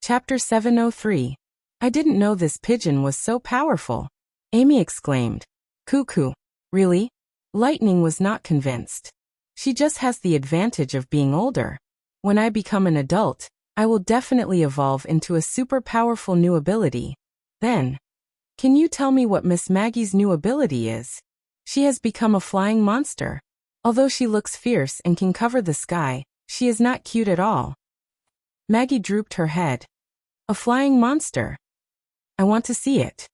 Chapter 703. I didn't know this pigeon was so powerful. Amy exclaimed. Cuckoo. Really? Lightning was not convinced. She just has the advantage of being older. When I become an adult, I will definitely evolve into a super powerful new ability. Then, can you tell me what Miss Maggie's new ability is? She has become a flying monster. Although she looks fierce and can cover the sky, she is not cute at all. Maggie drooped her head. A flying monster. I want to see it.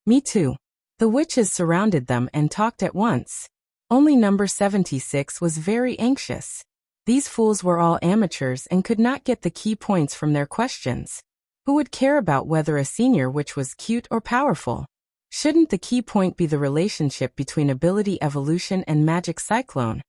Me too. The witches surrounded them and talked at once. Only number 76 was very anxious. These fools were all amateurs and could not get the key points from their questions. Who would care about whether a senior witch was cute or powerful? Shouldn't the key point be the relationship between ability evolution and magic cyclone?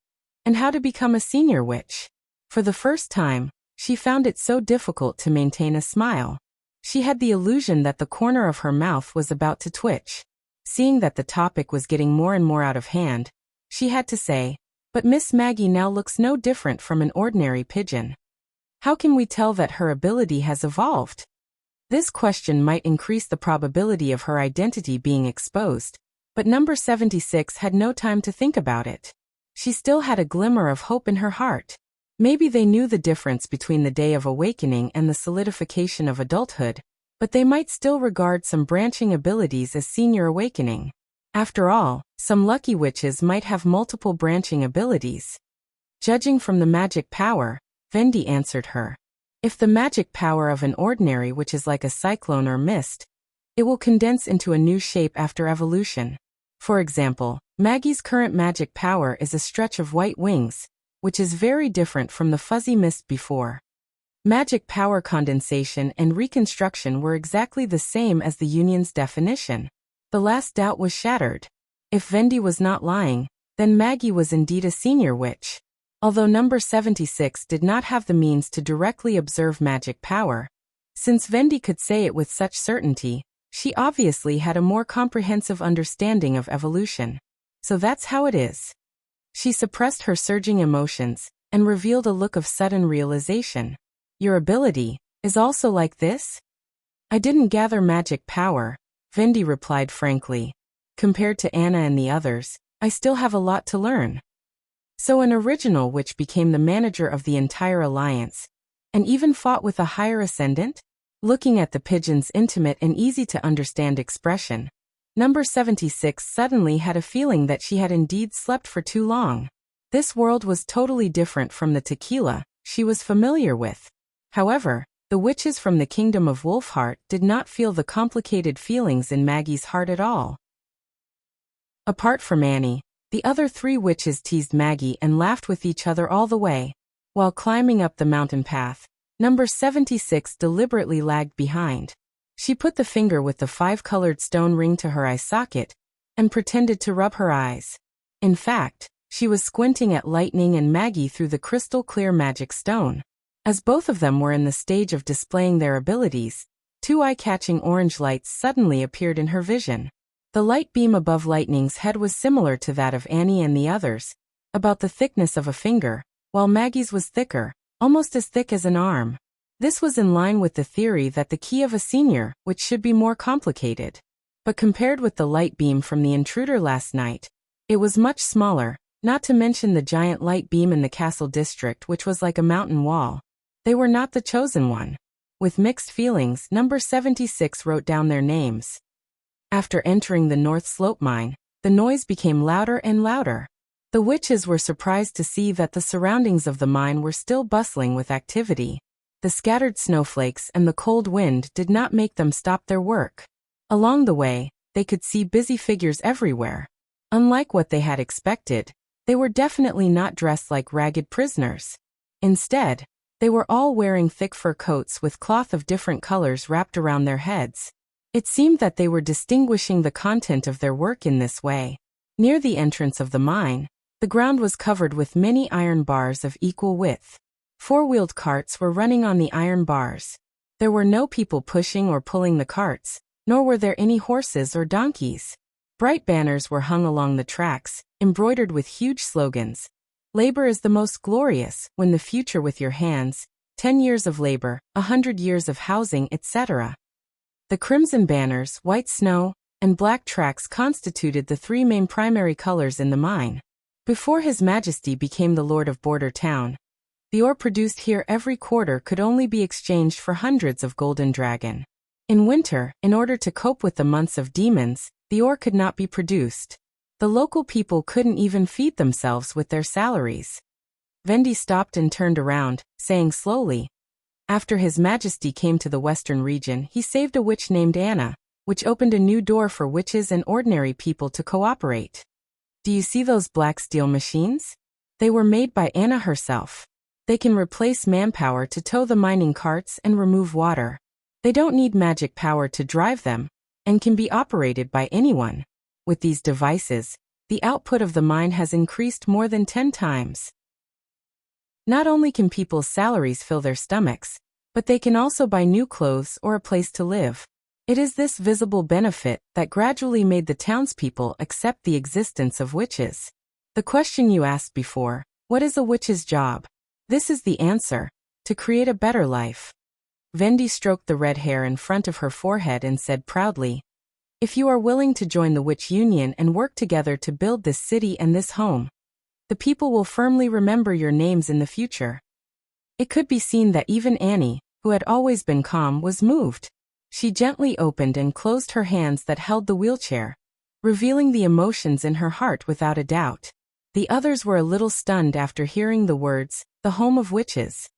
And how to become a senior witch? For the first time, she found it so difficult to maintain a smile. She had the illusion that the corner of her mouth was about to twitch. Seeing that the topic was getting more and more out of hand, she had to say, but Miss Maggie now looks no different from an ordinary pigeon. How can we tell that her ability has evolved? This question might increase the probability of her identity being exposed, but number 76 had no time to think about it. She still had a glimmer of hope in her heart. Maybe they knew the difference between the day of awakening and the solidification of adulthood, but they might still regard some branching abilities as senior awakening. After all, some lucky witches might have multiple branching abilities. Judging from the magic power, Vendi answered her. If the magic power of an ordinary witch is like a cyclone or mist, it will condense into a new shape after evolution. For example, Maggie's current magic power is a stretch of white wings, which is very different from the fuzzy mist before. Magic power condensation and reconstruction were exactly the same as the Union's definition. The last doubt was shattered. If Vendi was not lying, then Maggie was indeed a senior witch. Although number 76 did not have the means to directly observe magic power, since Vendi could say it with such certainty, she obviously had a more comprehensive understanding of evolution. So that's how it is. She suppressed her surging emotions and revealed a look of sudden realization. Your ability is also like this? I didn't gather magic power, Vendi replied frankly. Compared to Anna and the others, I still have a lot to learn. So an original witch became the manager of the entire alliance, and even fought with a higher ascendant? Looking at the pigeon's intimate and easy-to-understand expression, number 76 suddenly had a feeling that she had indeed slept for too long. This world was totally different from the tequila she was familiar with. However, the witches from the kingdom of Wolfheart did not feel the complicated feelings in Maggie's heart at all. Apart from Annie, the other three witches teased Maggie and laughed with each other all the way. While climbing up the mountain path, number 76 deliberately lagged behind. She put the finger with the 5-colored stone ring to her eye socket and pretended to rub her eyes. In fact, she was squinting at Lightning and Maggie through the crystal-clear magic stone. As both of them were in the stage of displaying their abilities, 2 eye-catching orange lights suddenly appeared in her vision. The light beam above Lightning's head was similar to that of Annie and the others, about the thickness of a finger, while Maggie's was thicker, almost as thick as an arm. This was in line with the theory that the key of a senior, which should be more complicated. But compared with the light beam from the intruder last night, it was much smaller, not to mention the giant light beam in the castle district, which was like a mountain wall. They were not the chosen one. With mixed feelings, number 76 wrote down their names. After entering the North Slope mine, the noise became louder and louder. The witches were surprised to see that the surroundings of the mine were still bustling with activity. The scattered snowflakes and the cold wind did not make them stop their work. Along the way, they could see busy figures everywhere. Unlike what they had expected, they were definitely not dressed like ragged prisoners. Instead, they were all wearing thick fur coats with cloth of different colors wrapped around their heads. It seemed that they were distinguishing the content of their work in this way. Near the entrance of the mine, the ground was covered with many iron bars of equal width. 4-wheeled carts were running on the iron bars. There were no people pushing or pulling the carts, nor were there any horses or donkeys. Bright banners were hung along the tracks, embroidered with huge slogans. Labor is the most glorious, win the future with your hands, 10 years of labor, 100 years of housing, etc. The crimson banners, white snow, and black tracks constituted the three main primary colors in the mine. Before His Majesty became the Lord of Border Town, the ore produced here every quarter could only be exchanged for hundreds of golden dragon. In winter, in order to cope with the months of demons, the ore could not be produced. The local people couldn't even feed themselves with their salaries. Vendi stopped and turned around, saying slowly, "After His Majesty came to the western region, he saved a witch named Anna, which opened a new door for witches and ordinary people to cooperate. Do you see those black steel machines? They were made by Anna herself. They can replace manpower to tow the mining carts and remove water. They don't need magic power to drive them, and can be operated by anyone. With these devices, the output of the mine has increased more than 10 times. Not only can people's salaries fill their stomachs, but they can also buy new clothes or a place to live. It is this visible benefit that gradually made the townspeople accept the existence of witches. The question you asked before, what is a witch's job? This is the answer: to create a better life." Vendi stroked the red hair in front of her forehead and said proudly, "If you are willing to join the Witch Union and work together to build this city and this home, the people will firmly remember your names in the future." It could be seen that even Annie, who had always been calm, was moved. She gently opened and closed her hands that held the wheelchair, revealing the emotions in her heart without a doubt. The others were a little stunned after hearing the words, "the home of witches."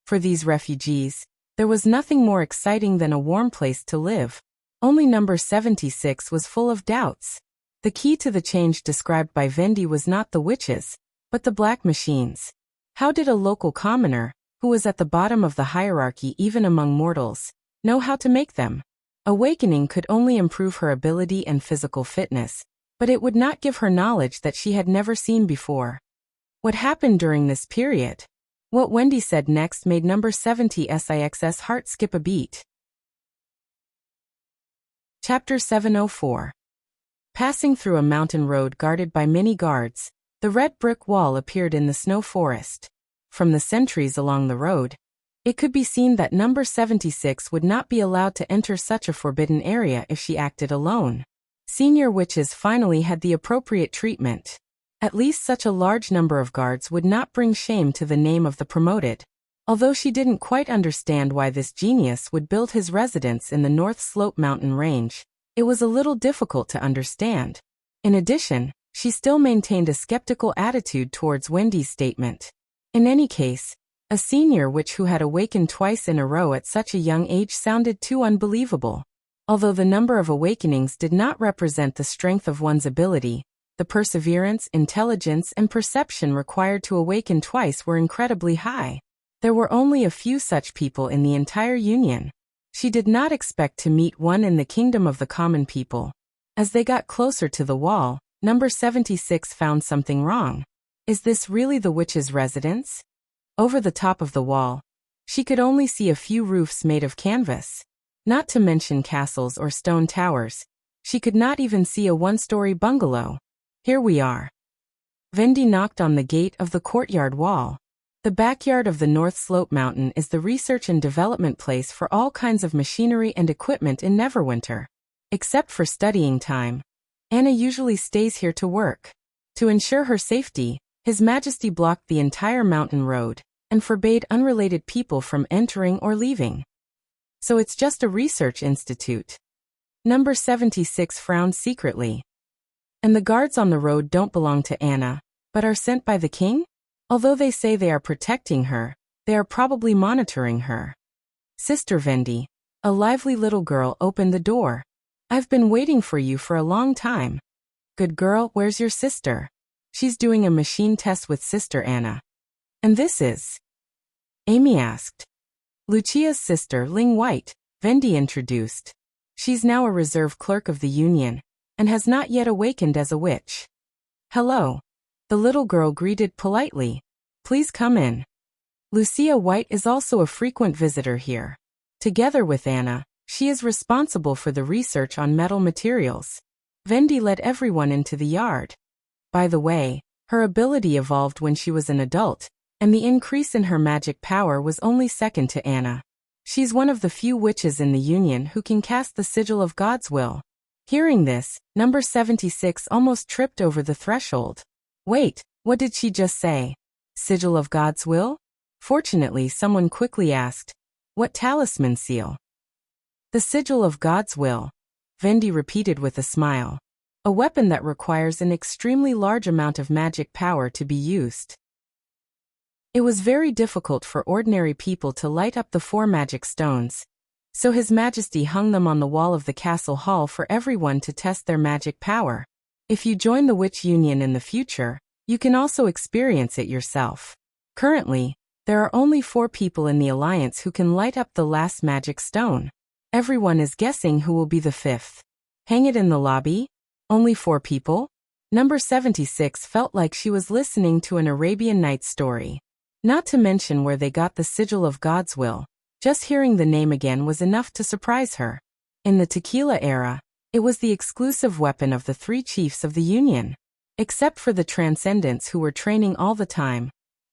For these refugees, there was nothing more exciting than a warm place to live. Only number 76 was full of doubts. The key to the change described by Vendi was not the witches, but the black machines. How did a local commoner, who was at the bottom of the hierarchy even among mortals, know how to make them? Awakening could only improve her ability and physical fitness, but it would not give her knowledge that she had never seen before. What happened during this period? What Wendy said next made number 76's heart skip a beat. Chapter 704. Passing through a mountain road guarded by many guards, the red brick wall appeared in the snow forest. From the sentries along the road, it could be seen that number 76 would not be allowed to enter such a forbidden area if she acted alone. Senior witches finally had the appropriate treatment. At least such a large number of guards would not bring shame to the name of the promoted. Although she didn't quite understand why this genius would build his residence in the North Slope mountain range, it was a little difficult to understand. In addition, she still maintained a skeptical attitude towards Wendy's statement. In any case, a senior witch who had awakened twice in a row at such a young age sounded too unbelievable. Although the number of awakenings did not represent the strength of one's ability, the perseverance, intelligence, and perception required to awaken twice were incredibly high. There were only a few such people in the entire Union. She did not expect to meet one in the kingdom of the common people. As they got closer to the wall, number 76 found something wrong. Is this really the witch's residence? Over the top of the wall, she could only see a few roofs made of canvas. Not to mention castles or stone towers. She could not even see a one-story bungalow. Here we are. Vendi knocked on the gate of the courtyard wall. The backyard of the North Slope Mountain is the research and development place for all kinds of machinery and equipment in Neverwinter. Except for studying time, Anna usually stays here to work. To ensure her safety, His Majesty blocked the entire mountain road and forbade unrelated people from entering or leaving. So it's just a research institute. Number 76 frowned secretly. And the guards on the road don't belong to Anna, but are sent by the king? Although they say they are protecting her, they are probably monitoring her. Sister Vendi, a lively little girl, opened the door. I've been waiting for you for a long time. Good girl, where's your sister? She's doing a machine test with Sister Anna. And this is? Amy asked. Lucia's sister, Ling White, Vendi introduced. She's now a reserve clerk of the Union, and has not yet awakened as a witch. Hello. The little girl greeted politely. Please come in. Lucia White is also a frequent visitor here. Together with Anna, she is responsible for the research on metal materials. Vendi led everyone into the yard. By the way, her ability evolved when she was an adult, and the increase in her magic power was only second to Anna. She's one of the few witches in the Union who can cast the sigil of God's will. Hearing this, number 76 almost tripped over the threshold. Wait, what did she just say? Sigil of God's will? Fortunately, someone quickly asked, what talisman seal? The sigil of God's will, Vendi repeated with a smile. A weapon that requires an extremely large amount of magic power to be used. It was very difficult for ordinary people to light up the 4 magic stones, so His Majesty hung them on the wall of the castle hall for everyone to test their magic power. If you join the Witch Union in the future, you can also experience it yourself. Currently, there are only 4 people in the Alliance who can light up the last magic stone. Everyone is guessing who will be the 5th. Hang it in the lobby? Only 4 people? Number 76 felt like she was listening to an Arabian Nights story. Not to mention where they got the sigil of God's will. Just hearing the name again was enough to surprise her. In the Tequila era, it was the exclusive weapon of the 3 chiefs of the Union. Except for the Transcendents who were training all the time,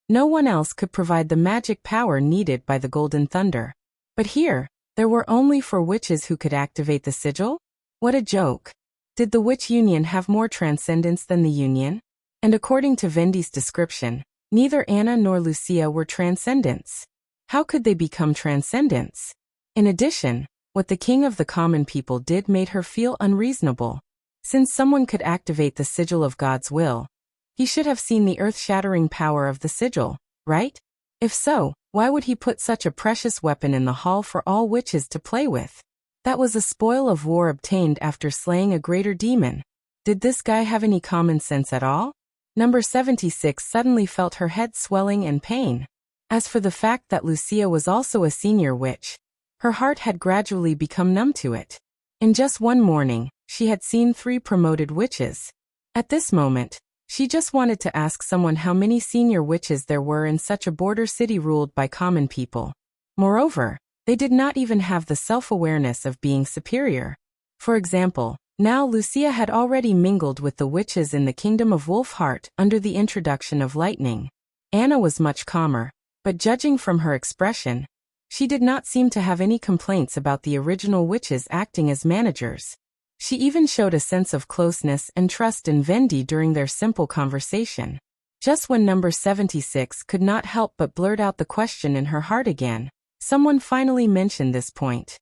no one else could provide the magic power needed by the Golden Thunder. But here, there were only 4 witches who could activate the sigil? What a joke. Did the Witch Union have more Transcendents than the Union? And according to Vendi's description, neither Anna nor Lucia were Transcendents. How could they become Transcendents? In addition, what the King of the Common People did made her feel unreasonable. Since someone could activate the sigil of God's will, he should have seen the earth-shattering power of the sigil, right? If so, why would he put such a precious weapon in the hall for all witches to play with? That was a spoil of war obtained after slaying a greater demon. Did this guy have any common sense at all? Number 76 suddenly felt her head swelling and pain. As for the fact that Lucia was also a senior witch, her heart had gradually become numb to it. In just one morning, she had seen 3 promoted witches. At this moment, she just wanted to ask someone how many senior witches there were in such a border city ruled by common people. Moreover, they did not even have the self-awareness of being superior. For example, now Lucia had already mingled with the witches in the kingdom of Wolfheart under the introduction of lightning. Anna was much calmer, but judging from her expression, she did not seem to have any complaints about the original witches acting as managers. She even showed a sense of closeness and trust in Vendi during their simple conversation. Just when number 76 could not help but blurt out the question in her heart again, someone finally mentioned this point.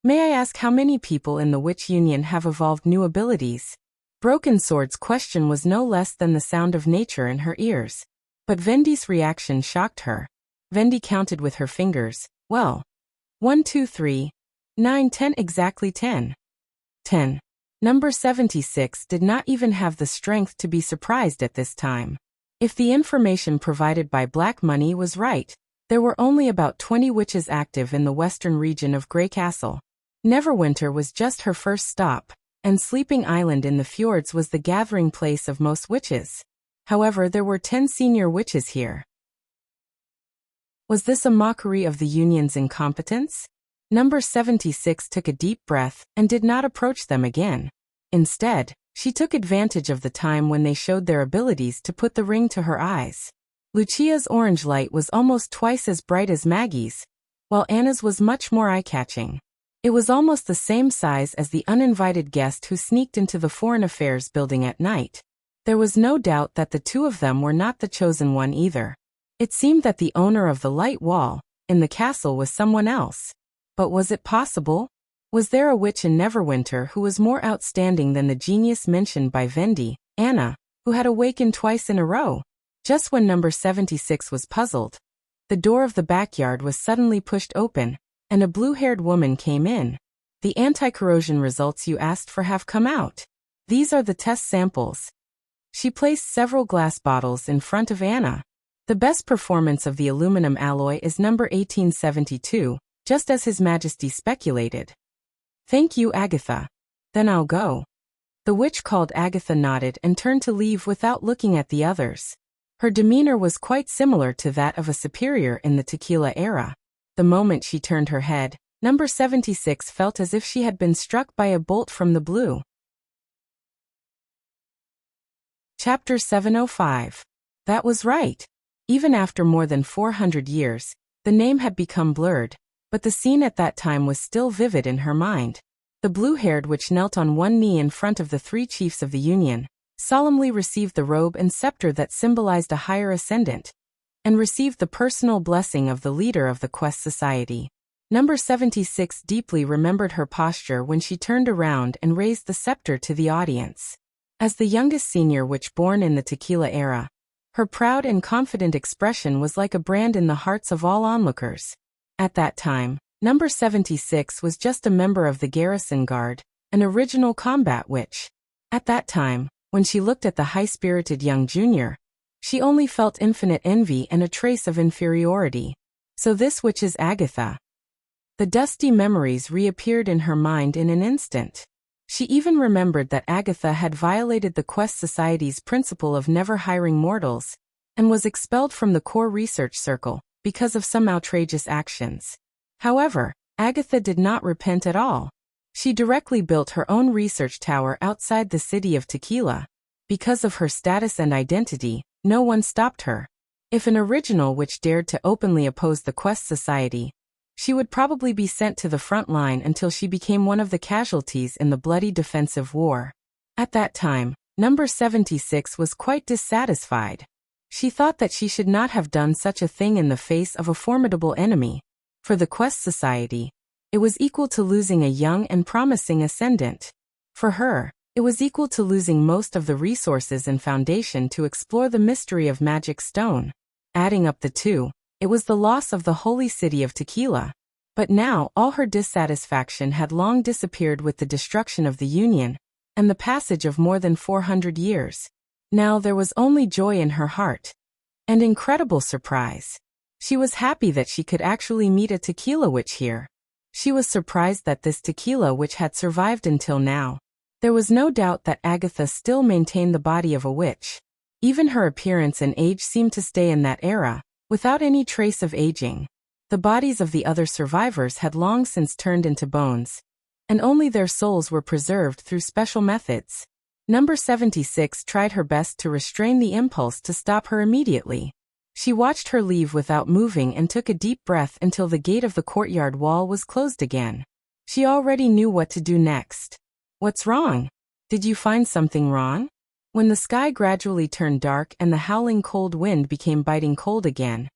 May I ask how many people in the Witch Union have evolved new abilities? Broken Sword's question was no less than the sound of nature in her ears. But Vendi's reaction shocked her. Vendi counted with her fingers. Well, 1, 2, 3, 9, 10, exactly 10. 10. Number 76 did not even have the strength to be surprised at this time. If the information provided by Black Money was right, there were only about 20 witches active in the western region of Grey Castle. Neverwinter was just her first stop, and Sleeping Island in the fjords was the gathering place of most witches. However, there were 10 senior witches here. Was this a mockery of the Union's incompetence? Number 76 took a deep breath and did not approach them again. Instead, she took advantage of the time when they showed their abilities to put the ring to her eyes. Lucia's orange light was almost twice as bright as Maggie's, while Anna's was much more eye-catching. It was almost the same size as the uninvited guest who sneaked into the Foreign Affairs building at night. There was no doubt that the 2 of them were not the chosen one either. It seemed that the owner of the light wall in the castle was someone else. But was it possible? Was there a witch in Neverwinter who was more outstanding than the genius mentioned by Vendi, Anna, who had awakened twice in a row? Just when number 76 was puzzled, the door of the backyard was suddenly pushed open, and a blue-haired woman came in. The anti-corrosion results you asked for have come out. These are the test samples. She placed several glass bottles in front of Anna. The best performance of the aluminum alloy is number 1872, just as His Majesty speculated. Thank you, Agatha. Then I'll go. The witch called Agatha nodded and turned to leave without looking at the others. Her demeanor was quite similar to that of a superior in the Tequila era. The moment she turned her head, number 76 felt as if she had been struck by a bolt from the blue. Chapter 705. That was right. Even after more than 400 years, the name had become blurred, but the scene at that time was still vivid in her mind. The blue-haired witch knelt on one knee in front of the three chiefs of the Union, solemnly received the robe and scepter that symbolized a higher ascendant, and received the personal blessing of the leader of the Quest Society. Number 76 deeply remembered her posture when she turned around and raised the scepter to the audience. As the youngest senior witch born in the Tequila era, her proud and confident expression was like a brand in the hearts of all onlookers. At that time, Number 76 was just a member of the Garrison Guard, an original combat witch. At that time, when she looked at the high-spirited young junior, she only felt infinite envy and a trace of inferiority. So this witch is Agatha. The dusty memories reappeared in her mind in an instant. She even remembered that Agatha had violated the Quest Society's principle of never hiring mortals, and was expelled from the core research circle because of some outrageous actions. However, Agatha did not repent at all. She directly built her own research tower outside the city of Tequila. Because of her status and identity, no one stopped her. If an original witch dared to openly oppose the Quest Society, she would probably be sent to the front line until she became one of the casualties in the bloody defensive war. At that time, Number 76 was quite dissatisfied. She thought that she should not have done such a thing in the face of a formidable enemy. For the Quest Society, it was equal to losing a young and promising ascendant. For her, it was equal to losing most of the resources and foundation to explore the mystery of Magic Stone. Adding up the two, it was the loss of the holy city of Tequila. But now all her dissatisfaction had long disappeared with the destruction of the Union, and the passage of more than 400 years. Now there was only joy in her heart. And incredible surprise. She was happy that she could actually meet a tequila witch here. She was surprised that this tequila witch had survived until now. There was no doubt that Agatha still maintained the body of a witch. Even her appearance and age seemed to stay in that era, without any trace of aging. The bodies of the other survivors had long since turned into bones, and only their souls were preserved through special methods. Number 76 tried her best to restrain the impulse to stop her immediately. She watched her leave without moving and took a deep breath until the gate of the courtyard wall was closed again. She already knew what to do next. What's wrong? Did you find something wrong? When the sky gradually turned dark and the howling cold wind became biting cold again,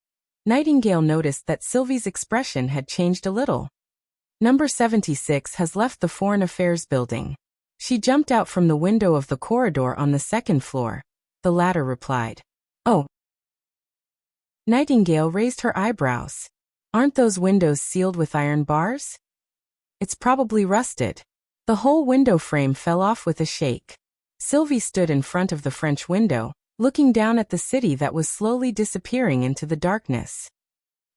Nightingale noticed that Sylvie's expression had changed a little. Number 76 has left the Foreign Affairs building. She jumped out from the window of the corridor on the second floor. The latter replied. Oh. Nightingale raised her eyebrows. Aren't those windows sealed with iron bars? It's probably rusted. The whole window frame fell off with a shake. Sylvie stood in front of the French window, looking down at the city that was slowly disappearing into the darkness.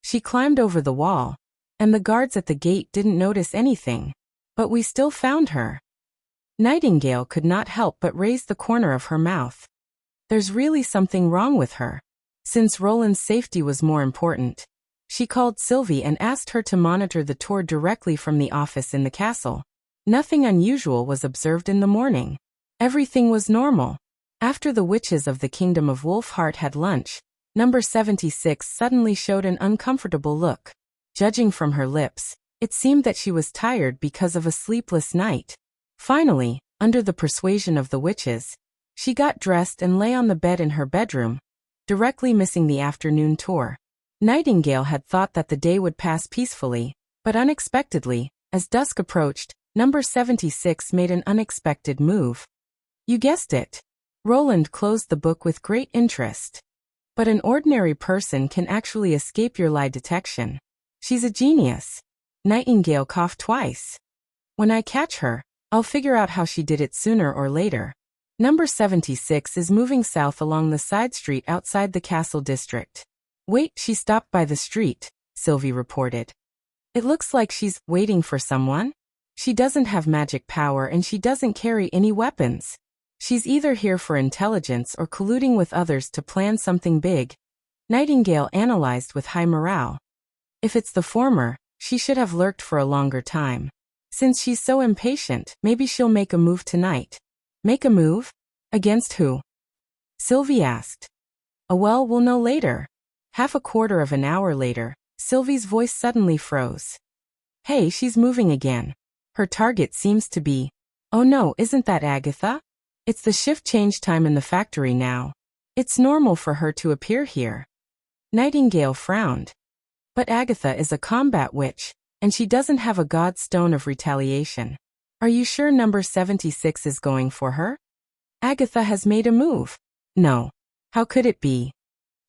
She climbed over the wall, and the guards at the gate didn't notice anything. But we still found her. Nightingale could not help but raise the corner of her mouth. There's really something wrong with her. Since Roland's safety was more important, she called Sylvie and asked her to monitor the tour directly from the office in the castle. Nothing unusual was observed in the morning. Everything was normal. After the witches of the Kingdom of Wolfheart had lunch, Number 76 suddenly showed an uncomfortable look. Judging from her lips, it seemed that she was tired because of a sleepless night. Finally, under the persuasion of the witches, she got dressed and lay on the bed in her bedroom, directly missing the afternoon tour. Nightingale had thought that the day would pass peacefully, but unexpectedly, as dusk approached, Number 76 made an unexpected move. You guessed it. Roland closed the book with great interest. But an ordinary person can actually escape your lie detection. She's a genius. Nightingale coughed twice. When I catch her, I'll figure out how she did it sooner or later. Number 76 is moving south along the side street outside the castle district. Wait, she stopped by the street, Sylvie reported. It looks like she's waiting for someone. She doesn't have magic power and she doesn't carry any weapons. She's either here for intelligence or colluding with others to plan something big. Nightingale analyzed with high morale. If it's the former, she should have lurked for a longer time. Since she's so impatient, maybe she'll make a move tonight. Make a move? Against who? Sylvie asked. Well, we'll know later. Half a quarter of an hour later, Sylvie's voice suddenly froze. Hey, she's moving again. Her target seems to be... Oh no, isn't that Agatha? It's the shift change time in the factory now. It's normal for her to appear here. Nightingale frowned. But Agatha is a combat witch, and she doesn't have a god stone of retaliation. Are you sure number 76 is going for her? Agatha has made a move. No. How could it be?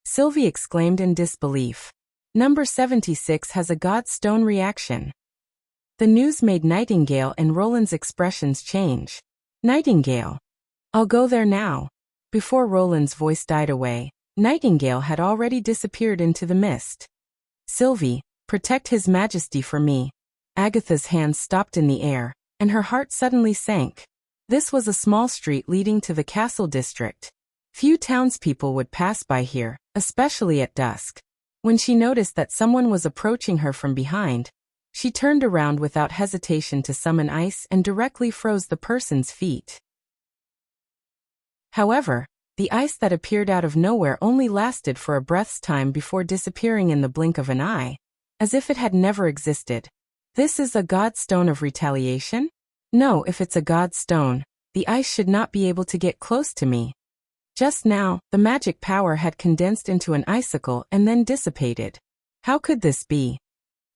Sylvie exclaimed in disbelief. Number 76 has a god stone reaction. The news made Nightingale and Roland's expressions change. Nightingale. I'll go there now. Before Roland's voice died away, Nightingale had already disappeared into the mist. Sylvie, protect His Majesty for me. Agatha's hands stopped in the air, and her heart suddenly sank. This was a small street leading to the castle district. Few townspeople would pass by here, especially at dusk. When she noticed that someone was approaching her from behind, she turned around without hesitation to summon ice and directly froze the person's feet. However, the ice that appeared out of nowhere only lasted for a breath's time before disappearing in the blink of an eye, as if it had never existed. This is a god stone of retaliation? No, if it's a god stone, the ice should not be able to get close to me. Just now, the magic power had condensed into an icicle and then dissipated. How could this be?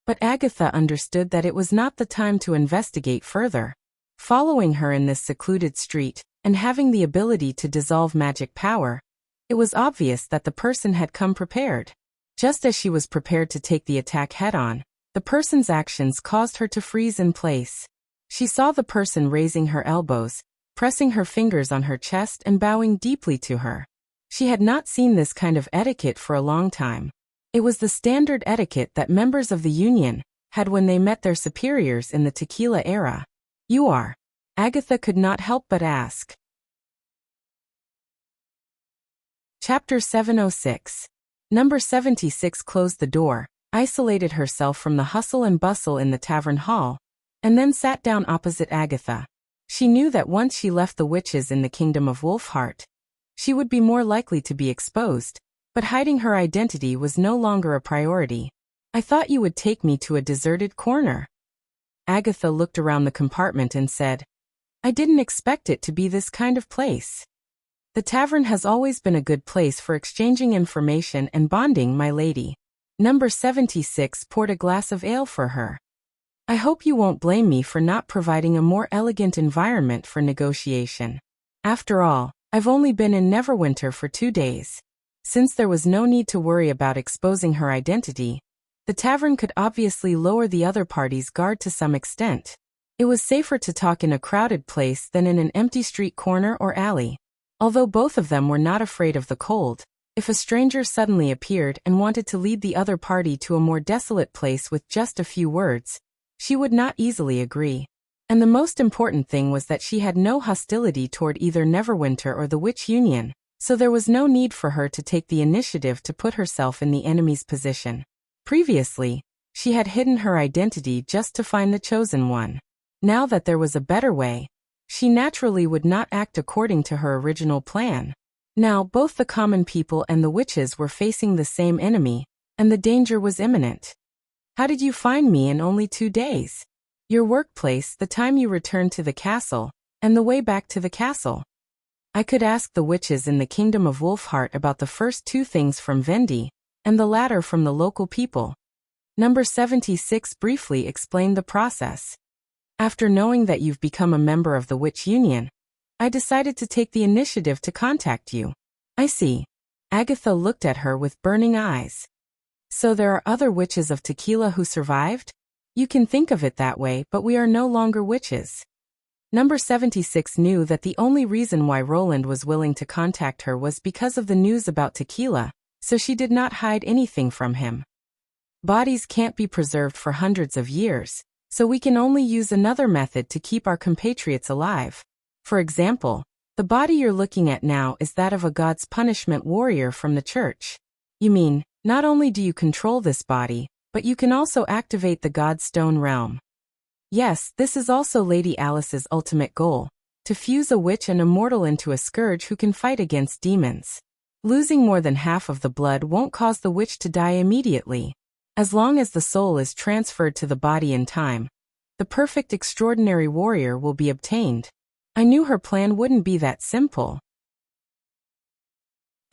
But Agatha understood that it was not the time to investigate further. Following her in this secluded street, and having the ability to dissolve magic power, it was obvious that the person had come prepared. Just as she was prepared to take the attack head-on, the person's actions caused her to freeze in place. She saw the person raising her elbows, pressing her fingers on her chest and bowing deeply to her. She had not seen this kind of etiquette for a long time. It was the standard etiquette that members of the Union had when they met their superiors in the tequila era. You are? Agatha could not help but ask. Chapter 706. Number 76 closed the door, isolated herself from the hustle and bustle in the tavern hall, and then sat down opposite Agatha. She knew that once she left the witches in the kingdom of Wolfheart, she would be more likely to be exposed, but hiding her identity was no longer a priority. I thought you would take me to a deserted corner. Agatha looked around the compartment and said, I didn't expect it to be this kind of place. The tavern has always been a good place for exchanging information and bonding, my lady. Number 76 poured a glass of ale for her. I hope you won't blame me for not providing a more elegant environment for negotiation. After all, I've only been in Neverwinter for 2 days. Since there was no need to worry about exposing her identity, the tavern could obviously lower the other party's guard to some extent. It was safer to talk in a crowded place than in an empty street corner or alley. Although both of them were not afraid of the cold, if a stranger suddenly appeared and wanted to lead the other party to a more desolate place with just a few words, she would not easily agree. And the most important thing was that she had no hostility toward either Neverwinter or the Witch Union, so there was no need for her to take the initiative to put herself in the enemy's position. Previously, she had hidden her identity just to find the chosen one. Now that there was a better way, she naturally would not act according to her original plan. Now both the common people and the witches were facing the same enemy, and the danger was imminent. How did you find me in only 2 days? Your workplace, the time you returned to the castle, and the way back to the castle. I could ask the witches in the kingdom of Wolfheart about the first 2 things from Vendi, and the latter from the local people. Number 76 briefly explained the process. After knowing that you've become a member of the Witch Union, I decided to take the initiative to contact you. I see. Agatha looked at her with burning eyes. So there are other witches of Tequila who survived? You can think of it that way, but we are no longer witches. Number 76 knew that the only reason why Roland was willing to contact her was because of the news about Tequila, so she did not hide anything from him. Bodies can't be preserved for hundreds of years, so we can only use another method to keep our compatriots alive. For example, the body you're looking at now is that of a God's punishment warrior from the church. You mean, not only do you control this body, but you can also activate the God's Stone realm. Yes, this is also Lady Alice's ultimate goal, to fuse a witch and a mortal into a scourge who can fight against demons. Losing more than half of the blood won't cause the witch to die immediately. As long as the soul is transferred to the body in time, the perfect extraordinary warrior will be obtained. I knew her plan wouldn't be that simple.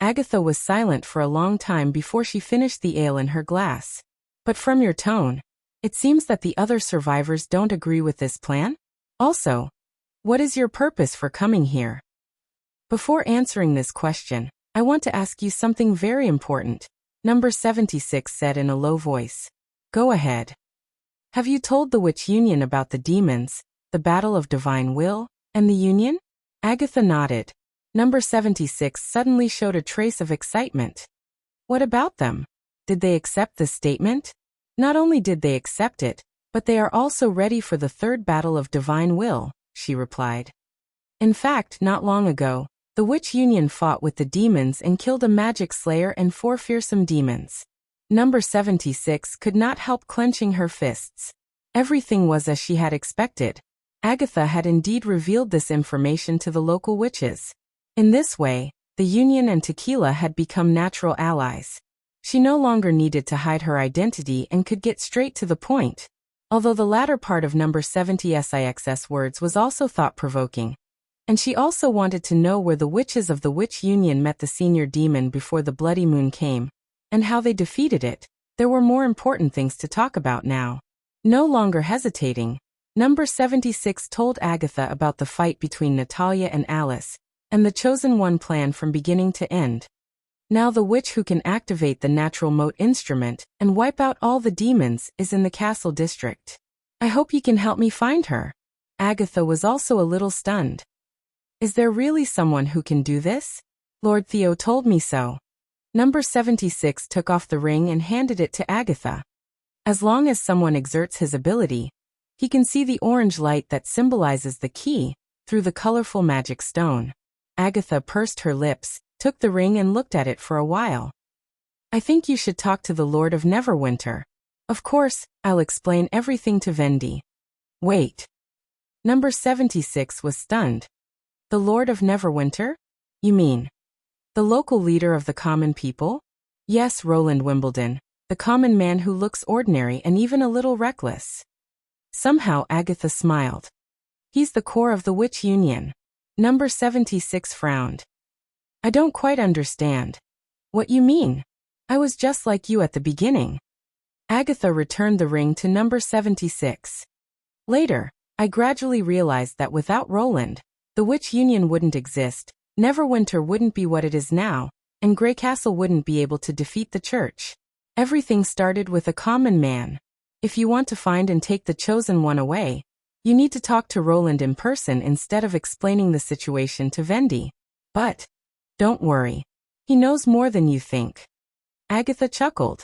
Agatha was silent for a long time before she finished the ale in her glass. But from your tone, it seems that the other survivors don't agree with this plan? Also, what is your purpose for coming here? Before answering this question, I want to ask you something very important, Number 76 said in a low voice. Go ahead. Have you told the Witch Union about the demons, the battle of divine will, and the Union? Agatha nodded. Number 76 suddenly showed a trace of excitement. What about them? Did they accept this statement? Not only did they accept it, but they are also ready for the third battle of divine will, she replied. In fact, not long ago, the Witch Union fought with the demons and killed a magic slayer and 4 fearsome demons. Number 76 could not help clenching her fists. Everything was as she had expected. Agatha had indeed revealed this information to the local witches. In this way, the Union and Tequila had become natural allies. She no longer needed to hide her identity and could get straight to the point. Although the latter part of Number 76's words was also thought-provoking. And she also wanted to know where the witches of the Witch Union met the senior demon before the bloody moon came, and how they defeated it. There were more important things to talk about now. No longer hesitating, Number 76 told Agatha about the fight between Natalia and Alice, and the Chosen One plan from beginning to end. Now the witch who can activate the natural mote instrument and wipe out all the demons is in the castle district. I hope you can help me find her. Agatha was also a little stunned. Is there really someone who can do this? Lord Theo told me so. Number 76 took off the ring and handed it to Agatha. As long as someone exerts his ability, he can see the orange light that symbolizes the key through the colorful magic stone. Agatha pursed her lips, took the ring and looked at it for a while. I think you should talk to the Lord of Neverwinter. Of course, I'll explain everything to Vendi. Wait. Number 76 was stunned. The Lord of Neverwinter? You mean the local leader of the common people? Yes, Roland Wimbledon, the common man who looks ordinary and even a little reckless. Somehow Agatha smiled. He's the core of the Witch Union. Number 76 frowned. I don't quite understand. What you mean? I was just like you at the beginning. Agatha returned the ring to Number 76. Later, I gradually realized that without Roland, the Witch Union wouldn't exist, Neverwinter wouldn't be what it is now, and Grey Castle wouldn't be able to defeat the church. Everything started with a common man. If you want to find and take the Chosen One away, you need to talk to Roland in person instead of explaining the situation to Vendi. But don't worry. He knows more than you think. Agatha chuckled.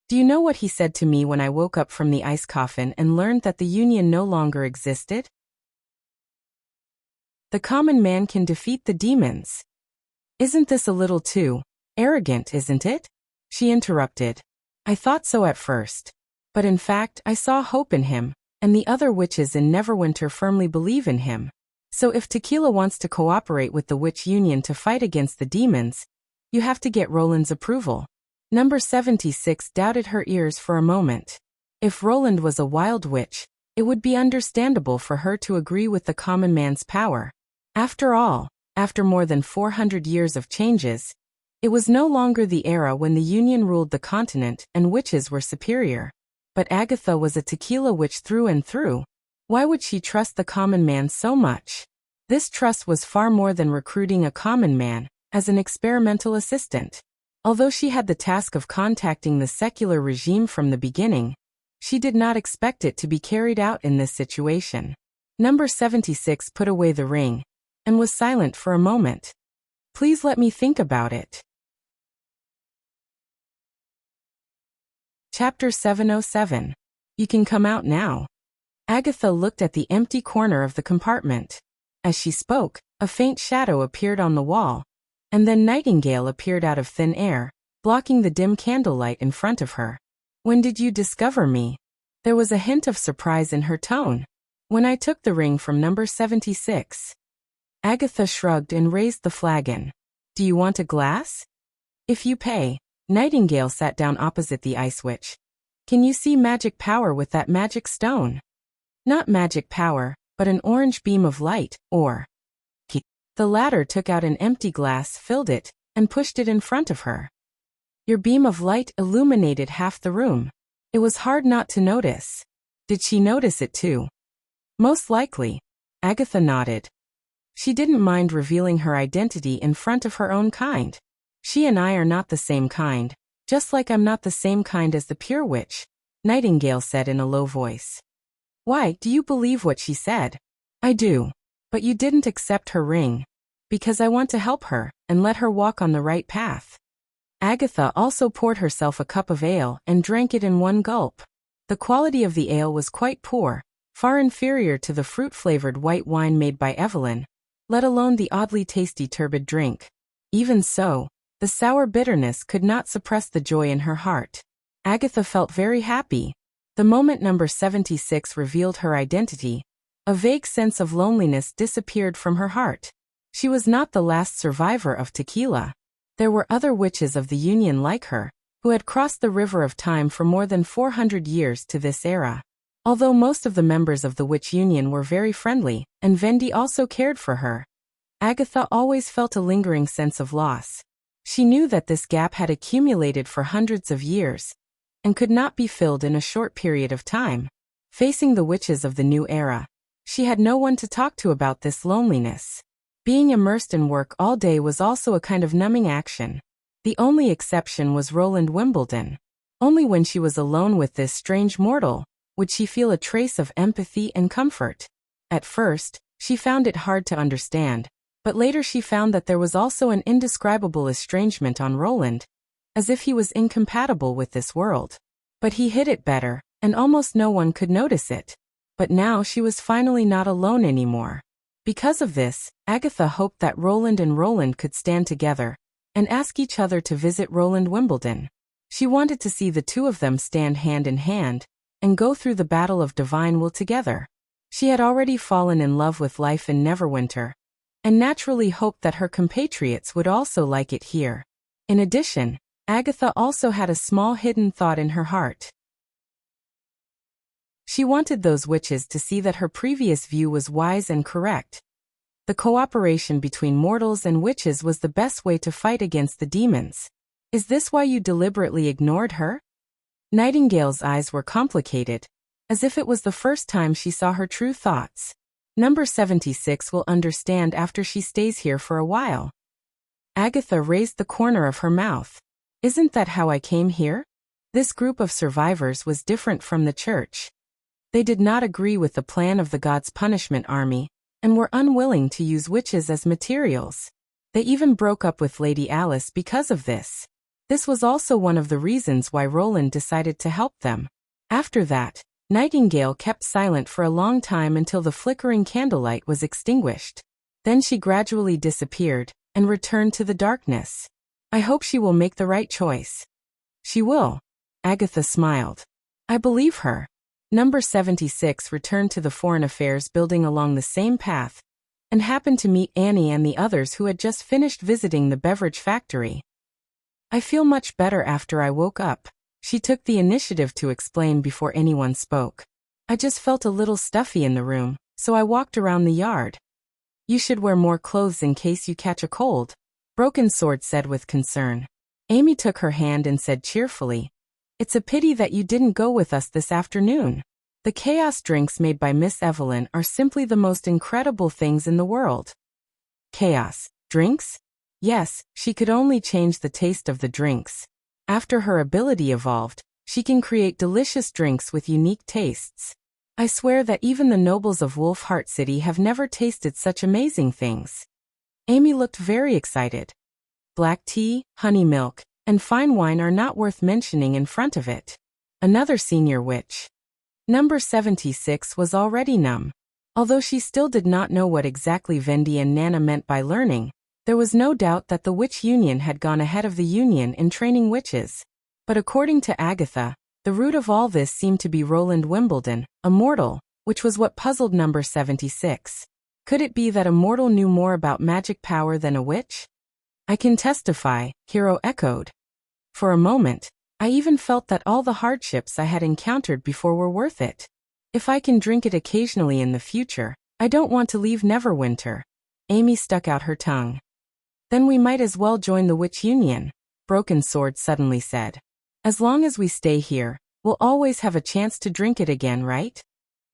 Do you know what he said to me when I woke up from the ice coffin and learned that the Union no longer existed? The common man can defeat the demons. Isn't this a little too arrogant, isn't it? She interrupted. I thought so at first. But in fact, I saw hope in him, and the other witches in Neverwinter firmly believe in him. So if Tequila wants to cooperate with the Witch Union to fight against the demons, you have to get Roland's approval. Number 76 doubted her ears for a moment. If Roland was a wild witch, it would be understandable for her to agree with the common man's power. After all, after more than 400 years of changes, it was no longer the era when the Union ruled the continent and witches were superior. But Agatha was a Tequila witch through and through. Why would she trust the common man so much? This trust was far more than recruiting a common man as an experimental assistant. Although she had the task of contacting the secular regime from the beginning, she did not expect it to be carried out in this situation. Number 76 put away the ring and was silent for a moment. Please let me think about it. Chapter 707. You can come out now. Agatha looked at the empty corner of the compartment. As she spoke, a faint shadow appeared on the wall, and then Nightingale appeared out of thin air, blocking the dim candlelight in front of her. When did you discover me? There was a hint of surprise in her tone. When I took the ring from Number 76. Agatha shrugged and raised the flagon. Do you want a glass? If you pay. Nightingale sat down opposite the ice witch. Can you see magic power with that magic stone? Not magic power, but an orange beam of light, or ki. The latter took out an empty glass, filled it, and pushed it in front of her. Your beam of light illuminated half the room. It was hard not to notice. Did she notice it too? Most likely. Agatha nodded. She didn't mind revealing her identity in front of her own kind. She and I are not the same kind, just like I'm not the same kind as the pure witch, Nightingale said in a low voice. Why, do you believe what she said? I do. But you didn't accept her ring. Because I want to help her, and let her walk on the right path. Agatha also poured herself a cup of ale and drank it in one gulp. The quality of the ale was quite poor, far inferior to the fruit-flavored white wine made by Evelyn, let alone the oddly tasty turbid drink. Even so, the sour bitterness could not suppress the joy in her heart. Agatha felt very happy. The moment number 76 revealed her identity, a vague sense of loneliness disappeared from her heart. She was not the last survivor of Tequila. There were other witches of the Union like her, who had crossed the river of time for more than 400 years to this era. Although most of the members of the Witch Union were very friendly, and Vendi also cared for her, Agatha always felt a lingering sense of loss. She knew that this gap had accumulated for hundreds of years, and could not be filled in a short period of time. Facing the witches of the new era, she had no one to talk to about this loneliness. Being immersed in work all day was also a kind of numbing action. The only exception was Roland Wimbledon. Only when she was alone with this strange mortal would she feel a trace of empathy and comfort. At first, she found it hard to understand, but later she found that there was also an indescribable estrangement on Roland, as if he was incompatible with this world. But he hid it better, and almost no one could notice it. But now she was finally not alone anymore. Because of this, Agatha hoped that Roland and Roland could stand together, and ask each other to visit Roland Wimbledon. She wanted to see the two of them stand hand in hand, and go through the battle of divine will together. She had already fallen in love with life in Neverwinter, and naturally hoped that her compatriots would also like it here. In addition, Agatha also had a small hidden thought in her heart. She wanted those witches to see that her previous view was wise and correct. The cooperation between mortals and witches was the best way to fight against the demons. Is this why you deliberately ignored her? Nightingale's eyes were complicated, as if it was the first time she saw her true thoughts. Number 76 will understand after she stays here for a while. Agatha raised the corner of her mouth. Isn't that how I came here? This group of survivors was different from the church. They did not agree with the plan of the God's punishment army, and were unwilling to use witches as materials. They even broke up with Lady Alice because of this. This was also one of the reasons why Roland decided to help them. After that, Nightingale kept silent for a long time until the flickering candlelight was extinguished. Then she gradually disappeared, and returned to the darkness. I hope she will make the right choice. She will. Agatha smiled. I believe her. Number 76 returned to the Foreign Affairs building along the same path, and happened to meet Annie and the others who had just finished visiting the beverage factory. I feel much better after I woke up. She took the initiative to explain before anyone spoke. I just felt a little stuffy in the room, so I walked around the yard. You should wear more clothes in case you catch a cold, Broken Sword said with concern. Amy took her hand and said cheerfully, It's a pity that you didn't go with us this afternoon. The chaos drinks made by Miss Evelyn are simply the most incredible things in the world. Chaos drinks? Yes, she could only change the taste of the drinks. After her ability evolved, she can create delicious drinks with unique tastes. I swear that even the nobles of Wolfheart City have never tasted such amazing things. Amy looked very excited. Black tea, honey milk, and fine wine are not worth mentioning in front of it. Another senior witch. Number 76 was already numb. Although she still did not know what exactly Vendi and Nana meant by learning, there was no doubt that the Witch Union had gone ahead of the Union in training witches. But according to Agatha, the root of all this seemed to be Roland Wimbledon, a mortal, which was what puzzled number 76. Could it be that a mortal knew more about magic power than a witch? I can testify, Hiro echoed. For a moment, I even felt that all the hardships I had encountered before were worth it. If I can drink it occasionally in the future, I don't want to leave Neverwinter. Amy stuck out her tongue. Then we might as well join the Witch Union, Broken Sword suddenly said. As long as we stay here, we'll always have a chance to drink it again, right?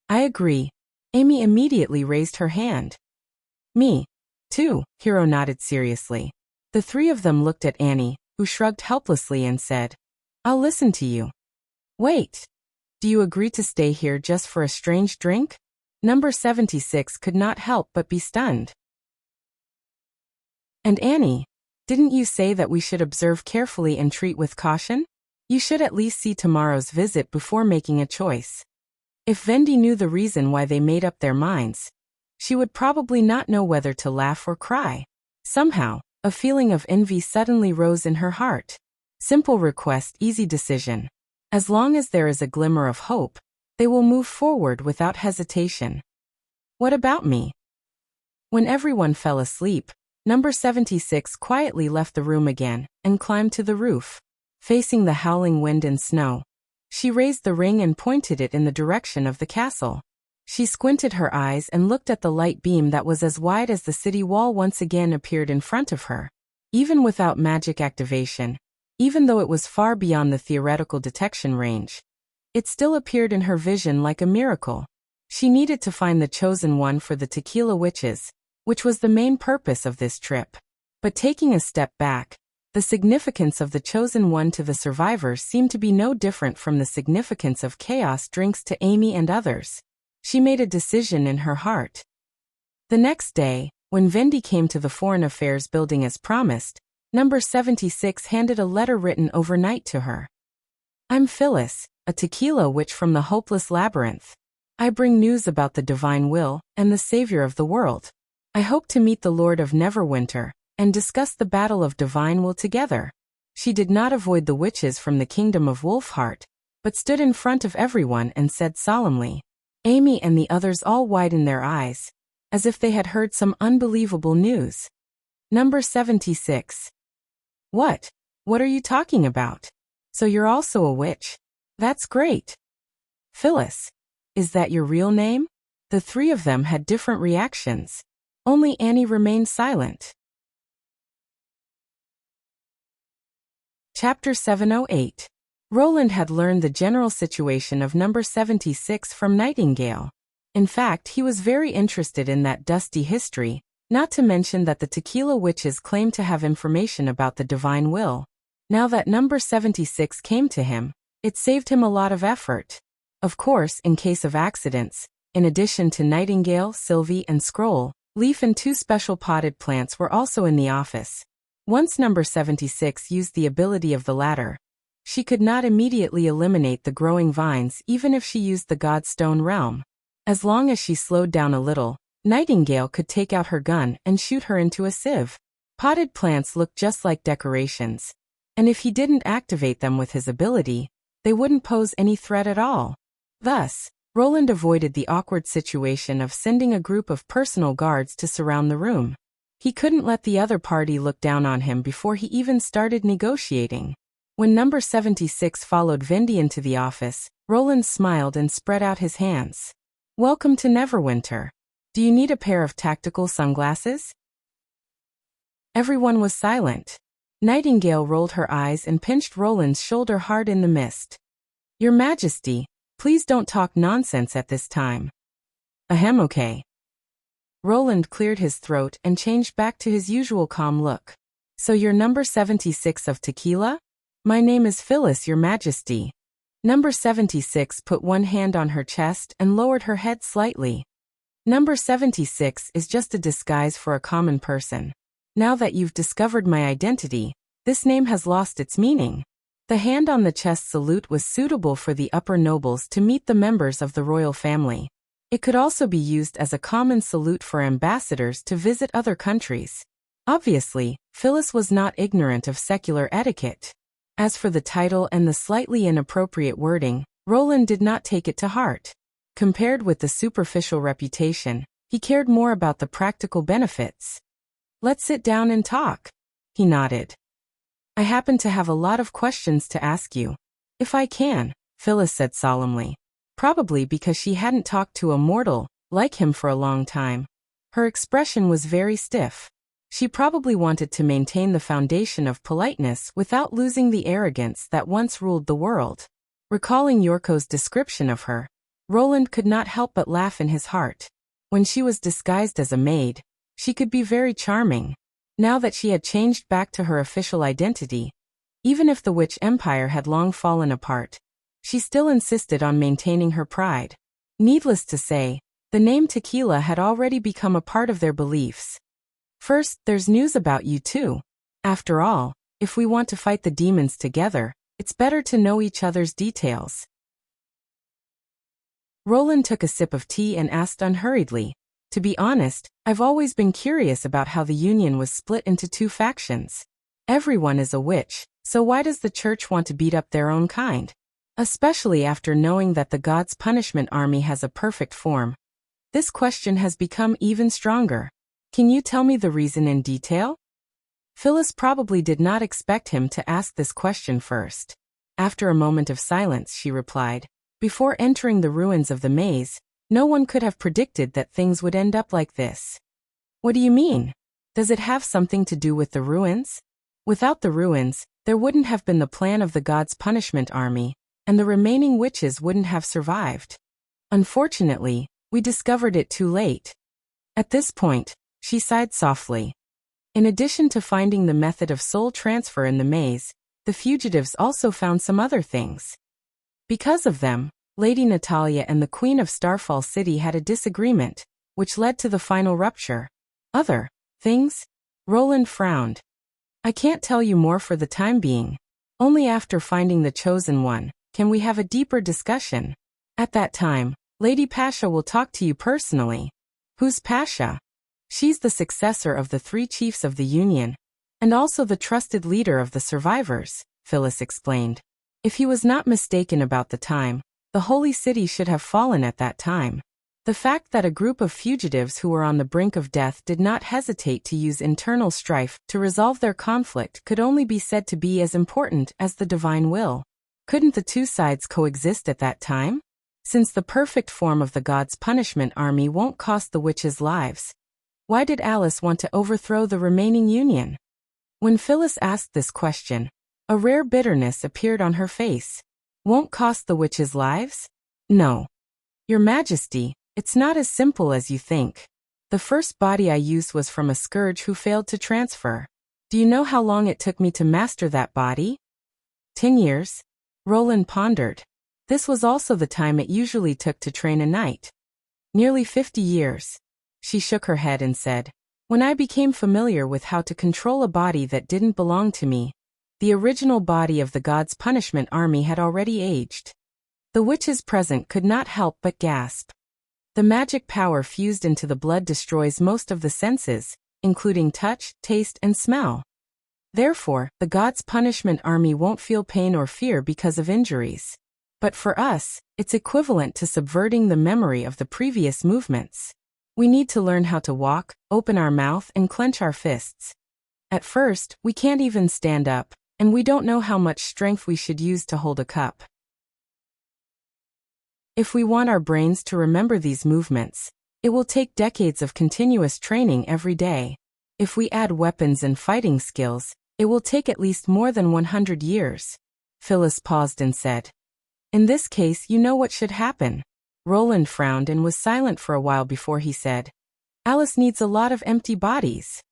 I agree. Amy immediately raised her hand. Me, too, Hiro nodded seriously. The three of them looked at Annie, who shrugged helplessly and said, I'll listen to you. Wait. Do you agree to stay here just for a strange drink? Number 76 could not help but be stunned. And Annie, didn't you say that we should observe carefully and treat with caution? You should at least see tomorrow's visit before making a choice. If Vendi knew the reason why they made up their minds, she would probably not know whether to laugh or cry. Somehow, a feeling of envy suddenly rose in her heart. Simple request, easy decision. As long as there is a glimmer of hope, they will move forward without hesitation. What about me? When everyone fell asleep, number 76 quietly left the room again and climbed to the roof. Facing the howling wind and snow, she raised the ring and pointed it in the direction of the castle. She squinted her eyes and looked at the light beam that was as wide as the city wall once again appeared in front of her. Even without magic activation, even though it was far beyond the theoretical detection range, it still appeared in her vision like a miracle. She needed to find the chosen one for the Tequila Witches, which was the main purpose of this trip. But taking a step back, the significance of the chosen one to the survivors seemed to be no different from the significance of chaos drinks to Amy and others. She made a decision in her heart. The next day, when Vendi came to the Foreign Affairs building as promised, number 76 handed a letter written overnight to her. I'm Phyllis, a tequila witch from the hopeless labyrinth. I bring news about the divine will and the savior of the world. I hope to meet the Lord of Neverwinter and discuss the battle of divine will together. She did not avoid the witches from the kingdom of Wolfheart, but stood in front of everyone and said solemnly. Amy and the others all widened their eyes, as if they had heard some unbelievable news. Number 76. What? What are you talking about? So you're also a witch? That's great. Phyllis, is that your real name? The three of them had different reactions. Only Annie remained silent. Chapter 708. Roland had learned the general situation of number 76 from Nightingale. In fact, he was very interested in that dusty history, not to mention that the Tequila Witches claimed to have information about the divine will. Now that number 76 came to him, it saved him a lot of effort. Of course, in case of accidents, in addition to Nightingale, Sylvie, and Scroll, Leaf and two special potted plants were also in the office. Once number 76 used the ability of the latter, she could not immediately eliminate the growing vines even if she used the Godstone realm. As long as she slowed down a little, Nightingale could take out her gun and shoot her into a sieve. Potted plants looked just like decorations, and if he didn't activate them with his ability, they wouldn't pose any threat at all. Thus, Roland avoided the awkward situation of sending a group of personal guards to surround the room. He couldn't let the other party look down on him before he even started negotiating. When number 76 followed Vendi into the office, Roland smiled and spread out his hands. Welcome to Neverwinter. Do you need a pair of tactical sunglasses? Everyone was silent. Nightingale rolled her eyes and pinched Roland's shoulder hard in the mist. Your Majesty, please don't talk nonsense at this time. Ahem, okay. Roland cleared his throat and changed back to his usual calm look. So you're number 76 of tequila? My name is Phyllis, Your Majesty. Number 76 put one hand on her chest and lowered her head slightly. Number 76 is just a disguise for a common person. Now that you've discovered my identity, this name has lost its meaning. The hand on the chest salute was suitable for the upper nobles to meet the members of the royal family. It could also be used as a common salute for ambassadors to visit other countries. Obviously, Phyllis was not ignorant of secular etiquette. As for the title and the slightly inappropriate wording, Roland did not take it to heart. Compared with the superficial reputation, he cared more about the practical benefits. Let's sit down and talk. He nodded. I happen to have a lot of questions to ask you. If I can, Phyllis said solemnly. Probably because she hadn't talked to a mortal like him for a long time. Her expression was very stiff. She probably wanted to maintain the foundation of politeness without losing the arrogance that once ruled the world. Recalling Yorko's description of her, Roland could not help but laugh in his heart. When she was disguised as a maid, she could be very charming. Now that she had changed back to her official identity, even if the witch empire had long fallen apart, she still insisted on maintaining her pride. Needless to say, the name Tequila had already become a part of their beliefs. First, there's news about you too. After all, if we want to fight the demons together, it's better to know each other's details. Roland took a sip of tea and asked unhurriedly, to be honest, I've always been curious about how the Union was split into two factions. Everyone is a witch, so why does the church want to beat up their own kind? Especially after knowing that the God's Punishment Army has a perfect form. This question has become even stronger. Can you tell me the reason in detail? Phyllis probably did not expect him to ask this question first. After a moment of silence, she replied, before entering the ruins of the maze, no one could have predicted that things would end up like this. What do you mean? Does it have something to do with the ruins? Without the ruins, there wouldn't have been the plan of the God's Punishment Army, and the remaining witches wouldn't have survived. Unfortunately, we discovered it too late. At this point, she sighed softly. In addition to finding the method of soul transfer in the maze, the fugitives also found some other things. Because of them, Lady Natalia and the Queen of Starfall City had a disagreement, which led to the final rupture. Other things? Roland frowned. I can't tell you more for the time being. Only after finding the chosen one can we have a deeper discussion. At that time, Lady Pasha will talk to you personally. Who's Pasha? She's the successor of the 3 chiefs of the Union, and also the trusted leader of the survivors, Phyllis explained. If he was not mistaken about the time, the Holy City should have fallen at that time. The fact that a group of fugitives who were on the brink of death did not hesitate to use internal strife to resolve their conflict could only be said to be as important as the divine will. Couldn't the two sides coexist at that time? Since the perfect form of the God's Punishment Army won't cost the witches' lives, why did Alice want to overthrow the remaining Union? When Phyllis asked this question, a rare bitterness appeared on her face. Won't cost the witches' lives? No. Your Majesty, it's not as simple as you think. The first body I used was from a scourge who failed to transfer. Do you know how long it took me to master that body? 10 years. Roland pondered. This was also the time it usually took to train a knight. Nearly 50 years. She shook her head and said, when I became familiar with how to control a body that didn't belong to me, the original body of the God's Punishment Army had already aged. The witches present could not help but gasp. The magic power fused into the blood destroys most of the senses, including touch, taste, and smell. Therefore, the God's Punishment Army won't feel pain or fear because of injuries. But for us, it's equivalent to subverting the memory of the previous movements. We need to learn how to walk, open our mouth, and clench our fists. At first, we can't even stand up, and we don't know how much strength we should use to hold a cup. If we want our brains to remember these movements, it will take decades of continuous training every day. If we add weapons and fighting skills, it will take at least more than 100 years. Phyllis paused and said, in this case, you know what should happen. Roland frowned and was silent for a while before he said, Alice needs a lot of empty bodies.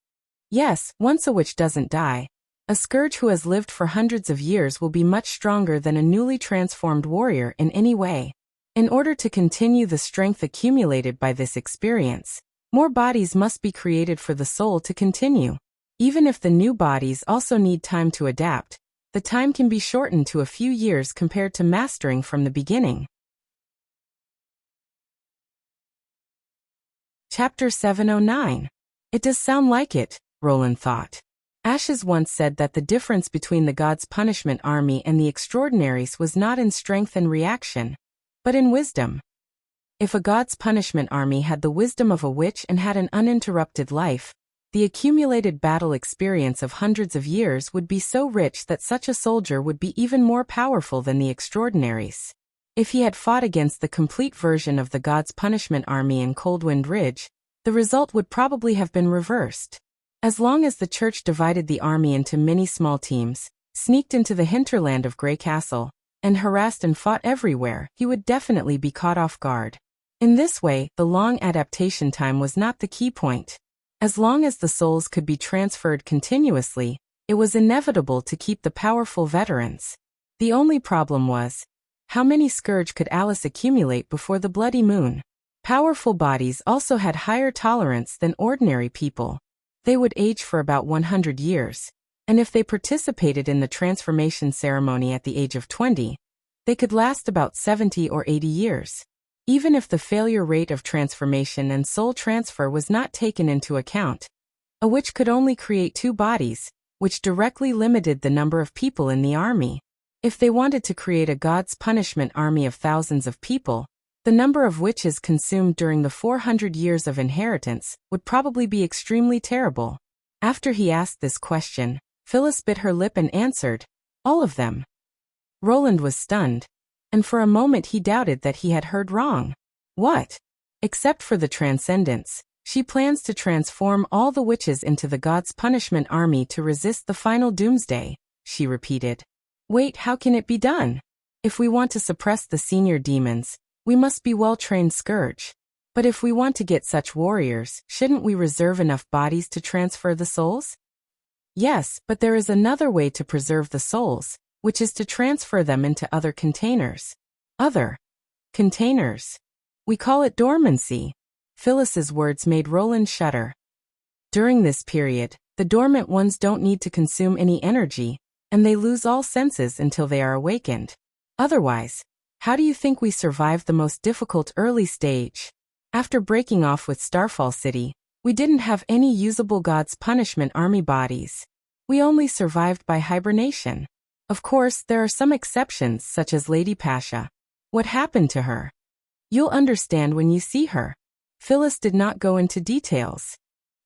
Yes, once a witch doesn't die, a scourge who has lived for hundreds of years will be much stronger than a newly transformed warrior in any way. In order to continue the strength accumulated by this experience, more bodies must be created for the soul to continue. Even if the new bodies also need time to adapt, the time can be shortened to a few years compared to mastering from the beginning. Chapter 709. It does sound like it, Roland thought. Ashes once said that the difference between the God's Punishment Army and the Extraordinaries was not in strength and reaction, but in wisdom. If a God's Punishment Army had the wisdom of a witch and had an uninterrupted life, The accumulated battle experience of hundreds of years would be so rich that such a soldier would be even more powerful than the extraordinaries. If he had fought against the complete version of the God's Punishment Army in Coldwind Ridge, the result would probably have been reversed. As long as the church divided the army into many small teams, sneaked into the hinterland of Grey Castle, and harassed and fought everywhere, he would definitely be caught off guard. In this way, the long adaptation time was not the key point. As long as the souls could be transferred continuously, it was inevitable to keep the powerful veterans. The only problem was, how many scourge could Alice accumulate before the bloody moon? Powerful bodies also had higher tolerance than ordinary people. They would age for about 100 years, and if they participated in the transformation ceremony at the age of 20, they could last about 70 or 80 years. Even if the failure rate of transformation and soul transfer was not taken into account, a witch could only create 2 bodies, which directly limited the number of people in the army. If they wanted to create a God's Punishment Army of thousands of people, the number of witches consumed during the 400 years of inheritance would probably be extremely terrible. After he asked this question, Phyllis bit her lip and answered, "All of them." Roland was stunned, and for a moment he doubted that he had heard wrong. "What?" "Except for the Transcendents, she plans to transform all the witches into the God's Punishment Army to resist the final doomsday," she repeated. "Wait, how can it be done? If we want to suppress the senior demons, we must be well-trained scourge. But if we want to get such warriors, shouldn't we reserve enough bodies to transfer the souls?" "Yes, but there is another way to preserve the souls, which is to transfer them into other containers." "Other containers? We call it dormancy." Phyllis's words made Roland shudder. During this period, the dormant ones don't need to consume any energy, and they lose all senses until they are awakened. Otherwise, how do you think we survived the most difficult early stage? After breaking off with Starfall City, we didn't have any usable God's Punishment Army bodies. We only survived by hibernation. Of course, there are some exceptions such as Lady Pasha. What happened to her? You'll understand when you see her. Phyllis did not go into details.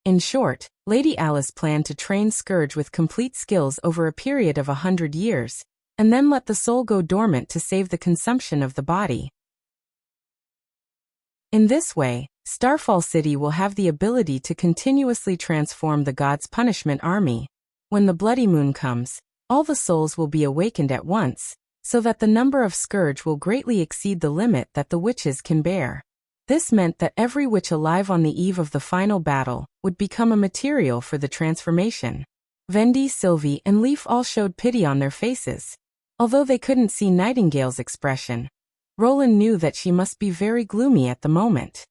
In short, Lady Alice planned to train Scourge with complete skills over a period of 100 years, and then let the soul go dormant to save the consumption of the body. In this way, Starfall City will have the ability to continuously transform the God's Punishment Army. When the bloody moon comes, all the souls will be awakened at once, so that the number of Scourge will greatly exceed the limit that the witches can bear. This meant that every witch alive on the eve of the final battle would become a material for the transformation. Vendi, Sylvie, and Leaf all showed pity on their faces. Although they couldn't see Nightingale's expression, Roland knew that she must be very gloomy at the moment.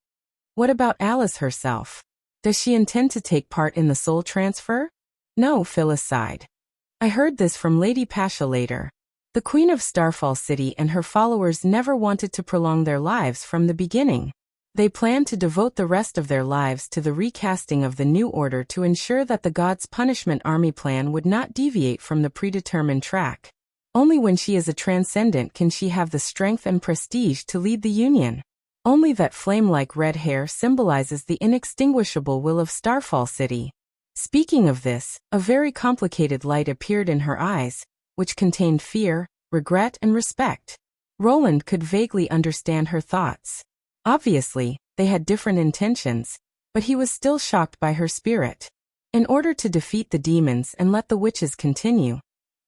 What about Alice herself? Does she intend to take part in the soul transfer? No, Phyllis sighed. I heard this from Lady Pasha later. The Queen of Starfall City and her followers never wanted to prolong their lives from the beginning. They planned to devote the rest of their lives to the recasting of the new order to ensure that the God's Punishment Army plan would not deviate from the predetermined track. Only when she is a transcendent can she have the strength and prestige to lead the Union. Only that flame-like red hair symbolizes the inextinguishable will of Starfall City. Speaking of this, a very complicated light appeared in her eyes, which contained fear, regret, and respect. Roland could vaguely understand her thoughts. Obviously, they had different intentions, but he was still shocked by her spirit. In order to defeat the demons and let the witches continue,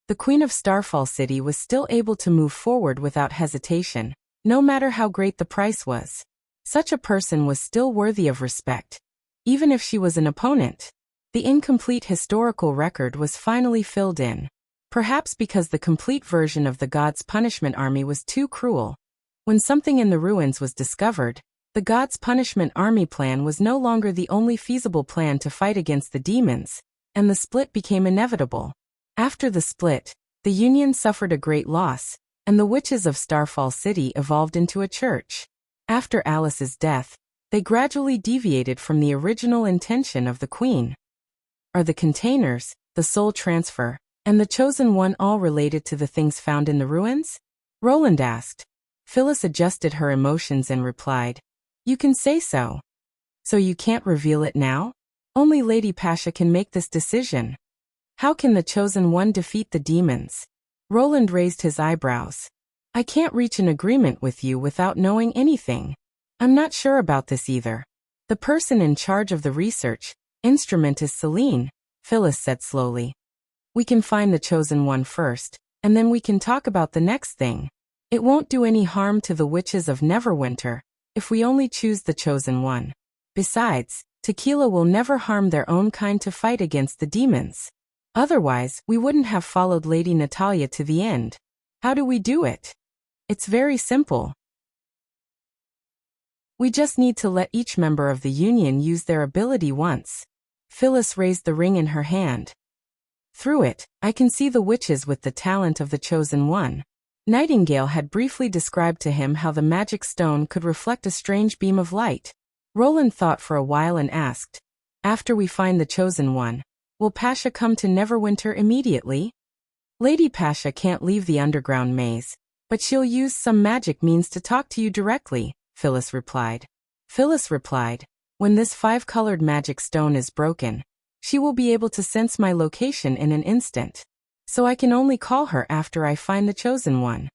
the Queen of Starfall City was still able to move forward without hesitation, no matter how great the price was. Such a person was still worthy of respect, even if she was an opponent. The incomplete historical record was finally filled in. Perhaps because the complete version of the God's Punishment Army was too cruel. When something in the ruins was discovered, the God's Punishment Army plan was no longer the only feasible plan to fight against the demons, and the split became inevitable. After the split, the Union suffered a great loss, and the witches of Starfall City evolved into a church. After Alice's death, they gradually deviated from the original intention of the Queen. Are the containers, the soul transfer, and the chosen one all related to the things found in the ruins? Roland asked. Phyllis adjusted her emotions and replied, You can say so. So you can't reveal it now? Only Lady Pasha can make this decision. How can the Chosen One defeat the demons? Roland raised his eyebrows. I can't reach an agreement with you without knowing anything. I'm not sure about this either. The person in charge of the research instrument is Celine, Phyllis said slowly. We can find the Chosen One first, and then we can talk about the next thing. It won't do any harm to the witches of Neverwinter if we only choose the Chosen One. Besides, Tequila will never harm their own kind to fight against the demons. Otherwise, we wouldn't have followed Lady Natalia to the end. How do we do it? It's very simple. We just need to let each member of the Union use their ability once. Phyllis raised the ring in her hand. Through it, I can see the witches with the talent of the Chosen One. Nightingale had briefly described to him how the magic stone could reflect a strange beam of light. Roland thought for a while and asked, after we find the Chosen One, will Pasha come to Neverwinter immediately? Lady Pasha can't leave the underground maze, but she'll use some magic means to talk to you directly, Phyllis replied. When this 5-colored magic stone is broken, she will be able to sense my location in an instant. So I can only call her after I find the Chosen One.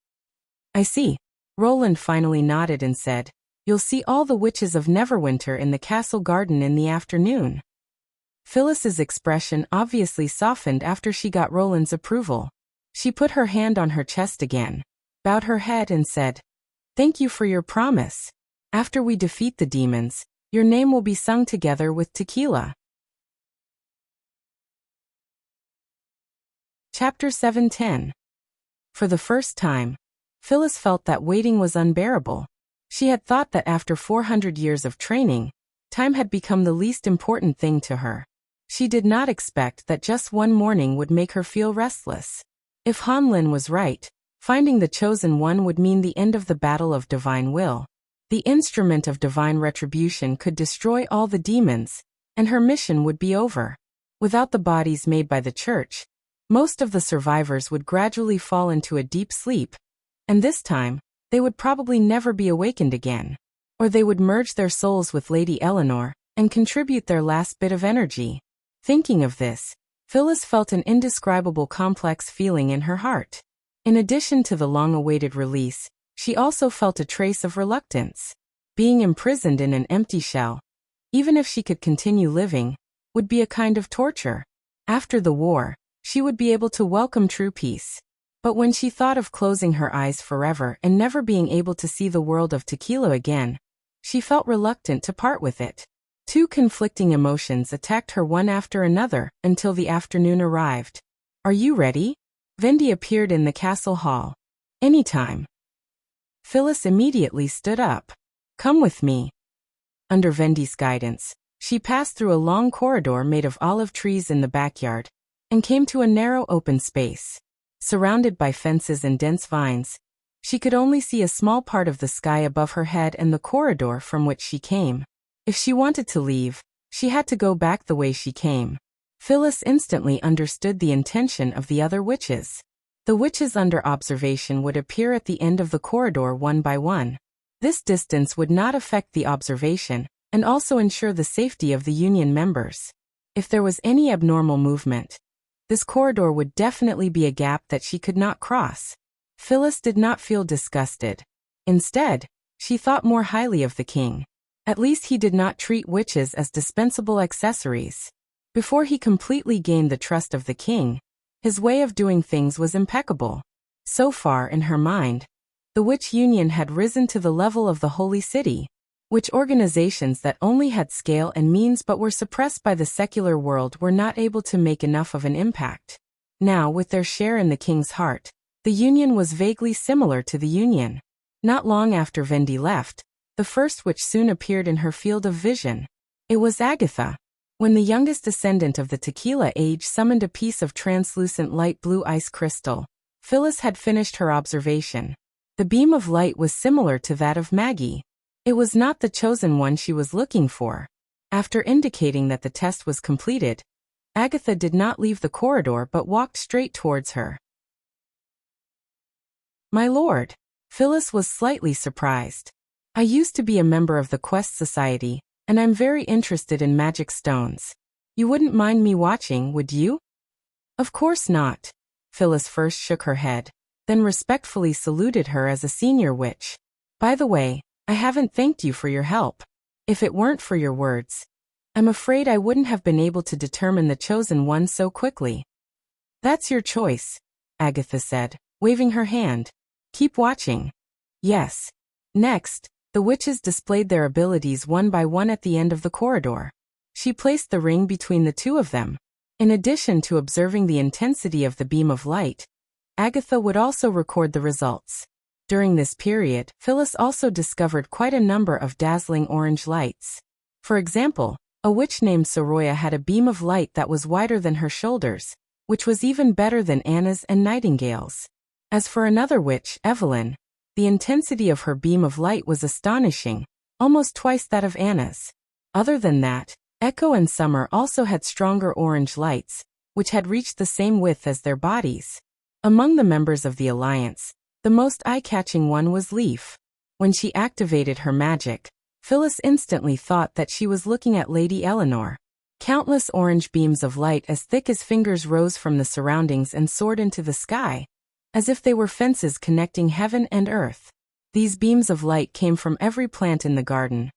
I see. Roland finally nodded and said, you'll see all the witches of Neverwinter in the castle garden in the afternoon. Phyllis's expression obviously softened after she got Roland's approval. She put her hand on her chest again, bowed her head and said, thank you for your promise. After we defeat the demons, your name will be sung together with Tequila. Chapter 710. For the first time, Phyllis felt that waiting was unbearable. She had thought that after 400 years of training, time had become the least important thing to her. She did not expect that just one morning would make her feel restless. If Han Lin was right, finding the Chosen One would mean the end of the battle of divine will. The instrument of divine retribution could destroy all the demons, and her mission would be over. Without the bodies made by the church, most of the survivors would gradually fall into a deep sleep, and this time, they would probably never be awakened again. Or they would merge their souls with Lady Eleanor and contribute their last bit of energy. Thinking of this, Phyllis felt an indescribable complex feeling in her heart. In addition to the long-awaited release, she also felt a trace of reluctance. Being imprisoned in an empty shell, even if she could continue living, would be a kind of torture. After the war, she would be able to welcome true peace. But when she thought of closing her eyes forever and never being able to see the world of Tequila again, she felt reluctant to part with it. Two conflicting emotions attacked her one after another until the afternoon arrived. Are you ready? Vendi appeared in the castle hall. Anytime. Phyllis immediately stood up. Come with me. Under Vendi's guidance, she passed through a long corridor made of olive trees in the backyard, and came to a narrow open space. Surrounded by fences and dense vines, she could only see a small part of the sky above her head and the corridor from which she came. If she wanted to leave, she had to go back the way she came. Phyllis instantly understood the intention of the other witches. The witches under observation would appear at the end of the corridor one by one. This distance would not affect the observation, and also ensure the safety of the Union members. If there was any abnormal movement, this corridor would definitely be a gap that she could not cross. Phyllis did not feel disgusted. Instead, she thought more highly of the king. At least he did not treat witches as dispensable accessories. Before he completely gained the trust of the king, his way of doing things was impeccable. So far in her mind, the Witch Union had risen to the level of the Holy City, which organizations that only had scale and means but were suppressed by the secular world were not able to make enough of an impact. Now, with their share in the king's heart, the Union was vaguely similar to the Union. Not long after Vendi left, the first witch soon appeared in her field of vision. It was Agatha. When the youngest descendant of the Tequila age summoned a piece of translucent light blue ice crystal, Phyllis had finished her observation. The beam of light was similar to that of Maggie. It was not the Chosen One she was looking for. After indicating that the test was completed, Agatha did not leave the corridor but walked straight towards her. My lord. Phyllis was slightly surprised. I used to be a member of the Quest Society, and I'm very interested in magic stones. You wouldn't mind me watching, would you? Of course not. Phyllis first shook her head, then respectfully saluted her as a senior witch. By the way, I haven't thanked you for your help. If it weren't for your words, I'm afraid I wouldn't have been able to determine the chosen one so quickly. That's your choice, Agatha said, waving her hand. Keep watching. Yes. Next, the witches displayed their abilities one by one at the end of the corridor. She placed the ring between the two of them. In addition to observing the intensity of the beam of light, Agatha would also record the results. During this period, Phyllis also discovered quite a number of dazzling orange lights. For example, a witch named Soroya had a beam of light that was wider than her shoulders, which was even better than Anna's and Nightingale's. As for another witch, Evelyn, the intensity of her beam of light was astonishing, almost twice that of Anna's. Other than that, Echo and Summer also had stronger orange lights, which had reached the same width as their bodies. Among the members of the Alliance, the most eye-catching one was Leaf. When she activated her magic, Phyllis instantly thought that she was looking at Lady Eleanor. Countless orange beams of light as thick as fingers rose from the surroundings and soared into the sky, as if they were fences connecting heaven and earth. These beams of light came from every plant in the garden,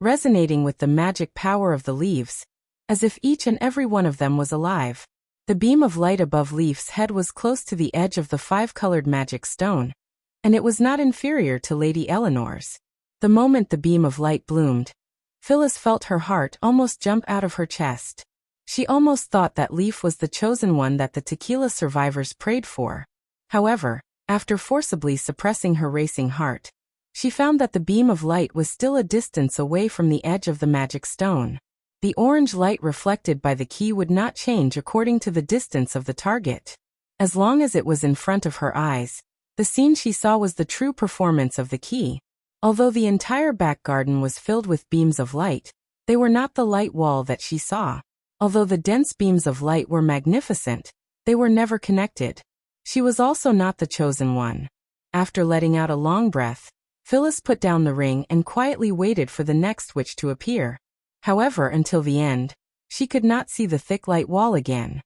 resonating with the magic power of the leaves, as if each and every one of them was alive. The beam of light above Leaf's head was close to the edge of the five-colored magic stone, and it was not inferior to Lady Eleanor's. The moment the beam of light bloomed, Phyllis felt her heart almost jump out of her chest. She almost thought that Leaf was the chosen one that the tequila survivors prayed for. However, after forcibly suppressing her racing heart, she found that the beam of light was still a distance away from the edge of the magic stone. The orange light reflected by the key would not change according to the distance of the target. As long as it was in front of her eyes, the scene she saw was the true performance of the key. Although the entire back garden was filled with beams of light, they were not the light wall that she saw. Although the dense beams of light were magnificent, they were never connected. She was also not the chosen one. After letting out a long breath, Phyllis put down the ring and quietly waited for the next witch to appear. However, until the end, she could not see the thick light wall again.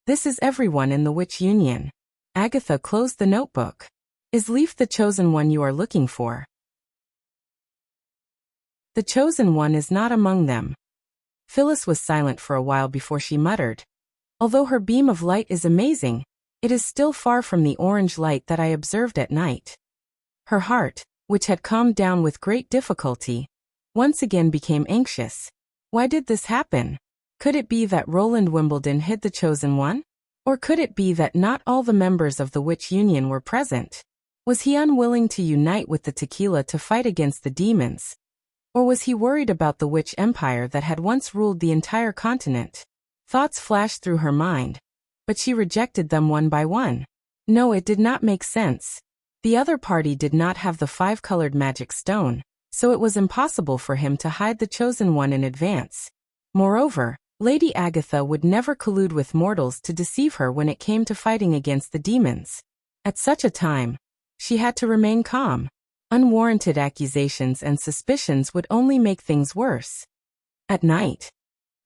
This is everyone in the Witch Union. Agatha closed the notebook. Is Leaf the chosen one you are looking for? The chosen one is not among them. Phyllis was silent for a while before she muttered. Although her beam of light is amazing, it is still far from the orange light that I observed at night. Her heart, which had calmed down with great difficulty, once again became anxious. Why did this happen? Could it be that Roland Wimbledon hid the chosen one? Or could it be that not all the members of the Witch Union were present? Was he unwilling to unite with the tequila to fight against the demons? Or was he worried about the Witch Empire that had once ruled the entire continent? Thoughts flashed through her mind, but she rejected them one by one. No, it did not make sense. The other party did not have the five-colored magic stone, so it was impossible for him to hide the chosen one in advance. Moreover, Lady Agatha would never collude with mortals to deceive her when it came to fighting against the demons. At such a time, she had to remain calm. Unwarranted accusations and suspicions would only make things worse. At night,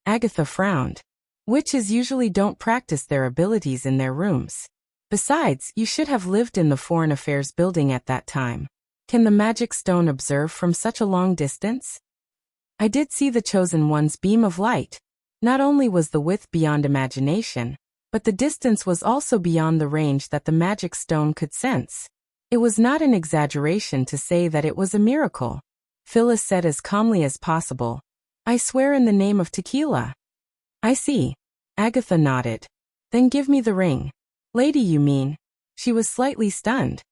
Agatha frowned. Witches usually don't practice their abilities in their rooms. Besides, you should have lived in the Foreign Affairs building at that time. Can the magic stone observe from such a long distance? I did see the chosen one's beam of light. Not only was the width beyond imagination, but the distance was also beyond the range that the magic stone could sense. It was not an exaggeration to say that it was a miracle. Phyllis said as calmly as possible, I swear in the name of tequila. I see. Agatha nodded. Then give me the ring. Lady, you mean? She was slightly stunned.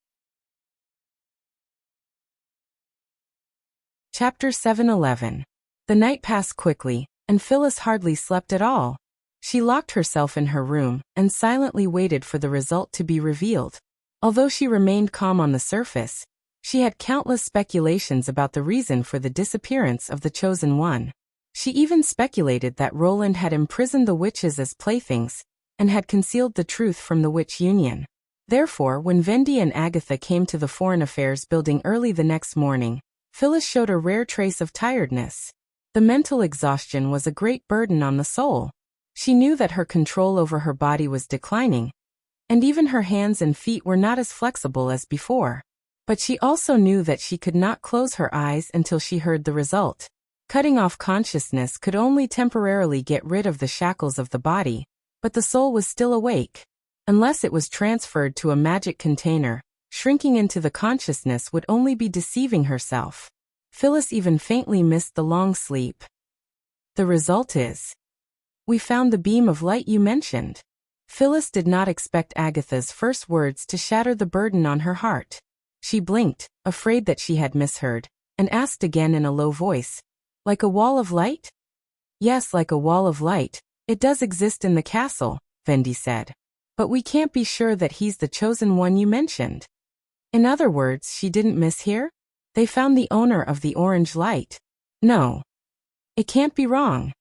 Chapter 7:11. The night passed quickly, and Phyllis hardly slept at all. She locked herself in her room and silently waited for the result to be revealed. Although she remained calm on the surface, she had countless speculations about the reason for the disappearance of the chosen one. She even speculated that Roland had imprisoned the witches as playthings and had concealed the truth from the Witch Union. Therefore, when Vendi and Agatha came to the Foreign Affairs building early the next morning, Phyllis showed a rare trace of tiredness. The mental exhaustion was a great burden on the soul. She knew that her control over her body was declining, and even her hands and feet were not as flexible as before. But she also knew that she could not close her eyes until she heard the result. Cutting off consciousness could only temporarily get rid of the shackles of the body, but the soul was still awake. Unless it was transferred to a magic container, shrinking into the consciousness would only be deceiving herself. Phyllis even faintly missed the long sleep. The result is, "We found the beam of light you mentioned." Phyllis did not expect Agatha's first words to shatter the burden on her heart. She blinked, afraid that she had misheard, and asked again in a low voice, "Like a wall of light?" "Yes, like a wall of light. It does exist in the castle," Vendi said. "But we can't be sure that he's the chosen one you mentioned." In other words, she didn't mishear? They found the owner of the orange light. No. It can't be wrong.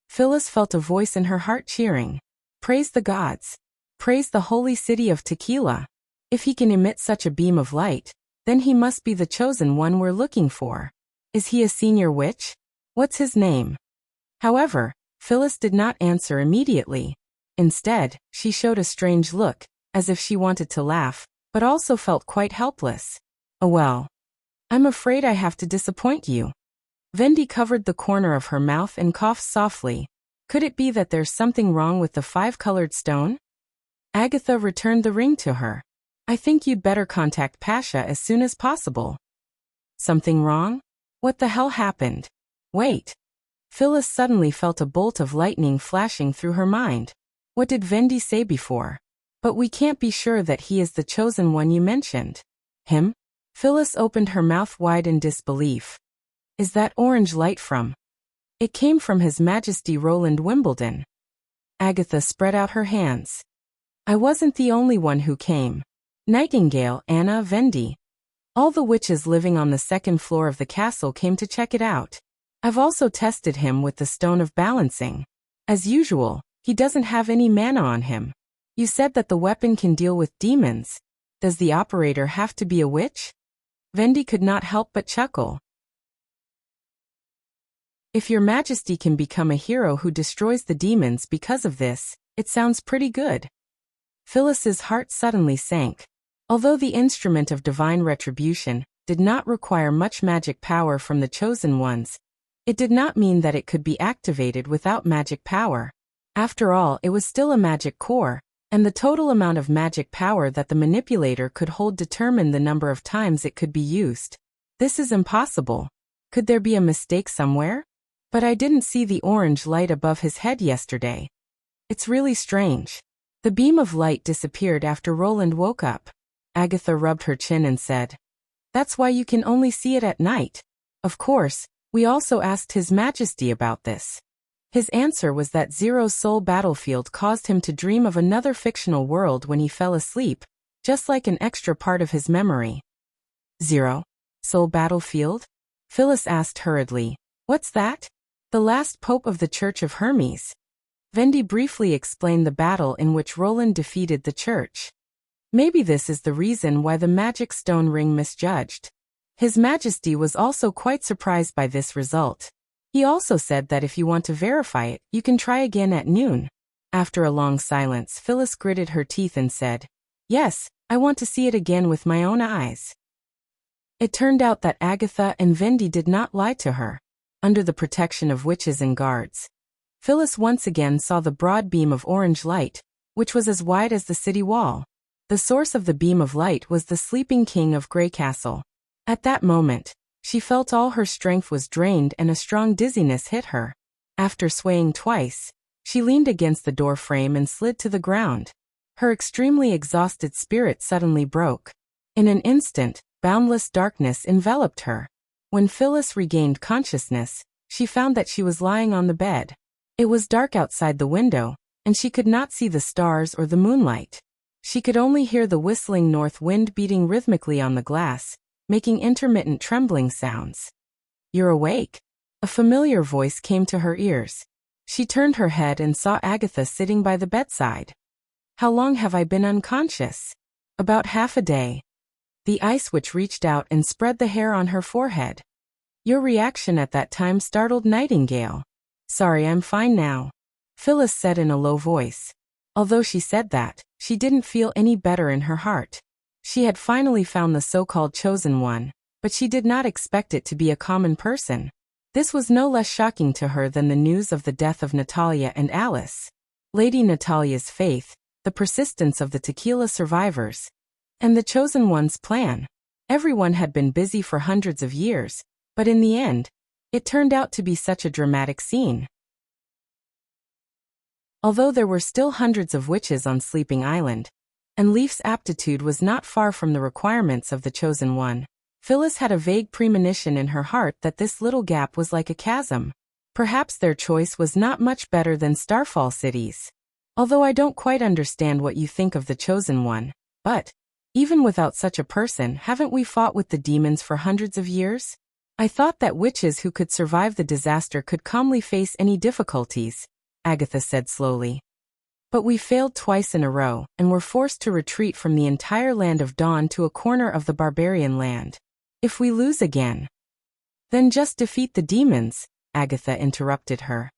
Phyllis felt a voice in her heart cheering. Praise the gods. Praise the holy city of Tequila. If he can emit such a beam of light, then he must be the chosen one we're looking for. Is he a senior witch? What's his name? However, Phyllis did not answer immediately. Instead, she showed a strange look, as if she wanted to laugh, but also felt quite helpless. "Oh well. I'm afraid I have to disappoint you." Vendi covered the corner of her mouth and coughed softly. Could it be that there's something wrong with the five-colored stone? Agatha returned the ring to her. "I think you'd better contact Pasha as soon as possible." Something wrong? What the hell happened? Wait. Phyllis suddenly felt a bolt of lightning flashing through her mind. What did Vendi say before? "But we can't be sure that he is the chosen one you mentioned." Him? Phyllis opened her mouth wide in disbelief. "Is that orange light from?" "It came from His Majesty Roland Wimbledon." Agatha spread out her hands. "I wasn't the only one who came. Nightingale, Anna, Vendi. All the witches living on the second floor of the castle came to check it out. I've also tested him with the stone of balancing. As usual, he doesn't have any mana on him. You said that the weapon can deal with demons. Does the operator have to be a witch?" Vendi could not help but chuckle. "If your Majesty can become a hero who destroys the demons because of this, it sounds pretty good." Phyllis's heart suddenly sank. Although the instrument of divine retribution did not require much magic power from the chosen ones, it did not mean that it could be activated without magic power. After all, it was still a magic core, and the total amount of magic power that the manipulator could hold determined the number of times it could be used. This is impossible. Could there be a mistake somewhere? But I didn't see the orange light above his head yesterday. It's really strange. The beam of light disappeared after Roland woke up. Agatha rubbed her chin and said, "That's why you can only see it at night. Of course, we also asked His Majesty about this. His answer was that Zero's soul battlefield caused him to dream of another fictional world when he fell asleep, just like an extra part of his memory." "Zero? Soul battlefield?" Phyllis asked hurriedly. "What's that?" "The last pope of the Church of Hermes." Vendi briefly explained the battle in which Roland defeated the church. Maybe this is the reason why the magic stone ring misjudged. His Majesty was also quite surprised by this result. He also said that if you want to verify it, you can try again at noon. After a long silence, Phyllis gritted her teeth and said, "Yes, I want to see it again with my own eyes." It turned out that Agatha and Vendi did not lie to her. Under the protection of witches and guards, Phyllis once again saw the broad beam of orange light, which was as wide as the city wall. The source of the beam of light was the sleeping king of Grey Castle. At that moment, she felt all her strength was drained and a strong dizziness hit her. After swaying twice, she leaned against the door frame and slid to the ground. Her extremely exhausted spirit suddenly broke. In an instant, boundless darkness enveloped her. When Phyllis regained consciousness, she found that she was lying on the bed. It was dark outside the window, and she could not see the stars or the moonlight. She could only hear the whistling north wind beating rhythmically on the glass, making intermittent trembling sounds. "You're awake." A familiar voice came to her ears. She turned her head and saw Agatha sitting by the bedside. "How long have I been unconscious?" "About half a day." The ice witch reached out and spread the hair on her forehead. "Your reaction at that time startled Nightingale." "Sorry, I'm fine now." Phyllis said in a low voice. Although she said that, she didn't feel any better in her heart. She had finally found the so-called chosen one, but she did not expect it to be a common person. This was no less shocking to her than the news of the death of Natalia and Alice. Lady Natalia's faith, the persistence of the tequila survivors, and the chosen one's plan. Everyone had been busy for hundreds of years, but in the end, it turned out to be such a dramatic scene. Although there were still hundreds of witches on Sleeping Island, and Leaf's aptitude was not far from the requirements of the chosen one, Phyllis had a vague premonition in her heart that this little gap was like a chasm. Perhaps their choice was not much better than Starfall City's. Although I don't quite understand what you think of the chosen one, but even without such a person, haven't we fought with the demons for hundreds of years? I thought that witches who could survive the disaster could calmly face any difficulties, Agatha said slowly. But we failed twice in a row, and were forced to retreat from the entire land of Dawn to a corner of the barbarian land. If we lose again, then just defeat the demons, Agatha interrupted her.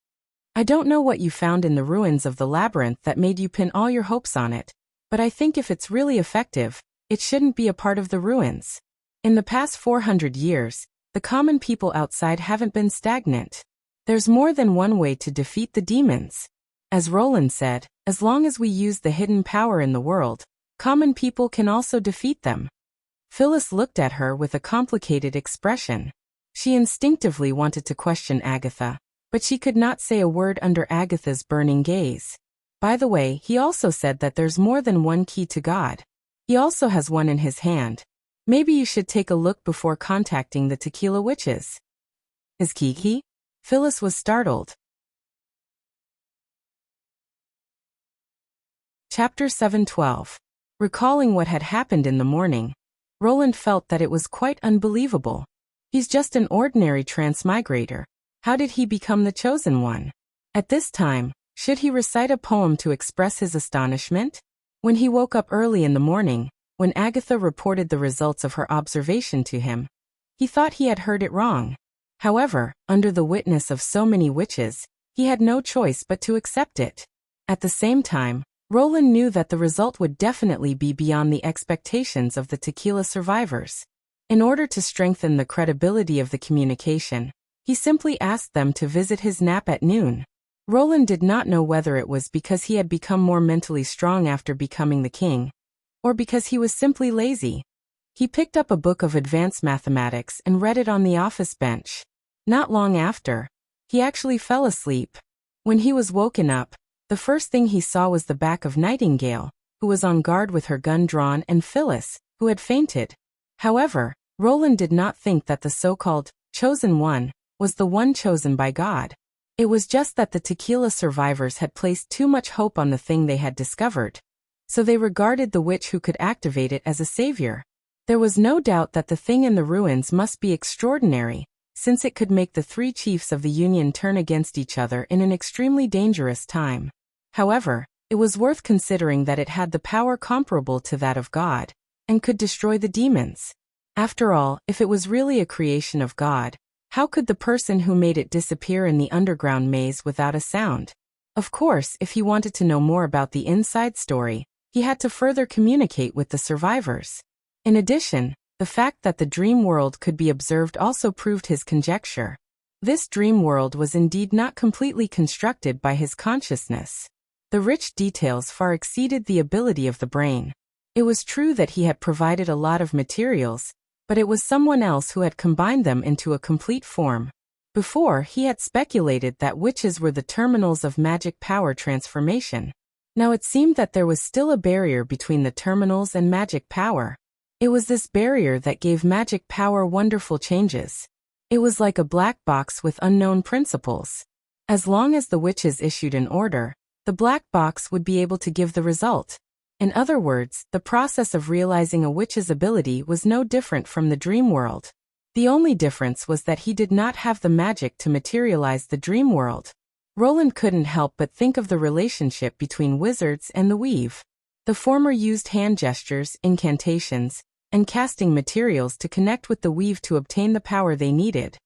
I don't know what you found in the ruins of the labyrinth that made you pin all your hopes on it, but I think if it's really effective, it shouldn't be a part of the ruins. In the past 400 years, the common people outside haven't been stagnant. There's more than one way to defeat the demons. As Roland said, as long as we use the hidden power in the world, common people can also defeat them. Phyllis looked at her with a complicated expression. She instinctively wanted to question Agatha, but she could not say a word under Agatha's burning gaze. By the way, he also said that there's more than one key to God. He also has one in his hand. Maybe you should take a look before contacting the tequila witches. Is Kiki? Phyllis was startled. Chapter 7:12. Recalling what had happened in the morning, Roland felt that it was quite unbelievable. He's just an ordinary transmigrator. How did he become the chosen one? At this time, should he recite a poem to express his astonishment? When he woke up early in the morning, when Agatha reported the results of her observation to him, he thought he had heard it wrong. However, under the witness of so many witches, he had no choice but to accept it. At the same time, Roland knew that the result would definitely be beyond the expectations of the tequila survivors. In order to strengthen the credibility of the communication, he simply asked them to visit his nap at noon. Roland did not know whether it was because he had become more mentally strong after becoming the king, or because he was simply lazy. He picked up a book of advanced mathematics and read it on the office bench. Not long after, he actually fell asleep. When he was woken up, the first thing he saw was the back of Nightingale, who was on guard with her gun drawn, and Phyllis, who had fainted. However, Roland did not think that the so-called chosen one was the one chosen by God. It was just that the tequila survivors had placed too much hope on the thing they had discovered, so they regarded the witch who could activate it as a savior. There was no doubt that the thing in the ruins must be extraordinary, since it could make the three chiefs of the Union turn against each other in an extremely dangerous time. However, it was worth considering that it had the power comparable to that of God, and could destroy the demons. After all, if it was really a creation of God, how could the person who made it disappear in the underground maze without a sound? Of course, if he wanted to know more about the inside story, he had to further communicate with the survivors. In addition, the fact that the dream world could be observed also proved his conjecture. This dream world was indeed not completely constructed by his consciousness. The rich details far exceeded the ability of the brain. It was true that he had provided a lot of materials, but it was someone else who had combined them into a complete form. Before, he had speculated that witches were the terminals of magic power transformation. Now it seemed that there was still a barrier between the terminals and magic power. It was this barrier that gave magic power wonderful changes. It was like a black box with unknown principles. As long as the witches issued an order, the black box would be able to give the result. In other words, the process of realizing a witch's ability was no different from the dream world. The only difference was that he did not have the magic to materialize the dream world. Roland couldn't help but think of the relationship between wizards and the weave. The former used hand gestures, incantations, and casting materials to connect with the weave to obtain the power they needed.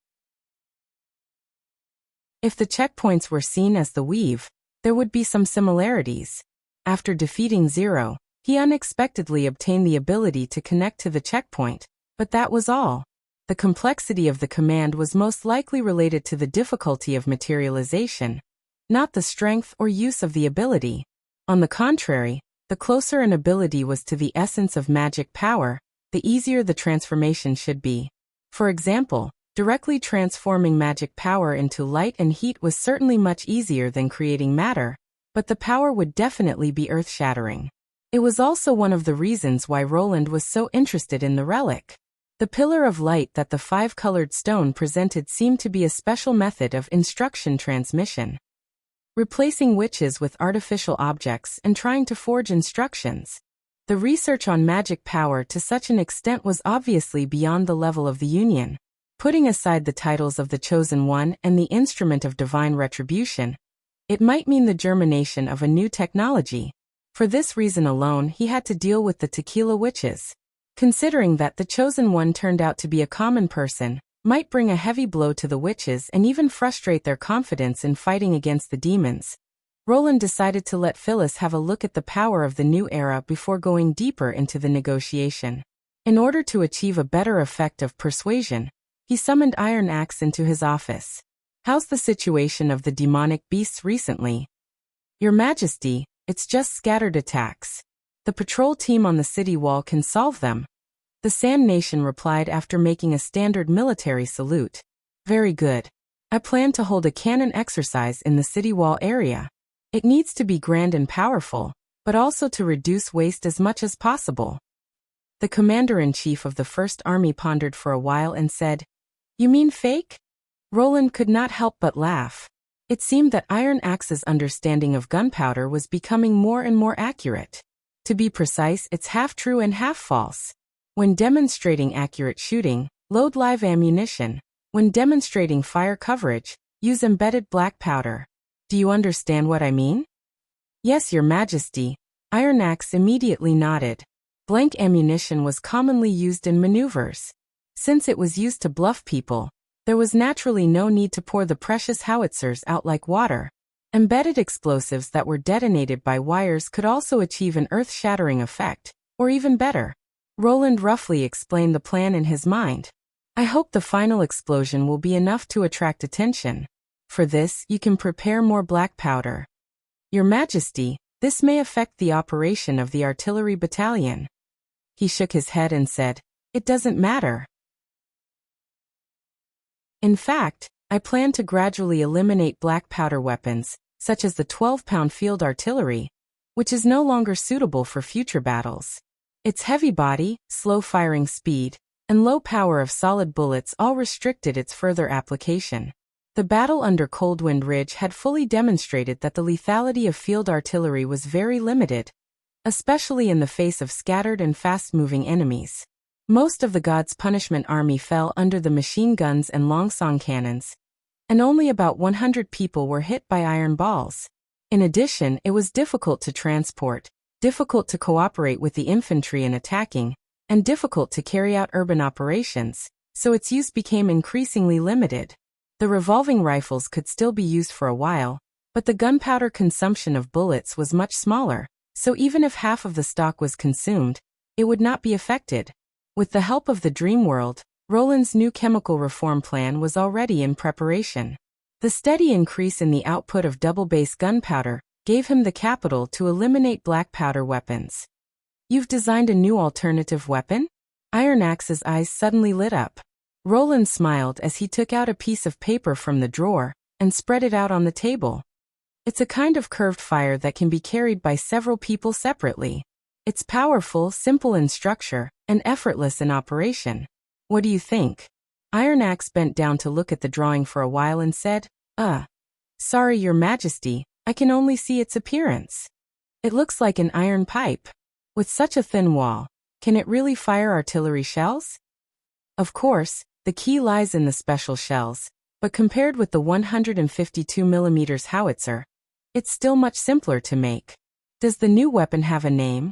If the checkpoints were seen as the weave, there would be some similarities. After defeating Zero, he unexpectedly obtained the ability to connect to the checkpoint, but that was all. The complexity of the command was most likely related to the difficulty of materialization, not the strength or use of the ability. On the contrary, the closer an ability was to the essence of magic power, the easier the transformation should be. For example, directly transforming magic power into light and heat was certainly much easier than creating matter, but the power would definitely be earth-shattering. It was also one of the reasons why Roland was so interested in the relic. The pillar of light that the five-colored stone presented seemed to be a special method of instruction transmission. Replacing witches with artificial objects and trying to forge instructions. The research on magic power to such an extent was obviously beyond the level of the Union. Putting aside the titles of the Chosen One and the Instrument of Divine Retribution, it might mean the germination of a new technology. For this reason alone, he had to deal with the Tequila Witches. Considering that the Chosen One turned out to be a common person, might bring a heavy blow to the witches and even frustrate their confidence in fighting against the demons, Roland decided to let Phyllis have a look at the power of the new era before going deeper into the negotiation. In order to achieve a better effect of persuasion, he summoned Iron Axe into his office. "How's the situation of the demonic beasts recently?" "Your Majesty, it's just scattered attacks. The patrol team on the city wall can solve them," the Sand Nation replied after making a standard military salute. "Very good. I plan to hold a cannon exercise in the city wall area. It needs to be grand and powerful, but also to reduce waste as much as possible." The commander-in-chief of the First Army pondered for a while and said, "You mean fake?" Roland could not help but laugh. It seemed that Iron Axe's understanding of gunpowder was becoming more and more accurate. To be precise, it's half true and half false. When demonstrating accurate shooting, load live ammunition. When demonstrating fire coverage, use embedded black powder. Do you understand what I mean? "Yes, Your Majesty." Iron Axe immediately nodded. Blank ammunition was commonly used in maneuvers. Since it was used to bluff people, there was naturally no need to pour the precious howitzers out like water. Embedded explosives that were detonated by wires could also achieve an earth-shattering effect, or even better. Roland roughly explained the plan in his mind. "I hope the final explosion will be enough to attract attention. For this, you can prepare more black powder. Your Majesty, this may affect the operation of the artillery battalion." He shook his head and said, "It doesn't matter. In fact, I plan to gradually eliminate black powder weapons, such as the 12-pound field artillery, which is no longer suitable for future battles. Its heavy body, slow firing speed, and low power of solid bullets all restricted its further application. The battle under Coldwind Ridge had fully demonstrated that the lethality of field artillery was very limited, especially in the face of scattered and fast-moving enemies. Most of the God's Punishment Army fell under the machine guns and longsong cannons, and only about 100 people were hit by iron balls. In addition, it was difficult to transport, difficult to cooperate with the infantry in attacking, and difficult to carry out urban operations, so its use became increasingly limited. The revolving rifles could still be used for a while, but the gunpowder consumption of bullets was much smaller, so even if half of the stock was consumed, it would not be affected. With the help of the Dream World, Roland's new chemical reform plan was already in preparation. The steady increase in the output of double-base gunpowder gave him the capital to eliminate black powder weapons. "You've designed a new alternative weapon?" Iron Axe's eyes suddenly lit up. Roland smiled as he took out a piece of paper from the drawer and spread it out on the table. "It's a kind of curved fire that can be carried by several people separately. It's powerful, simple in structure, and effortless in operation. What do you think?" Iron Axe bent down to look at the drawing for a while and said, Sorry, Your Majesty, I can only see its appearance. It looks like an iron pipe. With such a thin wall, can it really fire artillery shells?" Of course, the key lies in the special shells, but compared with the 152mm howitzer, it's still much simpler to make. Does the new weapon have a name?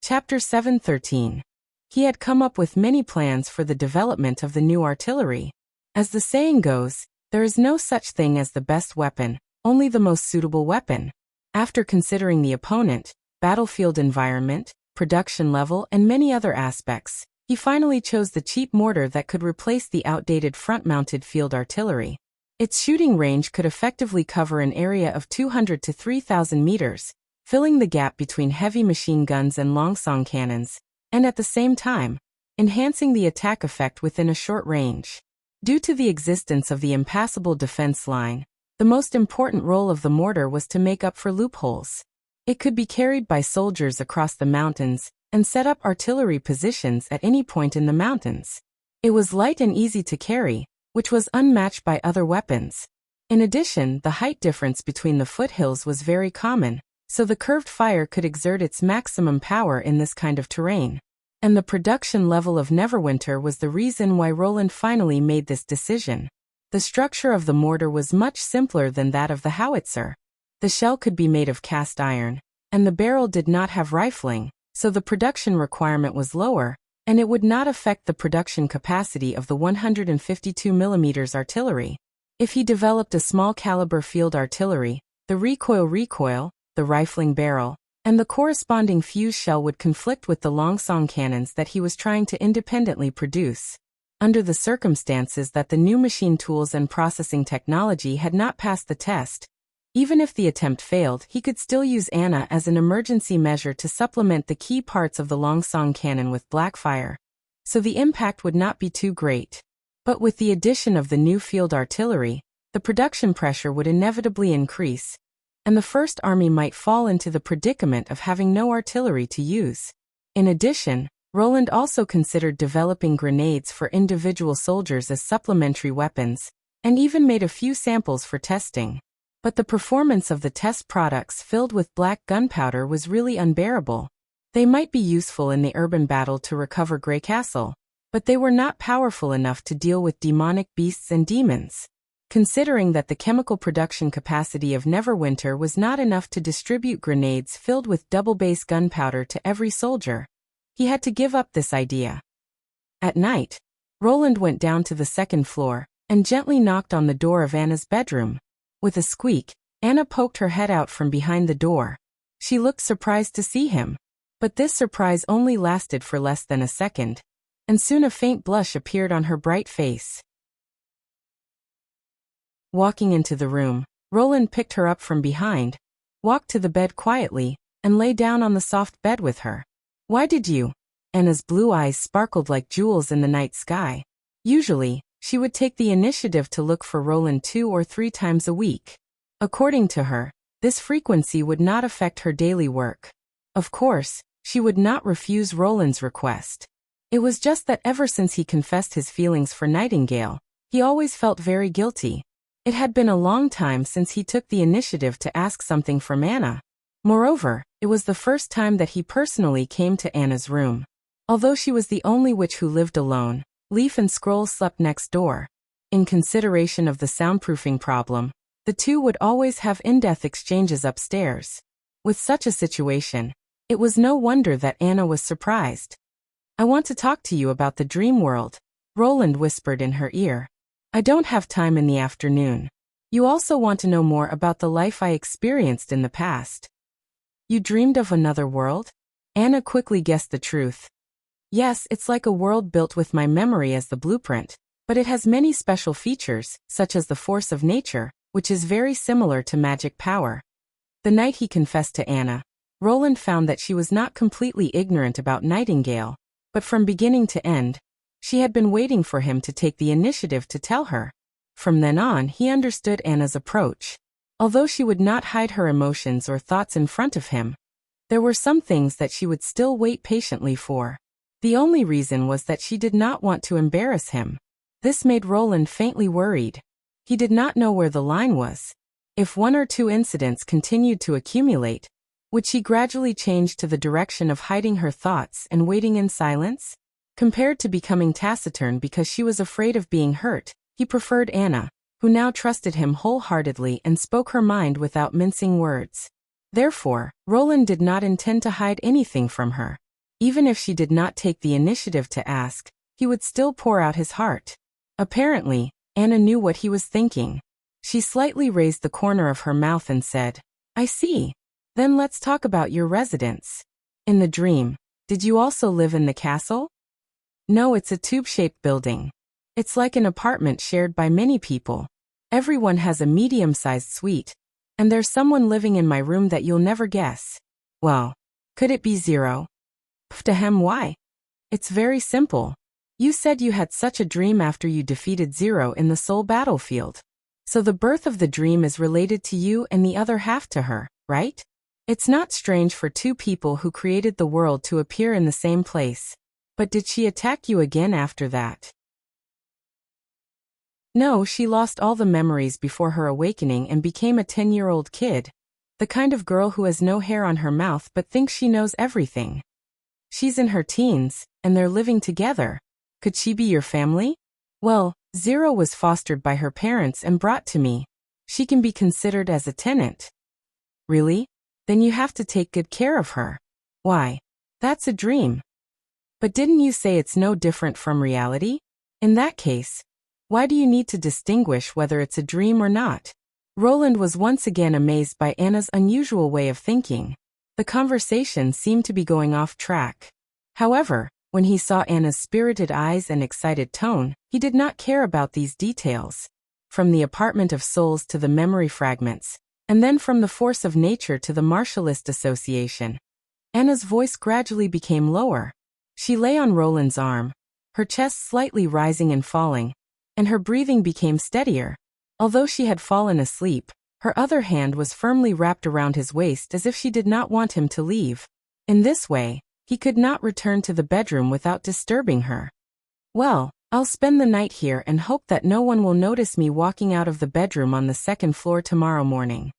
Chapter 7:13. He had come up with many plans for the development of the new artillery. As the saying goes, there is no such thing as the best weapon, only the most suitable weapon. After considering the opponent, battlefield environment, production level, and many other aspects, he finally chose the cheap mortar that could replace the outdated front-mounted field artillery. Its shooting range could effectively cover an area of 200 to 3,000 meters, filling the gap between heavy machine guns and longsong cannons, and at the same time, enhancing the attack effect within a short range. Due to the existence of the impassable defense line, the most important role of the mortar was to make up for loopholes. It could be carried by soldiers across the mountains and set up artillery positions at any point in the mountains. It was light and easy to carry, which was unmatched by other weapons. In addition, the height difference between the foothills was very common, so the curved fire could exert its maximum power in this kind of terrain. And the production level of Neverwinter was the reason why Roland finally made this decision. The structure of the mortar was much simpler than that of the howitzer. The shell could be made of cast iron, and the barrel did not have rifling, so the production requirement was lower, and it would not affect the production capacity of the 152mm artillery. If he developed a small caliber field artillery, the recoil, the rifling barrel, and the corresponding fuse shell would conflict with the longsong cannons that he was trying to independently produce. Under the circumstances that the new machine tools and processing technology had not passed the test, even if the attempt failed, he could still use Anna as an emergency measure to supplement the key parts of the longsong cannon with blackfire, so the impact would not be too great. But with the addition of the new field artillery, the production pressure would inevitably increase, and the First Army might fall into the predicament of having no artillery to use. In addition, Roland also considered developing grenades for individual soldiers as supplementary weapons, and even made a few samples for testing. But the performance of the test products filled with black gunpowder was really unbearable. They might be useful in the urban battle to recover Grey Castle, but they were not powerful enough to deal with demonic beasts and demons. Considering that the chemical production capacity of Neverwinter was not enough to distribute grenades filled with double-base gunpowder to every soldier, he had to give up this idea. At night, Roland went down to the second floor and gently knocked on the door of Anna's bedroom. With a squeak, Anna poked her head out from behind the door. She looked surprised to see him, but this surprise only lasted for less than a second, and soon a faint blush appeared on her bright face. Walking into the room, Roland picked her up from behind, walked to the bed quietly, and lay down on the soft bed with her. "Why did you?" Anna's blue eyes sparkled like jewels in the night sky. Usually, she would take the initiative to look for Roland 2 or 3 times a week. According to her, this frequency would not affect her daily work. Of course, she would not refuse Roland's request. It was just that ever since he confessed his feelings for Nightingale, he always felt very guilty. It had been a long time since he took the initiative to ask something from Anna. Moreover, it was the first time that he personally came to Anna's room. Although she was the only witch who lived alone, Leaf and Scroll slept next door. In consideration of the soundproofing problem, the two would always have in-depth exchanges upstairs. With such a situation, it was no wonder that Anna was surprised. "I want to talk to you about the dream world," Roland whispered in her ear. "I don't have time in the afternoon. You also want to know more about the life I experienced in the past." "You dreamed of another world?" Anna quickly guessed the truth. "Yes, it's like a world built with my memory as the blueprint, but it has many special features, such as the force of nature, which is very similar to magic power." The night he confessed to Anna, Roland found that she was not completely ignorant about Nightingale, but from beginning to end, she had been waiting for him to take the initiative to tell her. From then on, he understood Anna's approach. Although she would not hide her emotions or thoughts in front of him, there were some things that she would still wait patiently for. The only reason was that she did not want to embarrass him. This made Roland faintly worried. He did not know where the line was. If 1 or 2 incidents continued to accumulate, would she gradually change to the direction of hiding her thoughts and waiting in silence? Compared to becoming taciturn because she was afraid of being hurt, he preferred Anna, who now trusted him wholeheartedly and spoke her mind without mincing words. Therefore, Roland did not intend to hide anything from her. Even if she did not take the initiative to ask, he would still pour out his heart. Apparently, Anna knew what he was thinking. She slightly raised the corner of her mouth and said, I see. Then let's talk about your residence. In the dream, did you also live in the castle? No, it's a tube-shaped building. It's like an apartment shared by many people. Everyone has a medium-sized suite. And there's someone living in my room that you'll never guess. Well, could it be Zero? Pftahem, why? It's very simple. You said you had such a dream after you defeated Zero in the soul battlefield. So the birth of the dream is related to you and the other half to her, right? It's not strange for two people who created the world to appear in the same place. But did she attack you again after that? No, she lost all the memories before her awakening and became a 10-year-old kid. The kind of girl who has no hair on her mouth but thinks she knows everything. She's in her teens, and they're living together. Could she be your family? Well, Zero was fostered by her parents and brought to me. She can be considered as a tenant. Really? Then you have to take good care of her. Why? That's a dream. But didn't you say it's no different from reality? In that case, why do you need to distinguish whether it's a dream or not? Roland was once again amazed by Anna's unusual way of thinking. The conversation seemed to be going off track. However, when he saw Anna's spirited eyes and excited tone, he did not care about these details. From the apartment of souls to the memory fragments, and then from the force of nature to the martialist association. Anna's voice gradually became lower. She lay on Roland's arm, her chest slightly rising and falling, and her breathing became steadier. Although she had fallen asleep, her other hand was firmly wrapped around his waist as if she did not want him to leave. In this way, he could not return to the bedroom without disturbing her. Well, I'll spend the night here and hope that no one will notice me walking out of the bedroom on the second floor tomorrow morning.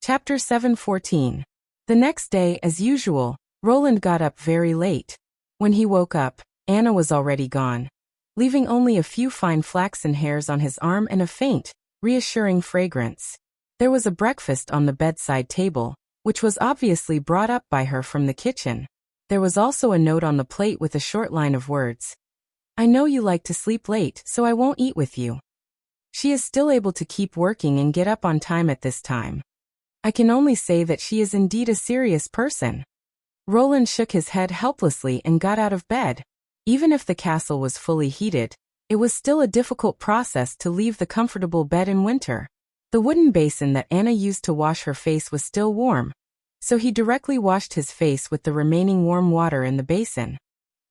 Chapter 7:14. The next day, as usual, Roland got up very late. When he woke up, Anna was already gone, leaving only a few fine flaxen hairs on his arm and a faint, reassuring fragrance. There was a breakfast on the bedside table, which was obviously brought up by her from the kitchen. There was also a note on the plate with a short line of words. I know you like to sleep late, so I won't eat with you. She is still able to keep working and get up on time at this time. I can only say that she is indeed a serious person. Roland shook his head helplessly and got out of bed. Even if the castle was fully heated, it was still a difficult process to leave the comfortable bed in winter. The wooden basin that Anna used to wash her face was still warm, so he directly washed his face with the remaining warm water in the basin.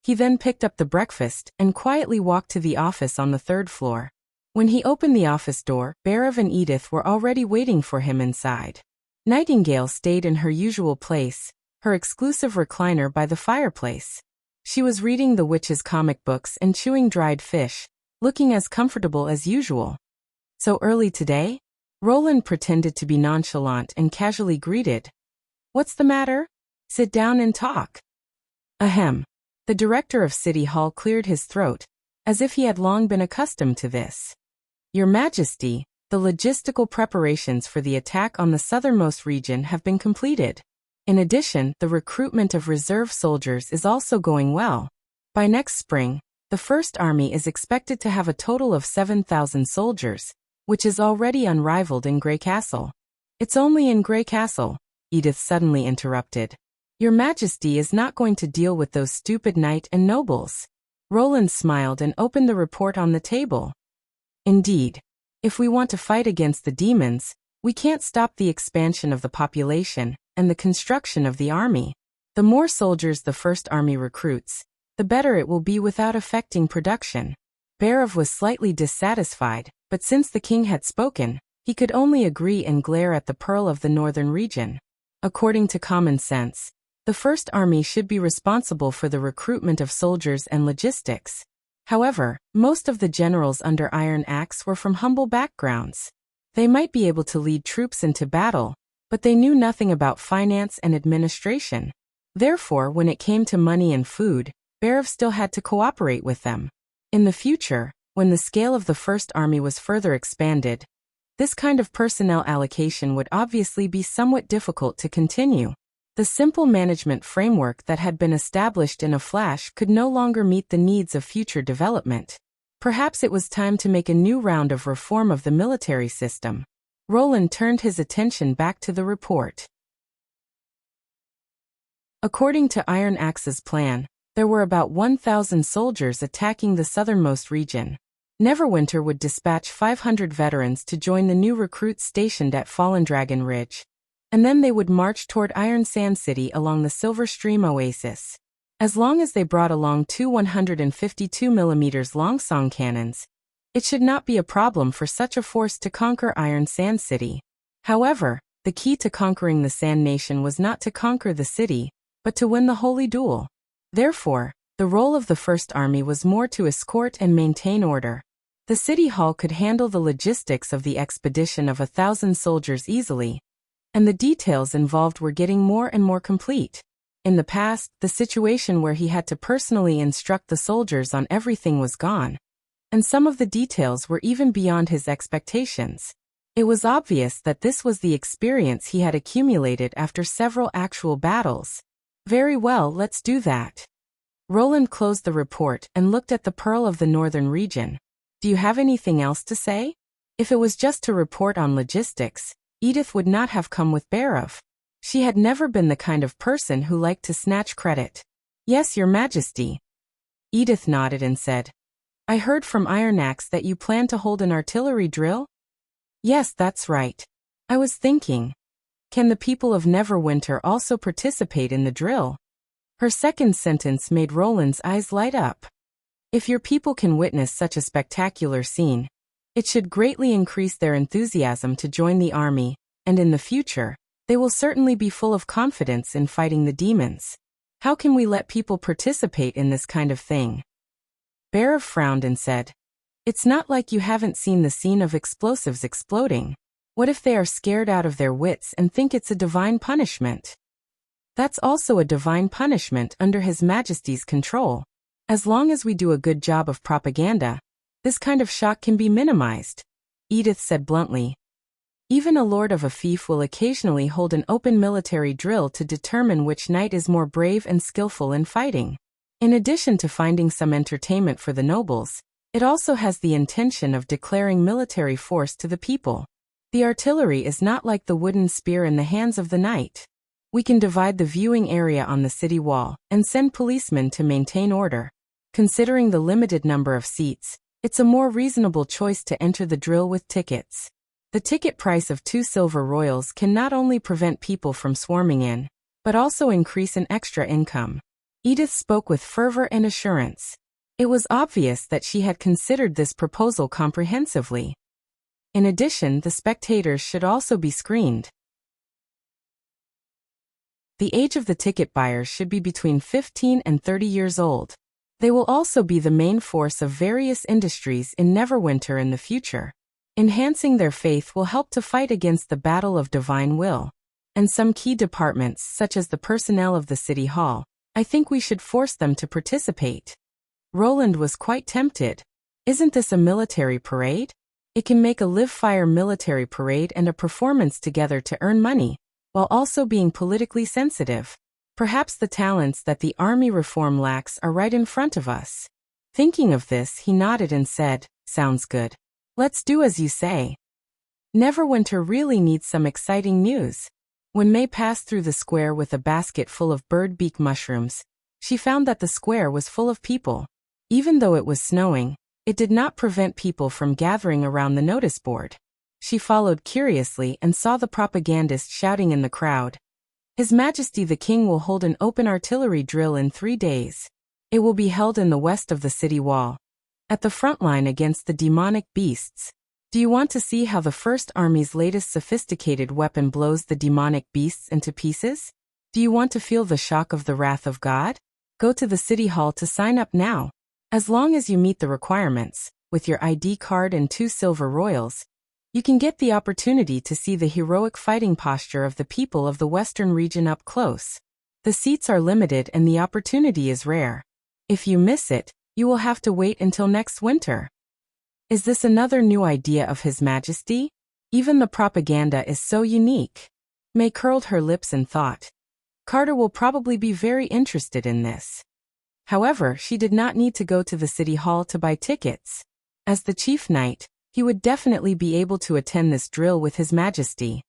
He then picked up the breakfast and quietly walked to the office on the third floor. When he opened the office door, Berev and Edith were already waiting for him inside. Nightingale stayed in her usual place, her exclusive recliner by the fireplace. She was reading the witch's comic books and chewing dried fish, looking as comfortable as usual. So early today? Roland pretended to be nonchalant and casually greeted. What's the matter? Sit down and talk. Ahem. The director of City Hall cleared his throat, as if he had long been accustomed to this. Your Majesty, the logistical preparations for the attack on the southernmost region have been completed. In addition, the recruitment of reserve soldiers is also going well. By next spring, the First Army is expected to have a total of 7,000 soldiers, which is already unrivaled in Grey Castle. It's only in Grey Castle, Edith suddenly interrupted. Your Majesty is not going to deal with those stupid knight and nobles. Roland smiled and opened the report on the table. Indeed, if we want to fight against the demons, we can't stop the expansion of the population and the construction of the army. The more soldiers the First Army recruits, the better it will be without affecting production. Berev was slightly dissatisfied, but since the king had spoken, he could only agree and glare at the pearl of the northern region. According to common sense, the First Army should be responsible for the recruitment of soldiers and logistics. However, most of the generals under Iron Axe were from humble backgrounds. They might be able to lead troops into battle, but they knew nothing about finance and administration. Therefore, when it came to money and food, Berev still had to cooperate with them. In the future, when the scale of the First Army was further expanded, this kind of personnel allocation would obviously be somewhat difficult to continue. The simple management framework that had been established in a flash could no longer meet the needs of future development. Perhaps it was time to make a new round of reform of the military system. Roland turned his attention back to the report. According to Iron Axe's plan, there were about 1,000 soldiers attacking the southernmost region. Neverwinter would dispatch 500 veterans to join the new recruits stationed at Fallen Dragon Ridge. And then they would march toward Iron Sand City along the Silver Stream Oasis. As long as they brought along two 152mm long-song cannons, it should not be a problem for such a force to conquer Iron Sand City. However, the key to conquering the Sand Nation was not to conquer the city, but to win the Holy Duel. Therefore, the role of the First Army was more to escort and maintain order. The City Hall could handle the logistics of the expedition of 1,000 soldiers easily, and the details involved were getting more and more complete. In the past, the situation where he had to personally instruct the soldiers on everything was gone, and some of the details were even beyond his expectations. It was obvious that this was the experience he had accumulated after several actual battles. Very well, let's do that. Roland closed the report and looked at the Pearl of the Northern region. Do you have anything else to say? If it was just to report on logistics, Edith would not have come with Barov. She had never been the kind of person who liked to snatch credit. Yes, Your Majesty. Edith nodded and said, I heard from Iron Axe that you plan to hold an artillery drill? Yes, that's right. I was thinking, can the people of Neverwinter also participate in the drill? Her second sentence made Roland's eyes light up. If your people can witness such a spectacular scene, it should greatly increase their enthusiasm to join the army, and in the future, they will certainly be full of confidence in fighting the demons. How can we let people participate in this kind of thing? Barov frowned and said, It's not like you haven't seen the scene of explosives exploding. What if they are scared out of their wits and think it's a divine punishment? That's also a divine punishment under His Majesty's control. As long as we do a good job of propaganda, this kind of shock can be minimized, Edith said bluntly. Even a lord of a fief will occasionally hold an open military drill to determine which knight is more brave and skillful in fighting. In addition to finding some entertainment for the nobles, it also has the intention of declaring military force to the people. The artillery is not like the wooden spear in the hands of the knight. We can divide the viewing area on the city wall and send policemen to maintain order. Considering the limited number of seats, it's a more reasonable choice to enter the drill with tickets. The ticket price of 2 silver royals can not only prevent people from swarming in, but also increase an extra income. Edith spoke with fervor and assurance. It was obvious that she had considered this proposal comprehensively. In addition, the spectators should also be screened. The age of the ticket buyers should be between 15 and 30 years old. They will also be the main force of various industries in Neverwinter in the future. Enhancing their faith will help to fight against the battle of divine will. And some key departments, such as the personnel of the City Hall, I think we should force them to participate. Roland was quite tempted. Isn't this a military parade? It can make a live-fire military parade and a performance together to earn money, while also being politically sensitive. Perhaps the talents that the army reform lacks are right in front of us. Thinking of this, he nodded and said, Sounds good. Let's do as you say. Neverwinter really needs some exciting news. When May passed through the square with a basket full of bird beak mushrooms, she found that the square was full of people. Even though it was snowing, it did not prevent people from gathering around the notice board. She followed curiously and saw the propagandist shouting in the crowd, His Majesty the King will hold an open artillery drill in 3 days. It will be held in the west of the city wall, at the front line against the demonic beasts. Do you want to see how the First Army's latest sophisticated weapon blows the demonic beasts into pieces? Do you want to feel the shock of the wrath of God? Go to the City Hall to sign up now. As long as you meet the requirements, with your ID card and 2 silver royals, you can get the opportunity to see the heroic fighting posture of the people of the Western region up close. The seats are limited and the opportunity is rare. If you miss it, you will have to wait until next winter. Is this another new idea of His Majesty? Even the propaganda is so unique. May curled her lips in thought. Carter will probably be very interested in this. However, she did not need to go to the city hall to buy tickets. As the chief knight, he would definitely be able to attend this drill with His Majesty.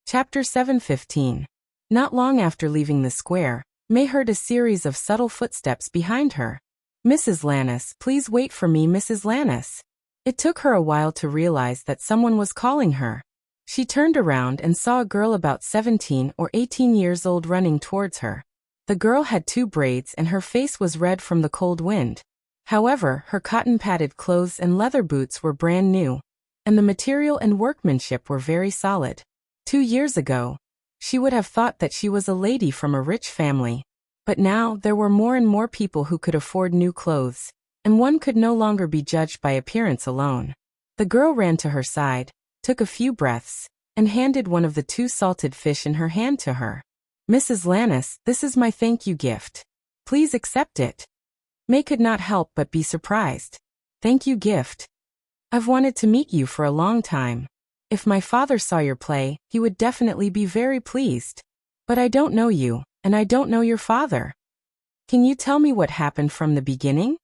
Chapter 7:15. Not long after leaving the square, May heard a series of subtle footsteps behind her. "Mrs. Lannis, please wait for me, Mrs. Lannis." It took her a while to realize that someone was calling her. She turned around and saw a girl about 17 or 18 years old running towards her. The girl had 2 braids and her face was red from the cold wind. However, her cotton-padded clothes and leather boots were brand new, and the material and workmanship were very solid. 2 years ago, she would have thought that she was a lady from a rich family. But now, there were more and more people who could afford new clothes, and one could no longer be judged by appearance alone. The girl ran to her side, took a few breaths, and handed one of the 2 salted fish in her hand to her. "Mrs. Lannis, this is my thank you gift. Please accept it." May could not help but be surprised. "Thank you gift? I've wanted to meet you for a long time. If my father saw your play, he would definitely be very pleased. But I don't know you, and I don't know your father. Can you tell me what happened from the beginning?"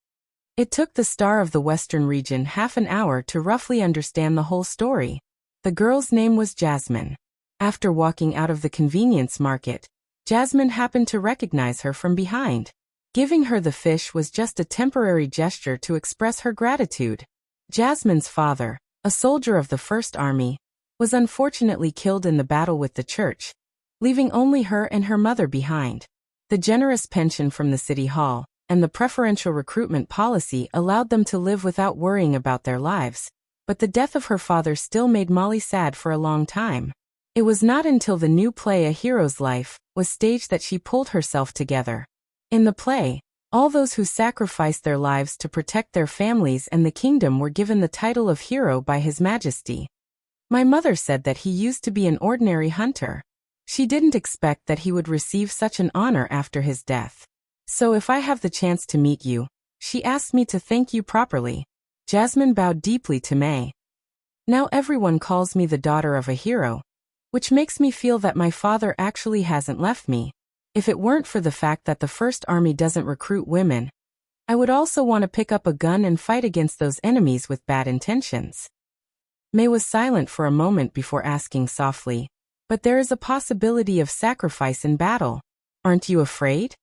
It took the star of the Western region half an hour to roughly understand the whole story. The girl's name was Jasmine. After walking out of the convenience market, Jasmine happened to recognize her from behind. Giving her the fish was just a temporary gesture to express her gratitude. Jasmine's father, a soldier of the First Army, was unfortunately killed in the battle with the church, leaving only her and her mother behind. The generous pension from the city hall and the preferential recruitment policy allowed them to live without worrying about their lives, but the death of her father still made Molly sad for a long time. It was not until the new play A Hero's Life was staged that she pulled herself together. In the play, all those who sacrificed their lives to protect their families and the kingdom were given the title of hero by His Majesty. My mother said that he used to be an ordinary hunter. She didn't expect that he would receive such an honor after his death. So if I have the chance to meet you, she asked me to thank you properly. Jasmine bowed deeply to May. Now everyone calls me the daughter of a hero, which makes me feel that my father actually hasn't left me. If it weren't for the fact that the First Army doesn't recruit women, I would also want to pick up a gun and fight against those enemies with bad intentions. May was silent for a moment before asking softly, "But there is a possibility of sacrifice in battle. Aren't you afraid?"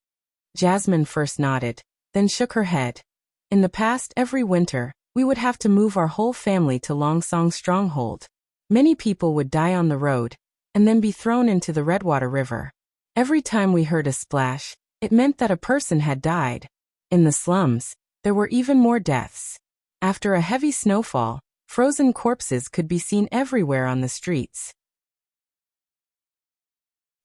Jasmine first nodded, then shook her head. "In the past, every winter, we would have to move our whole family to Longsong Stronghold. Many people would die on the road, and then be thrown into the Redwater River. Every time we heard a splash, it meant that a person had died. In the slums, there were even more deaths. After a heavy snowfall, frozen corpses could be seen everywhere on the streets.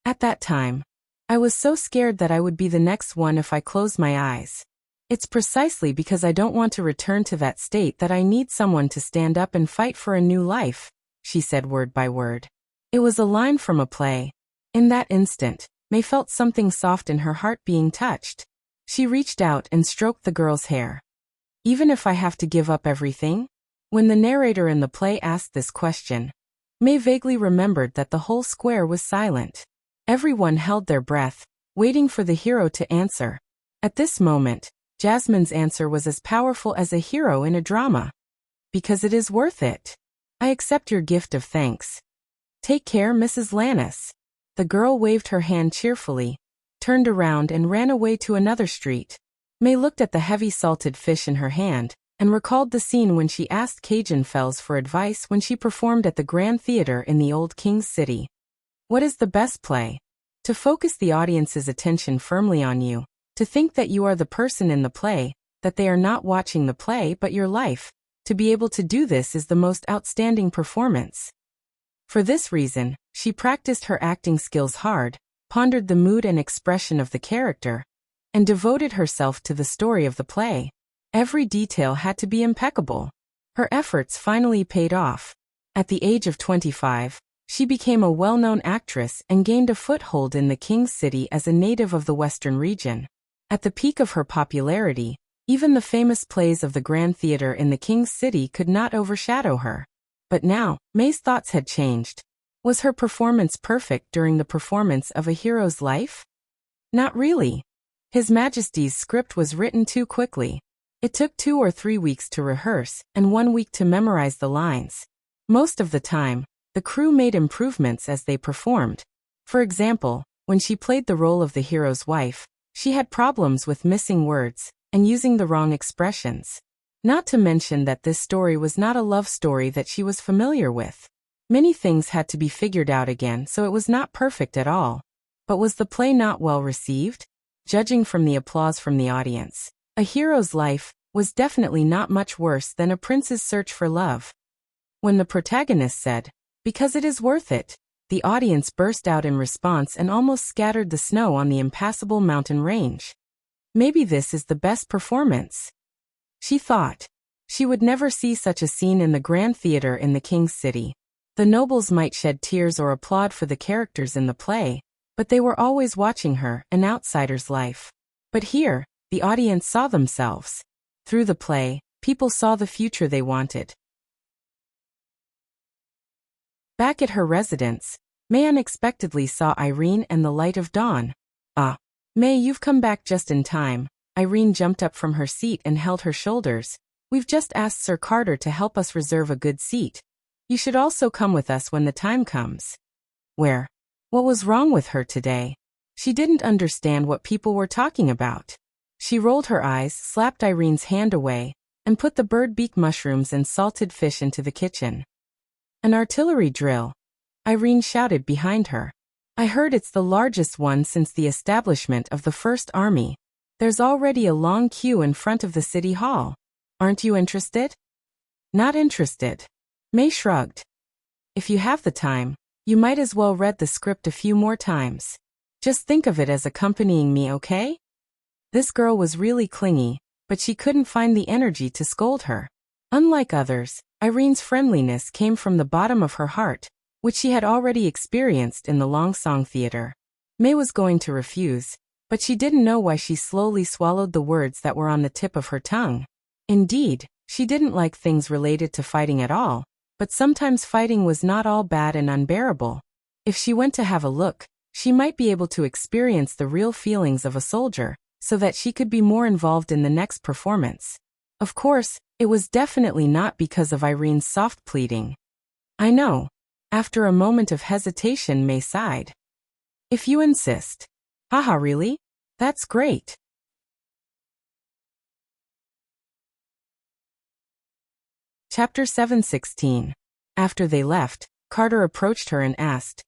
At that time, I was so scared that I would be the next one if I closed my eyes. It's precisely because I don't want to return to that state that I need someone to stand up and fight for a new life," she said word by word. It was a line from a play. In that instant, May felt something soft in her heart being touched. She reached out and stroked the girl's hair. "Even if I have to give up everything?" When the narrator in the play asked this question, May vaguely remembered that the whole square was silent. Everyone held their breath, waiting for the hero to answer. At this moment, Jasmine's answer was as powerful as a hero in a drama. "Because it is worth it. I accept your gift of thanks. Take care, Mrs. Lannis." The girl waved her hand cheerfully, turned around and ran away to another street. May looked at the heavy salted fish in her hand, and recalled the scene when she asked Cajun Fells for advice when she performed at the Grand Theater in the Old King's City. What is the best play? To focus the audience's attention firmly on you, to think that you are the person in the play, that they are not watching the play but your life. To be able to do this is the most outstanding performance. For this reason, she practiced her acting skills hard, pondered the mood and expression of the character, and devoted herself to the story of the play. Every detail had to be impeccable. Her efforts finally paid off. At the age of 25, she became a well-known actress and gained a foothold in the King's City as a native of the Western region. At the peak of her popularity, even the famous plays of the Grand Theater in the King's City could not overshadow her. But now, May's thoughts had changed. Was her performance perfect during the performance of a hero's life? Not really. His Majesty's script was written too quickly. It took 2 or 3 weeks to rehearse, and 1 week to memorize the lines. Most of the time, the crew made improvements as they performed. For example, when she played the role of the hero's wife, she had problems with missing words and using the wrong expressions. Not to mention that this story was not a love story that she was familiar with. Many things had to be figured out again, so it was not perfect at all. But was the play not well received? Judging from the applause from the audience, A Hero's Life was definitely not much worse than A Prince's Search for Love. When the protagonist said, "Because it is worth it," the audience burst out in response and almost scattered the snow on the impassable mountain range. Maybe this is the best performance, she thought. She would never see such a scene in the Grand Theatre in the King's City. The nobles might shed tears or applaud for the characters in the play, but they were always watching her, an outsider's life. But here, the audience saw themselves. Through the play, people saw the future they wanted. Back at her residence, May unexpectedly saw Irene and the light of dawn. "Ah, May, you've come back just in time." Irene jumped up from her seat and held her shoulders. "We've just asked Sir Carter to help us reserve a good seat. You should also come with us when the time comes." Where? What was wrong with her today? She didn't understand what people were talking about. She rolled her eyes, slapped Irene's hand away, and put the bird beak mushrooms and salted fish into the kitchen. "An artillery drill," Irene shouted behind her. "I heard it's the largest one since the establishment of the First Army. There's already a long queue in front of the City Hall. Aren't you interested?" "Not interested." May shrugged. "If you have the time, you might as well read the script a few more times. Just think of it as accompanying me, okay?" This girl was really clingy, but she couldn't find the energy to scold her. Unlike others, Irene's friendliness came from the bottom of her heart, which she had already experienced in the Long Song Theater. May was going to refuse, but she didn't know why she slowly swallowed the words that were on the tip of her tongue. Indeed, she didn't like things related to fighting at all, but sometimes fighting was not all bad and unbearable. If she went to have a look, she might be able to experience the real feelings of a soldier, so that she could be more involved in the next performance. Of course, it was definitely not because of Irene's soft pleading. "I know." After a moment of hesitation, May sighed. "If you insist." "Haha, really? That's great." Chapter 7:16. After they left, Carter approached her and asked,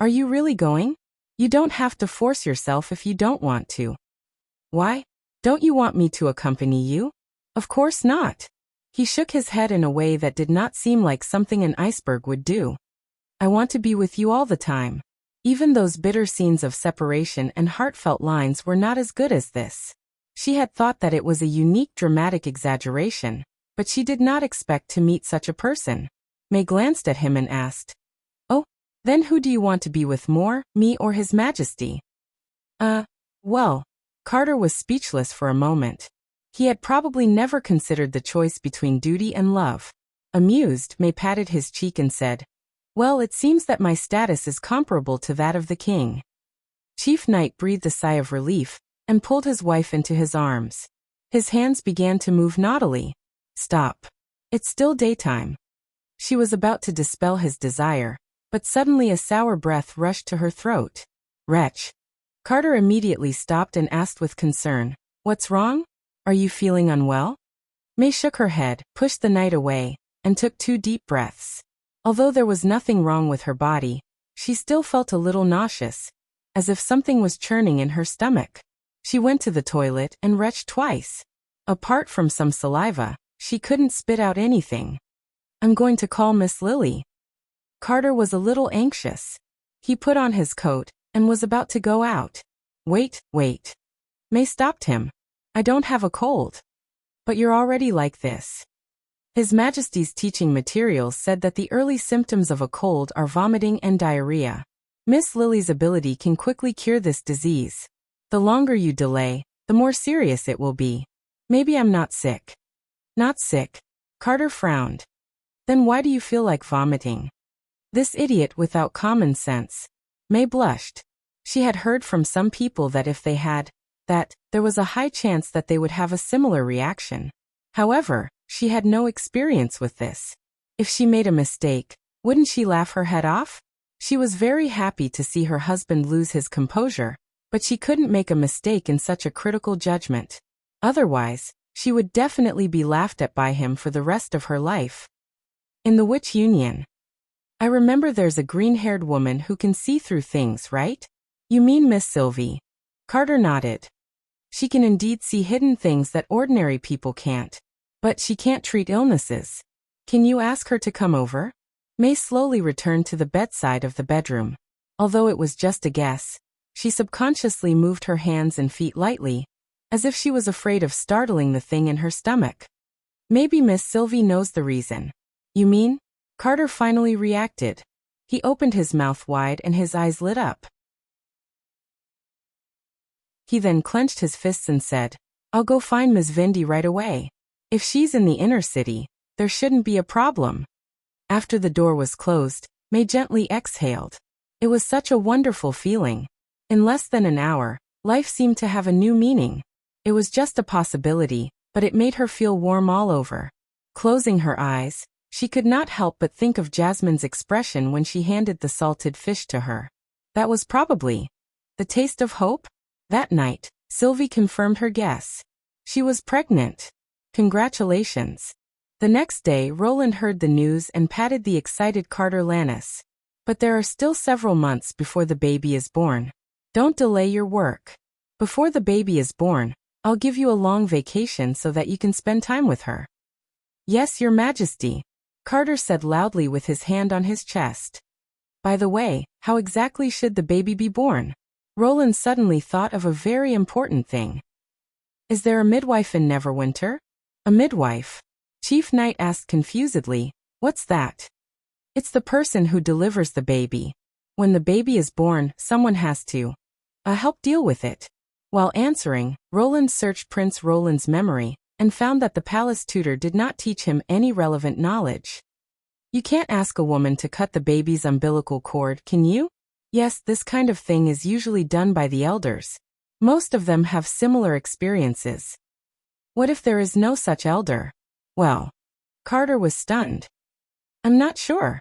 "Are you really going? You don't have to force yourself if you don't want to." "Why? Don't you want me to accompany you?" "Of course not." He shook his head in a way that did not seem like something an iceberg would do. "I want to be with you all the time." Even those bitter scenes of separation and heartfelt lines were not as good as this. She had thought that it was a unique dramatic exaggeration, but she did not expect to meet such a person. May glanced at him and asked, "Oh, then who do you want to be with more, me or His Majesty?" Well, Carter was speechless for a moment. He had probably never considered the choice between duty and love. Amused, May patted his cheek and said, "Well, it seems that my status is comparable to that of the king." Chief Knight breathed a sigh of relief and pulled his wife into his arms. His hands began to move naughtily. "Stop. It's still daytime." She was about to dispel his desire, but suddenly a sour breath rushed to her throat. "Wretch." Carter immediately stopped and asked with concern, "What's wrong? Are you feeling unwell?" May shook her head, pushed the knight away, and took 2 deep breaths. Although there was nothing wrong with her body, she still felt a little nauseous, as if something was churning in her stomach. She went to the toilet and retched twice. Apart from some saliva, she couldn't spit out anything. "I'm going to call Miss Lily." Carter was a little anxious. He put on his coat and was about to go out. Wait. May stopped him. "I don't have a cold." "But you're already like this." His Majesty's teaching materials said that the early symptoms of a cold are vomiting and diarrhea. Miss Lily's ability can quickly cure this disease. The longer you delay, the more serious it will be. "Maybe I'm not sick." "Not sick?" Carter frowned. Then why do you feel like vomiting? This idiot without common sense. May blushed. She had heard from some people that if they had that, there was a high chance that they would have a similar reaction. However, she had no experience with this. If she made a mistake, wouldn't she laugh her head off? She was very happy to see her husband lose his composure, but she couldn't make a mistake in such a critical judgment. Otherwise, she would definitely be laughed at by him for the rest of her life. In the Witch Union. I remember there's a green-haired woman who can see through things, right? You mean Miss Sylvie? Carter nodded. She can indeed see hidden things that ordinary people can't. But she can't treat illnesses. Can you ask her to come over? May slowly returned to the bedside of the bedroom. Although it was just a guess, she subconsciously moved her hands and feet lightly, as if she was afraid of startling the thing in her stomach. Maybe Miss Sylvie knows the reason. You mean? Carter finally reacted. He opened his mouth wide and his eyes lit up. He then clenched his fists and said, I'll go find Miss Vindy right away. If she's in the inner city, there shouldn't be a problem. After the door was closed, May gently exhaled. It was such a wonderful feeling. In less than an hour, life seemed to have a new meaning. It was just a possibility, but it made her feel warm all over. Closing her eyes, she could not help but think of Jasmine's expression when she handed the salted fish to her. That was probably the taste of hope? That night, Sylvie confirmed her guess. She was pregnant. Congratulations. The next day, Roland heard the news and patted the excited Carter Lannis. But there are still several months before the baby is born. Don't delay your work. Before the baby is born, I'll give you a long vacation so that you can spend time with her. Yes, Your Majesty, Carter said loudly with his hand on his chest. By the way, how exactly should the baby be born? Roland suddenly thought of a very important thing. Is there a midwife in Neverwinter? A midwife? Chief Knight asked confusedly, what's that? It's the person who delivers the baby. When the baby is born, someone has to help deal with it. While answering, Roland searched Prince Roland's memory and found that the palace tutor did not teach him any relevant knowledge. You can't ask a woman to cut the baby's umbilical cord, can you? Yes, this kind of thing is usually done by the elders. Most of them have similar experiences. What if there is no such elder? Well, Carter was stunned. I'm not sure.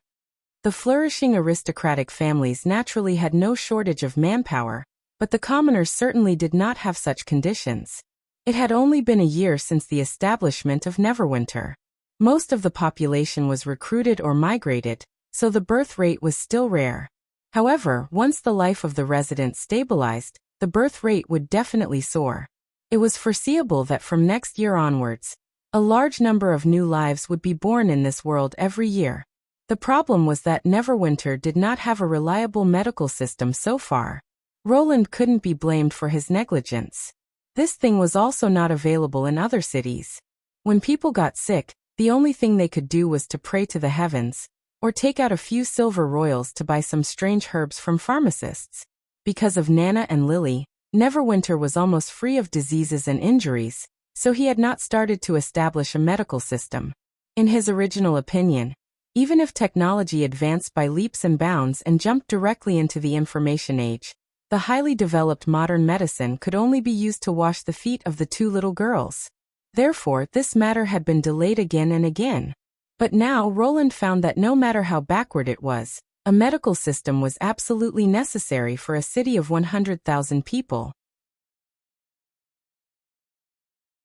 The flourishing aristocratic families naturally had no shortage of manpower, but the commoners certainly did not have such conditions. It had only been a year since the establishment of Neverwinter. Most of the population was recruited or migrated, so the birth rate was still rare. However, once the life of the residents stabilized, the birth rate would definitely soar. It was foreseeable that from next year onwards, a large number of new lives would be born in this world every year. The problem was that Neverwinter did not have a reliable medical system so far. Roland couldn't be blamed for his negligence. This thing was also not available in other cities. When people got sick, the only thing they could do was to pray to the heavens, or take out a few silver royals to buy some strange herbs from pharmacists. Because of Nana and Lily, Neverwinter was almost free of diseases and injuries, so he had not started to establish a medical system. In his original opinion, even if technology advanced by leaps and bounds and jumped directly into the information age, the highly developed modern medicine could only be used to wash the feet of the two little girls. Therefore, this matter had been delayed again and again. But now Roland found that no matter how backward it was, a medical system was absolutely necessary for a city of 100,000 people.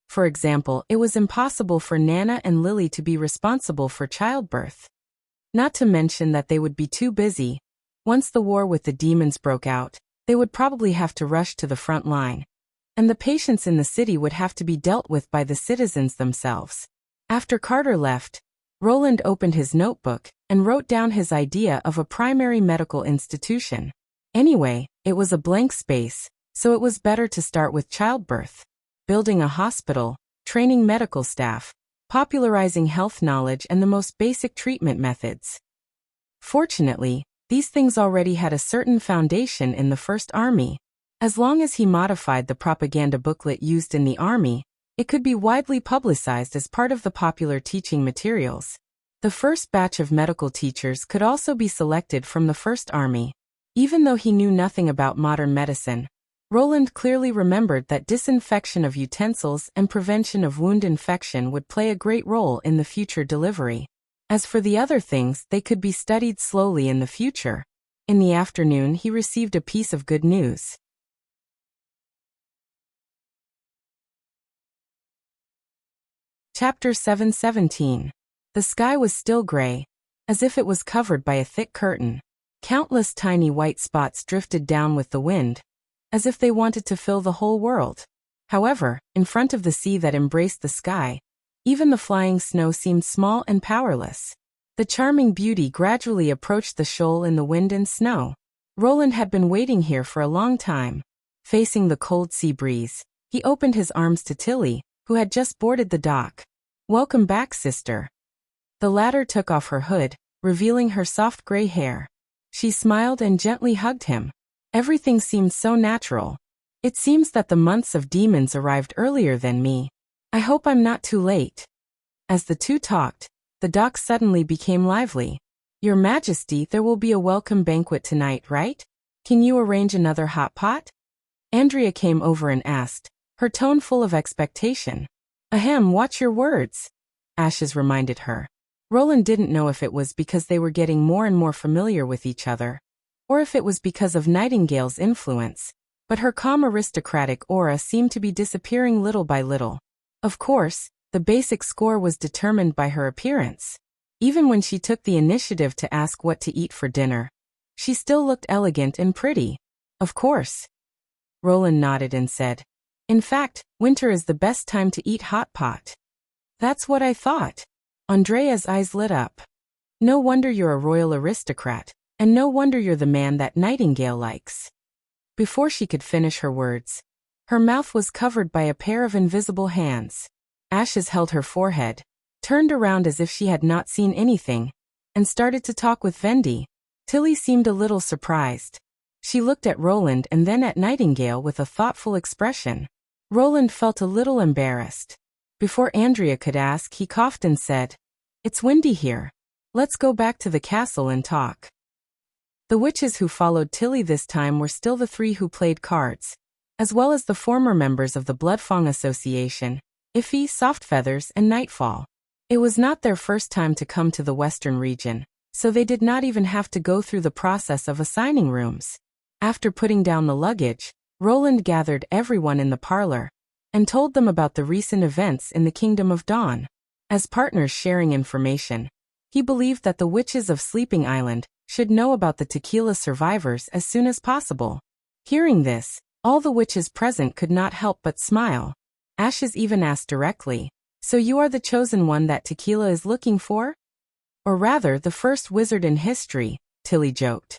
For example, it was impossible for Nana and Lily to be responsible for childbirth. Not to mention that they would be too busy. Once the war with the demons broke out, they would probably have to rush to the front line. And the patients in the city would have to be dealt with by the citizens themselves. After Carter left, Roland opened his notebook and wrote down his idea of a primary medical institution. Anyway, it was a blank space, so it was better to start with childbirth. Building a hospital, training medical staff, popularizing health knowledge and the most basic treatment methods. Fortunately, these things already had a certain foundation in the First Army. As long as he modified the propaganda booklet used in the army, it could be widely publicized as part of the popular teaching materials. The first batch of medical teachers could also be selected from the First Army. Even though he knew nothing about modern medicine, Roland clearly remembered that disinfection of utensils and prevention of wound infection would play a great role in the future delivery. As for the other things, they could be studied slowly in the future. In the afternoon, he received a piece of good news. Chapter 717. The sky was still gray, as if it was covered by a thick curtain. Countless tiny white spots drifted down with the wind, as if they wanted to fill the whole world. However, in front of the sea that embraced the sky, even the flying snow seemed small and powerless. The charming beauty gradually approached the shoal in the wind and snow. Roland had been waiting here for a long time. Facing the cold sea breeze, he opened his arms to Tilly, who had just boarded the dock. "Welcome back, sister." The latter took off her hood, revealing her soft gray hair. She smiled and gently hugged him. Everything seemed so natural. "It seems that the months of demons arrived earlier than me. I hope I'm not too late." As the two talked, the dock suddenly became lively. "Your Majesty, there will be a welcome banquet tonight, right? Can you arrange another hot pot?" Andrea came over and asked, her tone full of expectation. "Ahem, watch your words," Ashes reminded her. Roland didn't know if it was because they were getting more and more familiar with each other, or if it was because of Nightingale's influence, but her calm aristocratic aura seemed to be disappearing little by little. Of course, the basic score was determined by her appearance. Even when she took the initiative to ask what to eat for dinner, she still looked elegant and pretty. "Of course." Roland nodded and said, "In fact, winter is the best time to eat hot pot." "That's what I thought." Andrea's eyes lit up. "No wonder you're a royal aristocrat, and no wonder you're the man that Nightingale likes." Before she could finish her words, her mouth was covered by a pair of invisible hands. Ashes held her forehead, turned around as if she had not seen anything, and started to talk with Vendi. Tilly seemed a little surprised. She looked at Roland and then at Nightingale with a thoughtful expression. Roland felt a little embarrassed. Before Andrea could ask, he coughed and said, "It's windy here. Let's go back to the castle and talk." The witches who followed Tilly this time were still the three who played cards, as well as the former members of the Bloodfang Association, Iffy, Softfeathers, and Nightfall. It was not their first time to come to the western region, so they did not even have to go through the process of assigning rooms. After putting down the luggage, Roland gathered everyone in the parlor and told them about the recent events in the Kingdom of Dawn. As partners sharing information, he believed that the witches of Sleeping Island should know about the tequila survivors as soon as possible. Hearing this, all the witches present could not help but smile. Ashes even asked directly, "So you are the chosen one that tequila is looking for?" "Or rather, the first wizard in history," Tilly joked.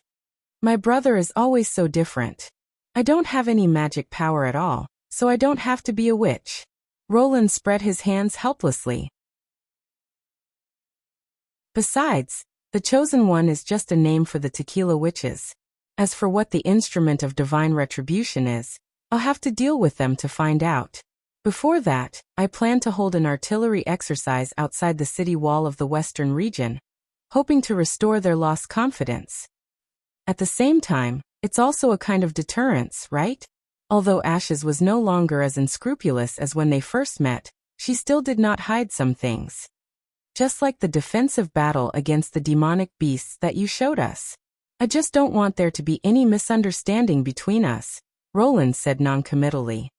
"My brother is always so different. I don't have any magic power at all, so I don't have to be a witch." Roland spread his hands helplessly. "Besides, the chosen one is just a name for the tequila witches. As for what the instrument of divine retribution is, I'll have to deal with them to find out. Before that, I plan to hold an artillery exercise outside the city wall of the western region, hoping to restore their lost confidence. At the same time, it's also a kind of deterrence, right?" Although Ashes was no longer as unscrupulous as when they first met, she still did not hide some things. "Just like the defensive battle against the demonic beasts that you showed us. I just don't want there to be any misunderstanding between us," Roland said noncommittally.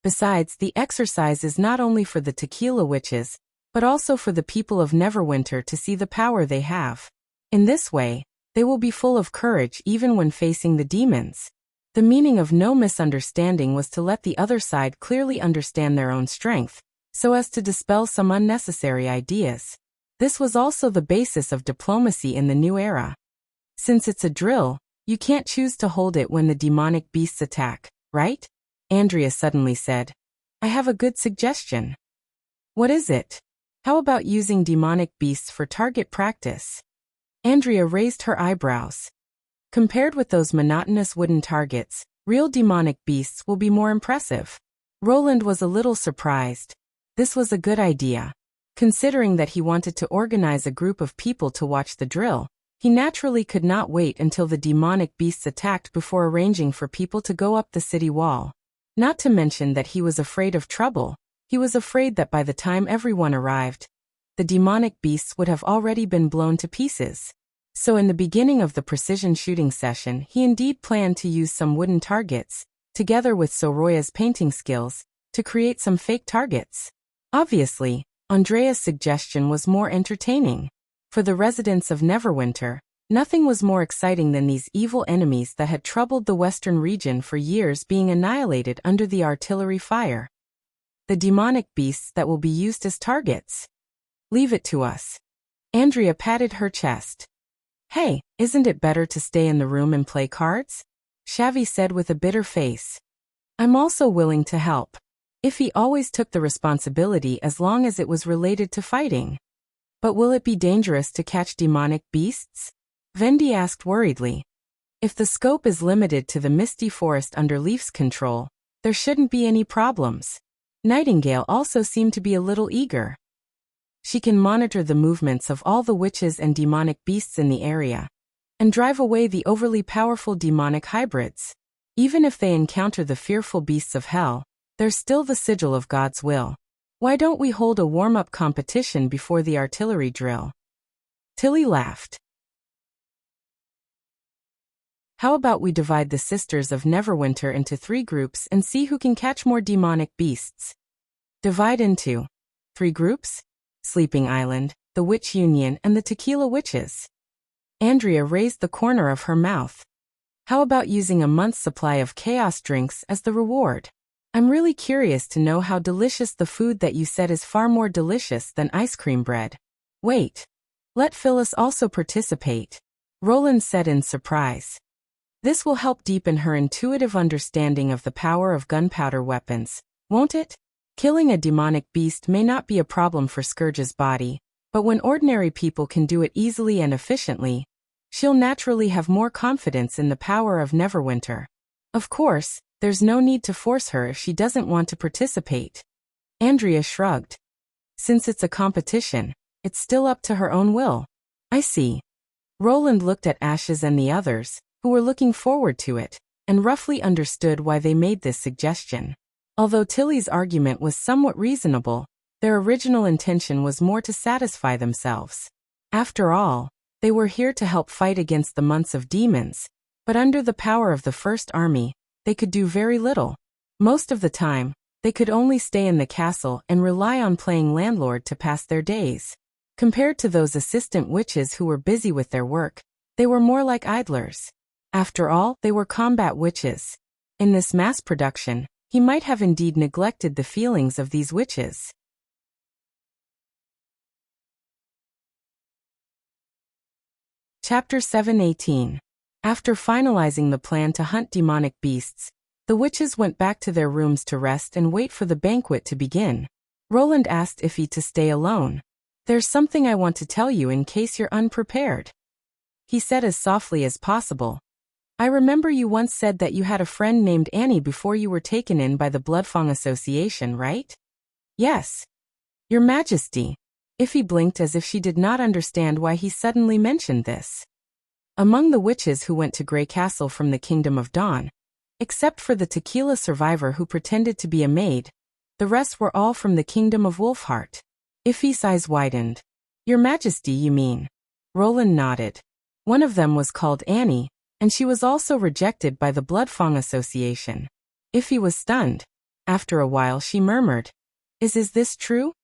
"Besides, the exercise is not only for the tequila witches, but also for the people of Neverwinter to see the power they have. In this way, they will be full of courage even when facing the demons." The meaning of no misunderstanding was to let the other side clearly understand their own strength, so as to dispel some unnecessary ideas. This was also the basis of diplomacy in the new era. "Since it's a drill, you can't choose to hold it when the demonic beasts attack, right?" Andrea suddenly said. "I have a good suggestion." "What is it?" "How about using demonic beasts for target practice?" Andrea raised her eyebrows. "Compared with those monotonous wooden targets, real demonic beasts will be more impressive." Roland was a little surprised. This was a good idea. Considering that he wanted to organize a group of people to watch the drill, he naturally could not wait until the demonic beasts attacked before arranging for people to go up the city wall. Not to mention that he was afraid of trouble. He was afraid that by the time everyone arrived, the demonic beasts would have already been blown to pieces. So in the beginning of the precision shooting session, he indeed planned to use some wooden targets, together with Soroya's painting skills, to create some fake targets. Obviously, Andrea's suggestion was more entertaining. For the residents of Neverwinter, nothing was more exciting than these evil enemies that had troubled the western region for years being annihilated under the artillery fire. The demonic beasts that will be used as targets. Leave it to us. Andrea patted her chest. Hey, isn't it better to stay in the room and play cards? Xavi said with a bitter face. I'm also willing to help. Ify always took the responsibility as long as it was related to fighting. But will it be dangerous to catch demonic beasts? Vendi asked worriedly. If the scope is limited to the misty forest under Leaf's control, there shouldn't be any problems. Nightingale also seemed to be a little eager. She can monitor the movements of all the witches and demonic beasts in the area, and drive away the overly powerful demonic hybrids. Even if they encounter the fearful beasts of hell, there's still the sigil of God's will. Why don't we hold a warm-up competition before the artillery drill? Tilly laughed. How about we divide the Sisters of Neverwinter into 3 groups and see who can catch more demonic beasts? Divide into 3 groups? Sleeping Island, the Witch Union, and the Tequila Witches. Andrea raised the corner of her mouth. How about using a month's supply of chaos drinks as the reward? I'm really curious to know how delicious the food that you said is far more delicious than ice cream bread. Wait. Let Phyllis also participate, Roland said in surprise. This will help deepen her intuitive understanding of the power of gunpowder weapons, won't it? Killing a demonic beast may not be a problem for Scourge's body, but when ordinary people can do it easily and efficiently, she'll naturally have more confidence in the power of Neverwinter. Of course, there's no need to force her if she doesn't want to participate. Andrea shrugged. Since it's a competition, it's still up to her own will. I see. Roland looked at Ashes and the others, who were looking forward to it, and roughly understood why they made this suggestion. Although Tilly's argument was somewhat reasonable, their original intention was more to satisfy themselves. After all, they were here to help fight against the months of demons, but under the power of the First Army, they could do very little. Most of the time, they could only stay in the castle and rely on playing landlord to pass their days. Compared to those assistant witches who were busy with their work, they were more like idlers. After all, they were combat witches. In this mass production, he might have indeed neglected the feelings of these witches. Chapter 7:18. After finalizing the plan to hunt demonic beasts, the witches went back to their rooms to rest and wait for the banquet to begin. Roland asked Ify to stay alone. There's something I want to tell you in case you're unprepared. He said as softly as possible. I remember you once said that you had a friend named Annie before you were taken in by the Bloodfang Association, right? Yes. Your Majesty. Ify blinked as if she did not understand why he suddenly mentioned this. Among the witches who went to Grey Castle from the Kingdom of Dawn, except for the tequila survivor who pretended to be a maid, the rest were all from the Kingdom of Wolfheart. Ify's eyes widened. Your Majesty, you mean? Roland nodded. One of them was called Annie, and she was also rejected by the Bloodfang Association. Ify was stunned. After a while she murmured, Is this true?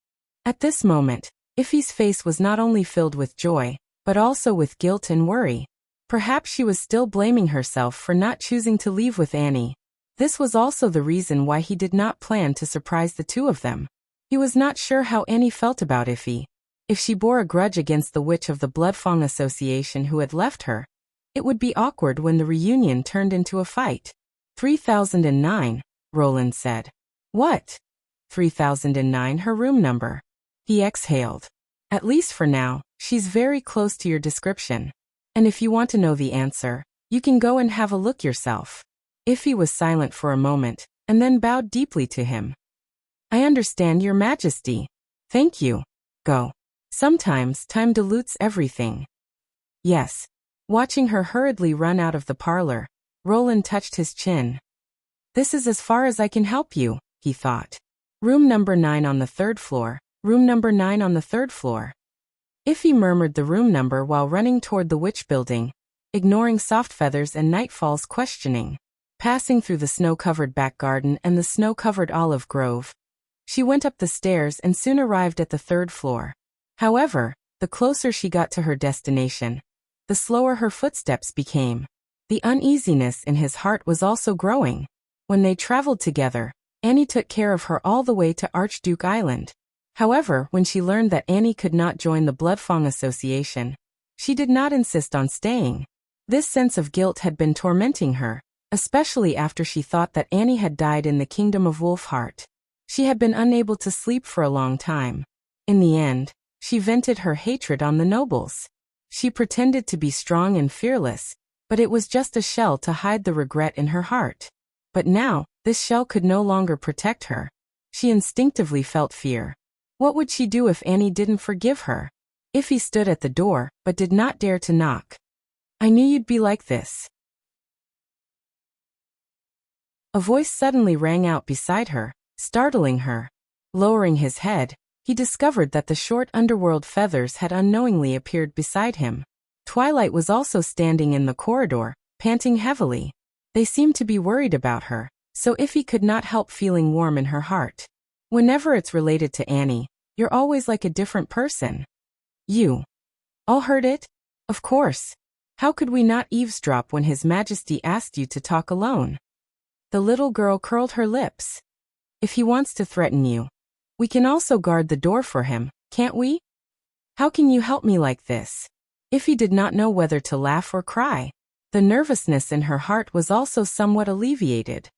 At this moment, Ify's face was not only filled with joy, but also with guilt and worry. Perhaps she was still blaming herself for not choosing to leave with Annie. This was also the reason why he did not plan to surprise the two of them. He was not sure how Annie felt about Ify. If she bore a grudge against the witch of the Bloodfang Association who had left her, it would be awkward when the reunion turned into a fight. 3009, Roland said. What? 3009, her room number. He exhaled. At least for now, she's very close to your description. And if you want to know the answer, you can go and have a look yourself. Ify was silent for a moment, and then bowed deeply to him. I understand, Your Majesty. Thank you. Go. Sometimes time dilutes everything. Yes. Watching her hurriedly run out of the parlor, Roland touched his chin. This is as far as I can help you, he thought. Room number 9 on the 3rd floor. Room number 9 on the 3rd floor. Iffy murmured the room number while running toward the witch building, ignoring Softfeather's and Nightfall's questioning. Passing through the snow-covered back garden and the snow-covered olive grove, she went up the stairs and soon arrived at the 3rd floor. However, the closer she got to her destination, the slower her footsteps became. The uneasiness in his heart was also growing. When they traveled together, Annie took care of her all the way to Archduke Island. However, when she learned that Annie could not join the Bloodfang Association, she did not insist on staying. This sense of guilt had been tormenting her, especially after she thought that Annie had died in the Kingdom of Wolfheart. She had been unable to sleep for a long time. In the end, she vented her hatred on the nobles. She pretended to be strong and fearless, but it was just a shell to hide the regret in her heart. But now, this shell could no longer protect her. She instinctively felt fear. What would she do if Annie didn't forgive her? Iffy stood at the door, but did not dare to knock. I knew you'd be like this. A voice suddenly rang out beside her, startling her. Lowering his head, he discovered that the short underworld feathers had unknowingly appeared beside him. Twilight was also standing in the corridor, panting heavily. They seemed to be worried about her, so Iffy could not help feeling warm in her heart. Whenever it's related to Annie, you're always like a different person. You all heard it? Of course. How could we not eavesdrop when His Majesty asked you to talk alone? The little girl curled her lips. If he wants to threaten you, we can also guard the door for him, can't we? How can you help me like this? Iffy did not know whether to laugh or cry. The nervousness in her heart was also somewhat alleviated.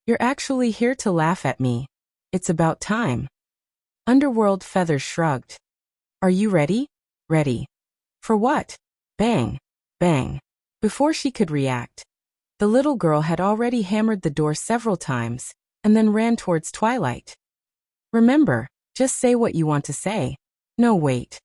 You're actually here to laugh at me. It's about time. Underworld Feathers shrugged. Are you ready? Ready. For what? Bang. Bang. Before she could react, the little girl had already hammered the door several times, and then ran towards Twilight. Remember, just say what you want to say. No, wait.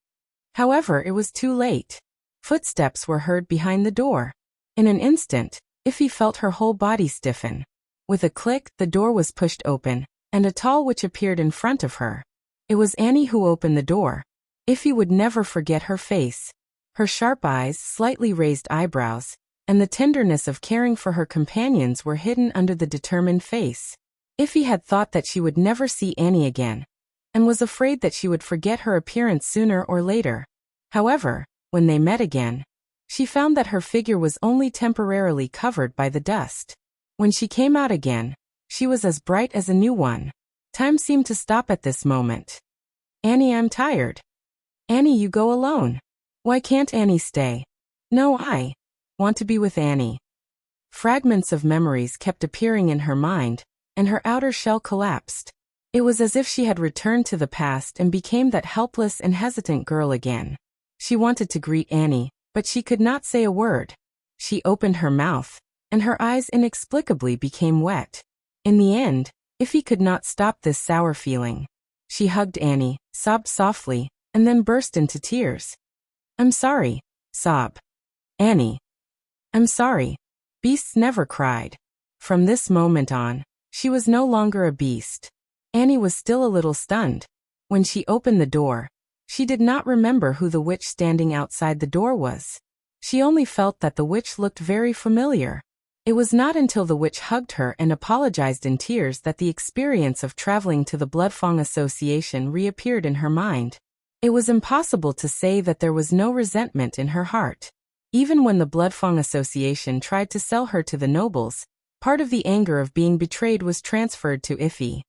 However, it was too late. Footsteps were heard behind the door. In an instant, Iffy felt her whole body stiffen. With a click, the door was pushed open, and a tall witch appeared in front of her. It was Annie who opened the door. Iffy would never forget her face. Her sharp eyes, slightly raised eyebrows, and the tenderness of caring for her companions were hidden under the determined face. Iffy had thought that she would never see Annie again, and was afraid that she would forget her appearance sooner or later. However, when they met again, she found that her figure was only temporarily covered by the dust. When she came out again, she was as bright as a new one. Time seemed to stop at this moment. Annie, I'm tired. Annie, you go alone. Why can't Annie stay? No, I want to be with Annie. Fragments of memories kept appearing in her mind, and her outer shell collapsed. It was as if she had returned to the past and became that helpless and hesitant girl again. She wanted to greet Annie, but she could not say a word. She opened her mouth, and her eyes inexplicably became wet. In the end, Iffy could not stop this sour feeling. She hugged Annie, sobbed softly, and then burst into tears. I'm sorry, sob. Annie. I'm sorry. Beasts never cried. From this moment on, she was no longer a beast. Annie was still a little stunned. When she opened the door, she did not remember who the witch standing outside the door was. She only felt that the witch looked very familiar. It was not until the witch hugged her and apologized in tears that the experience of traveling to the Bloodfang Association reappeared in her mind. It was impossible to say that there was no resentment in her heart. Even when the Bloodfang Association tried to sell her to the nobles, part of the anger of being betrayed was transferred to Iffy.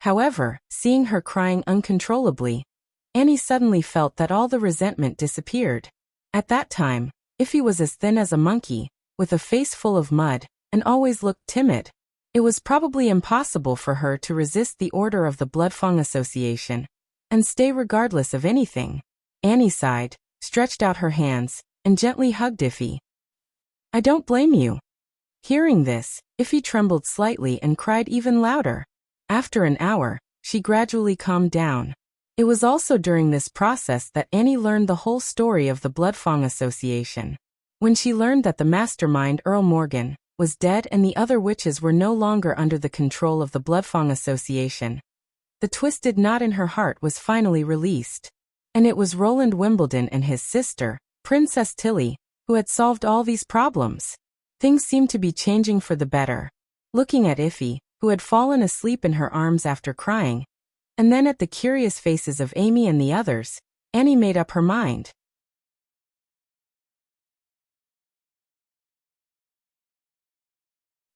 However, seeing her crying uncontrollably, Annie suddenly felt that all the resentment disappeared. At that time, Iffy was as thin as a monkey, with a face full of mud, and always looked timid. It was probably impossible for her to resist the order of the Bloodfang Association, and stay regardless of anything. Annie sighed, stretched out her hands, and gently hugged Iffy. I don't blame you. Hearing this, Iffy trembled slightly and cried even louder. After an hour, she gradually calmed down. It was also during this process that Annie learned the whole story of the Bloodfang Association. When she learned that the mastermind, Earl Morgan, was dead and the other witches were no longer under the control of the Bloodfang Association, the twisted knot in her heart was finally released. And it was Roland Wimbledon and his sister, Princess Tilly, who had solved all these problems. Things seemed to be changing for the better. Looking at Iffy, who had fallen asleep in her arms after crying, and then at the curious faces of Amy and the others, Annie made up her mind.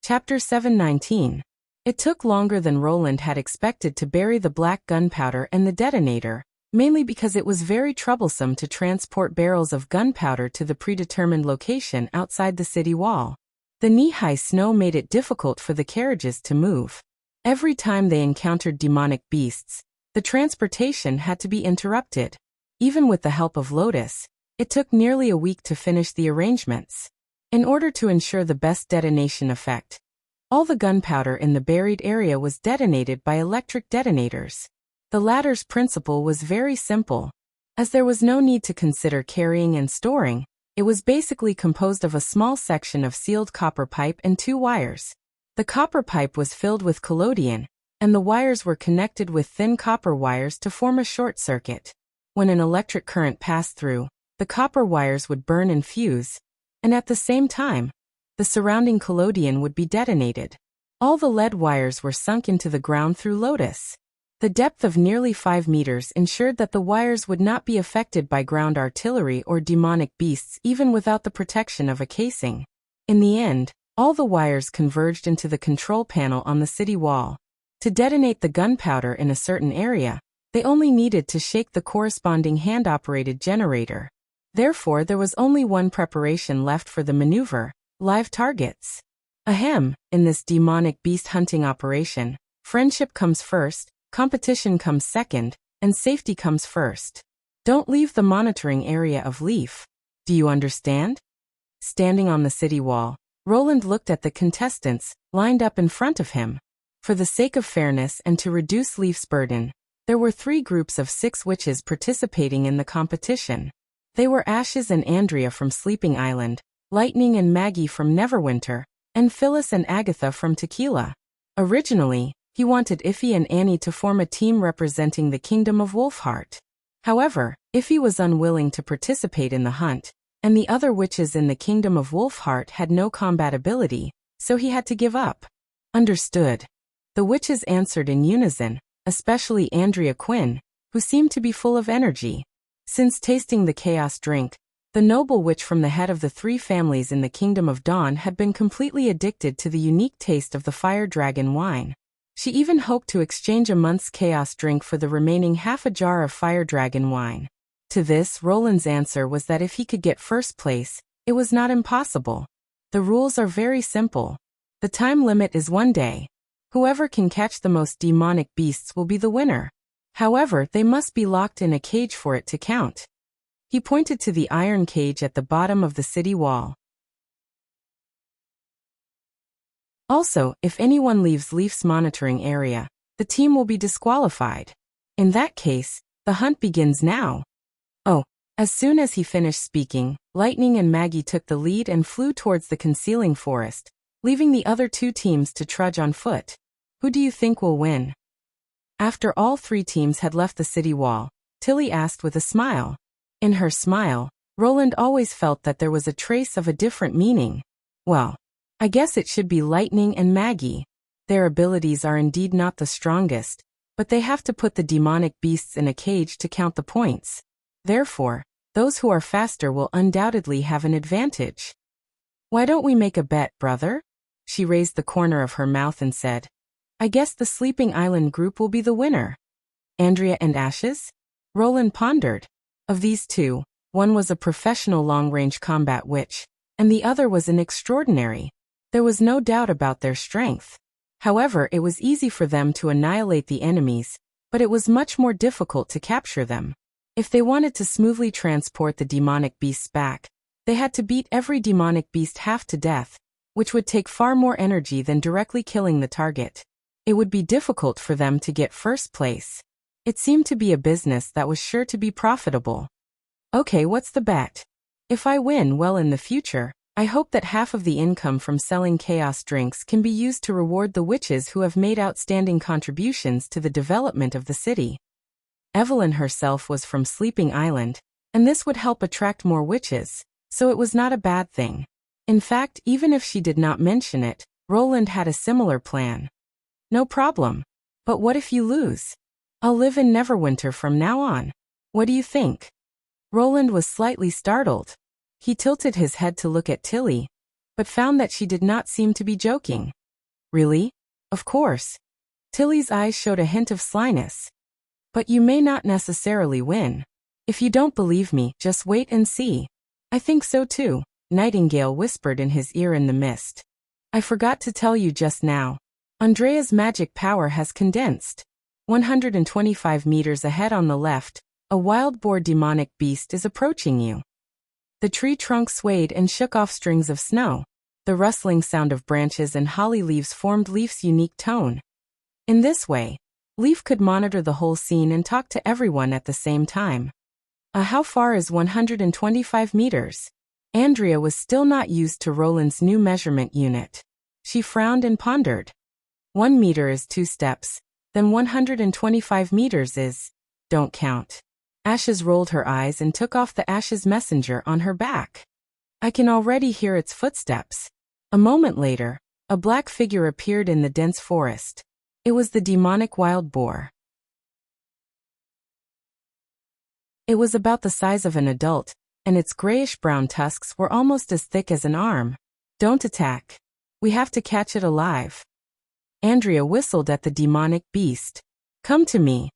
Chapter 719. It took longer than Roland had expected to bury the black gunpowder and the detonator, mainly because it was very troublesome to transport barrels of gunpowder to the predetermined location outside the city wall. The knee-high snow made it difficult for the carriages to move. Every time they encountered demonic beasts, the transportation had to be interrupted. Even with the help of Lotus, it took nearly a week to finish the arrangements. In order to ensure the best detonation effect, all the gunpowder in the buried area was detonated by electric detonators. The latter's principle was very simple. As there was no need to consider carrying and storing, it was basically composed of a small section of sealed copper pipe and 2 wires. The copper pipe was filled with collodion, and the wires were connected with thin copper wires to form a short circuit. When an electric current passed through, the copper wires would burn and fuse, and at the same time, the surrounding collodion would be detonated. All the lead wires were sunk into the ground through Lotus. The depth of nearly 5 meters ensured that the wires would not be affected by ground artillery or demonic beasts even without the protection of a casing. In the end, all the wires converged into the control panel on the city wall. To detonate the gunpowder in a certain area, they only needed to shake the corresponding hand-operated generator. Therefore, there was only one preparation left for the maneuver: live targets. Ahem, in this demonic beast hunting operation, friendship comes first, competition comes second, and safety comes first. Don't leave the monitoring area of Leaf. Do you understand? Standing on the city wall, Roland looked at the contestants, lined up in front of him. For the sake of fairness and to reduce Leaf's burden, there were 3 groups of 6 witches participating in the competition. They were Ashes and Andrea from Sleeping Island, Lightning and Maggie from Neverwinter, and Phyllis and Agatha from Tequila. Originally, he wanted Iffy and Annie to form a team representing the Kingdom of Wolfheart. However, Iffy was unwilling to participate in the hunt, and the other witches in the Kingdom of Wolfheart had no combat ability, so he had to give up. Understood. The witches answered in unison, especially Andrea Quinn, who seemed to be full of energy. Since tasting the chaos drink, the noble witch from the head of the 3 families in the Kingdom of Dawn had been completely addicted to the unique taste of the fire dragon wine. She even hoped to exchange a month's chaos drink for the remaining half a jar of fire dragon wine. To this, Roland's answer was that if he could get first place, it was not impossible. The rules are very simple. The time limit is 1 day. Whoever can catch the most demonic beasts will be the winner. However, they must be locked in a cage for it to count. He pointed to the iron cage at the bottom of the city wall. Also, if anyone leaves Leaf's monitoring area, the team will be disqualified. In that case, the hunt begins now. Oh, as soon as he finished speaking, Lightning and Maggie took the lead and flew towards the concealing forest, leaving the other 2 teams to trudge on foot. Who do you think will win? After all 3 teams had left the city wall, Tilly asked with a smile. In her smile, Roland always felt that there was a trace of a different meaning. Well, I guess it should be Lightning and Maggie. Their abilities are indeed not the strongest, but they have to put the demonic beasts in a cage to count the points. Therefore, those who are faster will undoubtedly have an advantage. Why don't we make a bet, brother? She raised the corner of her mouth and said, I guess the Sleeping Island group will be the winner. Andrea and Ashes? Roland pondered. Of these 2, one was a professional long-range combat witch, and the other was an extraordinary. There was no doubt about their strength. However, it was easy for them to annihilate the enemies, but it was much more difficult to capture them. If they wanted to smoothly transport the demonic beasts back, they had to beat every demonic beast half to death, which would take far more energy than directly killing the target. It would be difficult for them to get first place. It seemed to be a business that was sure to be profitable. Okay, what's the bet? If I win well in the future, I hope that half of the income from selling chaos drinks can be used to reward the witches who have made outstanding contributions to the development of the city. Evelyn herself was from Sleeping Island, and this would help attract more witches, so it was not a bad thing. In fact, even if she did not mention it, Roland had a similar plan. No problem. But what if you lose? I'll live in Neverwinter from now on. What do you think? Roland was slightly startled. He tilted his head to look at Tilly, but found that she did not seem to be joking. Really? Of course. Tilly's eyes showed a hint of slyness. But you may not necessarily win. If you don't believe me, just wait and see. I think so too, Nightingale whispered in his ear in the mist. I forgot to tell you just now. Andrea's magic power has condensed. 125 meters ahead on the left, a wild boar demonic beast is approaching you. The tree trunk swayed and shook off strings of snow. The rustling sound of branches and holly leaves formed Leaf's unique tone. In this way, Leaf could monitor the whole scene and talk to everyone at the same time. How far is 125 meters? Andrea was still not used to Roland's new measurement unit. She frowned and pondered. 1 meter is 2 steps, then 125 meters is... Don't count. Ashes rolled her eyes and took off the Ashes messenger on her back. I can already hear its footsteps. A moment later, a black figure appeared in the dense forest. It was the demonic wild boar. It was about the size of an adult, and its grayish-brown tusks were almost as thick as an arm. Don't attack. We have to catch it alive. Andrea whistled at the demonic beast. Come to me.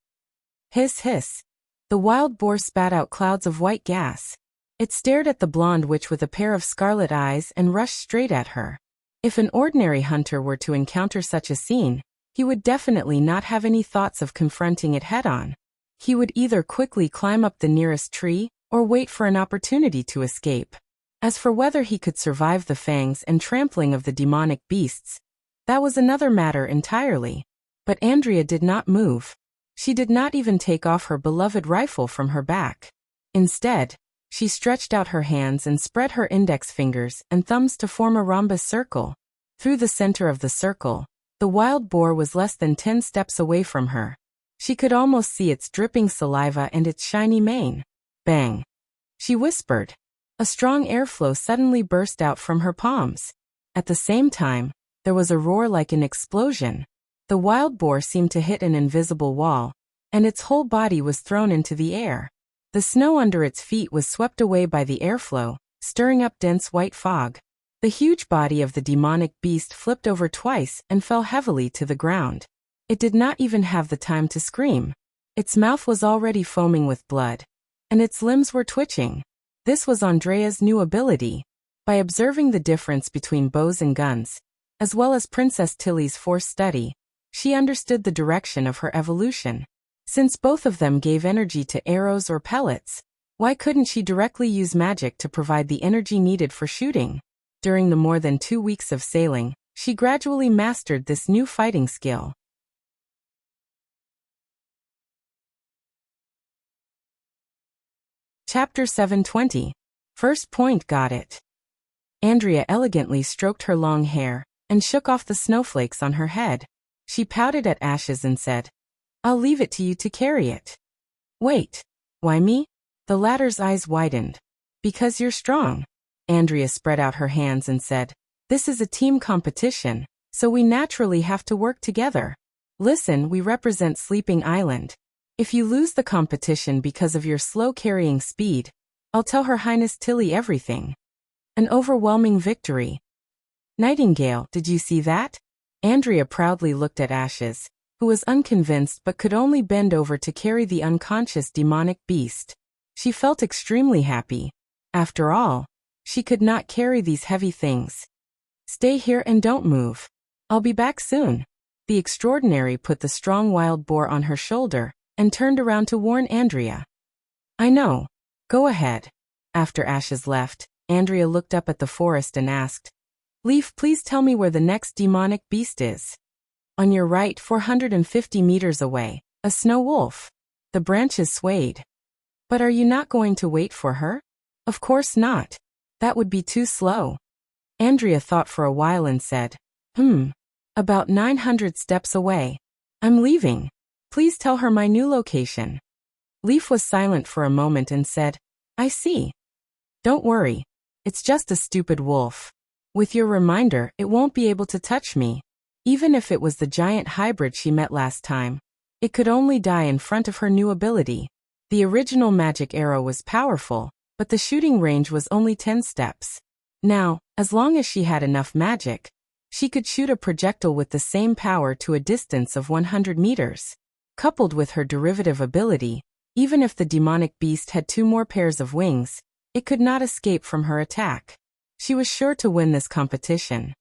Hiss, hiss. The wild boar spat out clouds of white gas. It stared at the blonde witch with a pair of scarlet eyes and rushed straight at her. If an ordinary hunter were to encounter such a scene, he would definitely not have any thoughts of confronting it head-on. He would either quickly climb up the nearest tree, or wait for an opportunity to escape. As for whether he could survive the fangs and trampling of the demonic beasts, that was another matter entirely. But Andrea did not move. She did not even take off her beloved rifle from her back. Instead, she stretched out her hands and spread her index fingers and thumbs to form a rhombus circle. Through the center of the circle, the wild boar was less than 10 steps away from her. She could almost see its dripping saliva and its shiny mane. Bang! She whispered. A strong airflow suddenly burst out from her palms. At the same time, there was a roar like an explosion. The wild boar seemed to hit an invisible wall, and its whole body was thrown into the air. The snow under its feet was swept away by the airflow, stirring up dense white fog. The huge body of the demonic beast flipped over twice and fell heavily to the ground. It did not even have the time to scream. Its mouth was already foaming with blood, and its limbs were twitching. This was Andrea's new ability. By observing the difference between bows and guns, as well as Princess Tilly's force study, she understood the direction of her evolution. Since both of them gave energy to arrows or pellets, why couldn't she directly use magic to provide the energy needed for shooting? During the more than 2 weeks of sailing, she gradually mastered this new fighting skill. Chapter 720. First point, got it. Andrea elegantly stroked her long hair and shook off the snowflakes on her head. She pouted at Ashes and said, I'll leave it to you to carry it. Wait. Why me? The latter's eyes widened. Because you're strong. Andrea spread out her hands and said, This is a team competition, so we naturally have to work together. Listen, we represent Sleeping Island. If you lose the competition because of your slow carrying speed, I'll tell Her Highness Tilly everything. An overwhelming victory. Nightingale, did you see that? Andrea proudly looked at Ashes, who was unconvinced but could only bend over to carry the unconscious demonic beast. She felt extremely happy. After all, she could not carry these heavy things. Stay here and don't move. I'll be back soon. The extraordinary put the strong wild boar on her shoulder and turned around to warn Andrea. I know. Go ahead. After Ashes left, Andrea looked up at the forest and asked, Leaf, please tell me where the next demonic beast is. On your right, 450 meters away, a snow wolf. The branches swayed. But are you not going to wait for her? Of course not. That would be too slow. Andrea thought for a while and said, About 900 steps away. I'm leaving. Please tell her my new location. Leaf was silent for a moment and said, I see. Don't worry. It's just a stupid wolf. With your reminder, it won't be able to touch me. Even if it was the giant hybrid she met last time, it could only die in front of her new ability. The original magic arrow was powerful, but the shooting range was only 10 steps. Now, as long as she had enough magic, she could shoot a projectile with the same power to a distance of 100 meters. Coupled with her derivative ability, even if the demonic beast had 2 more pairs of wings, it could not escape from her attack. She was sure to win this competition.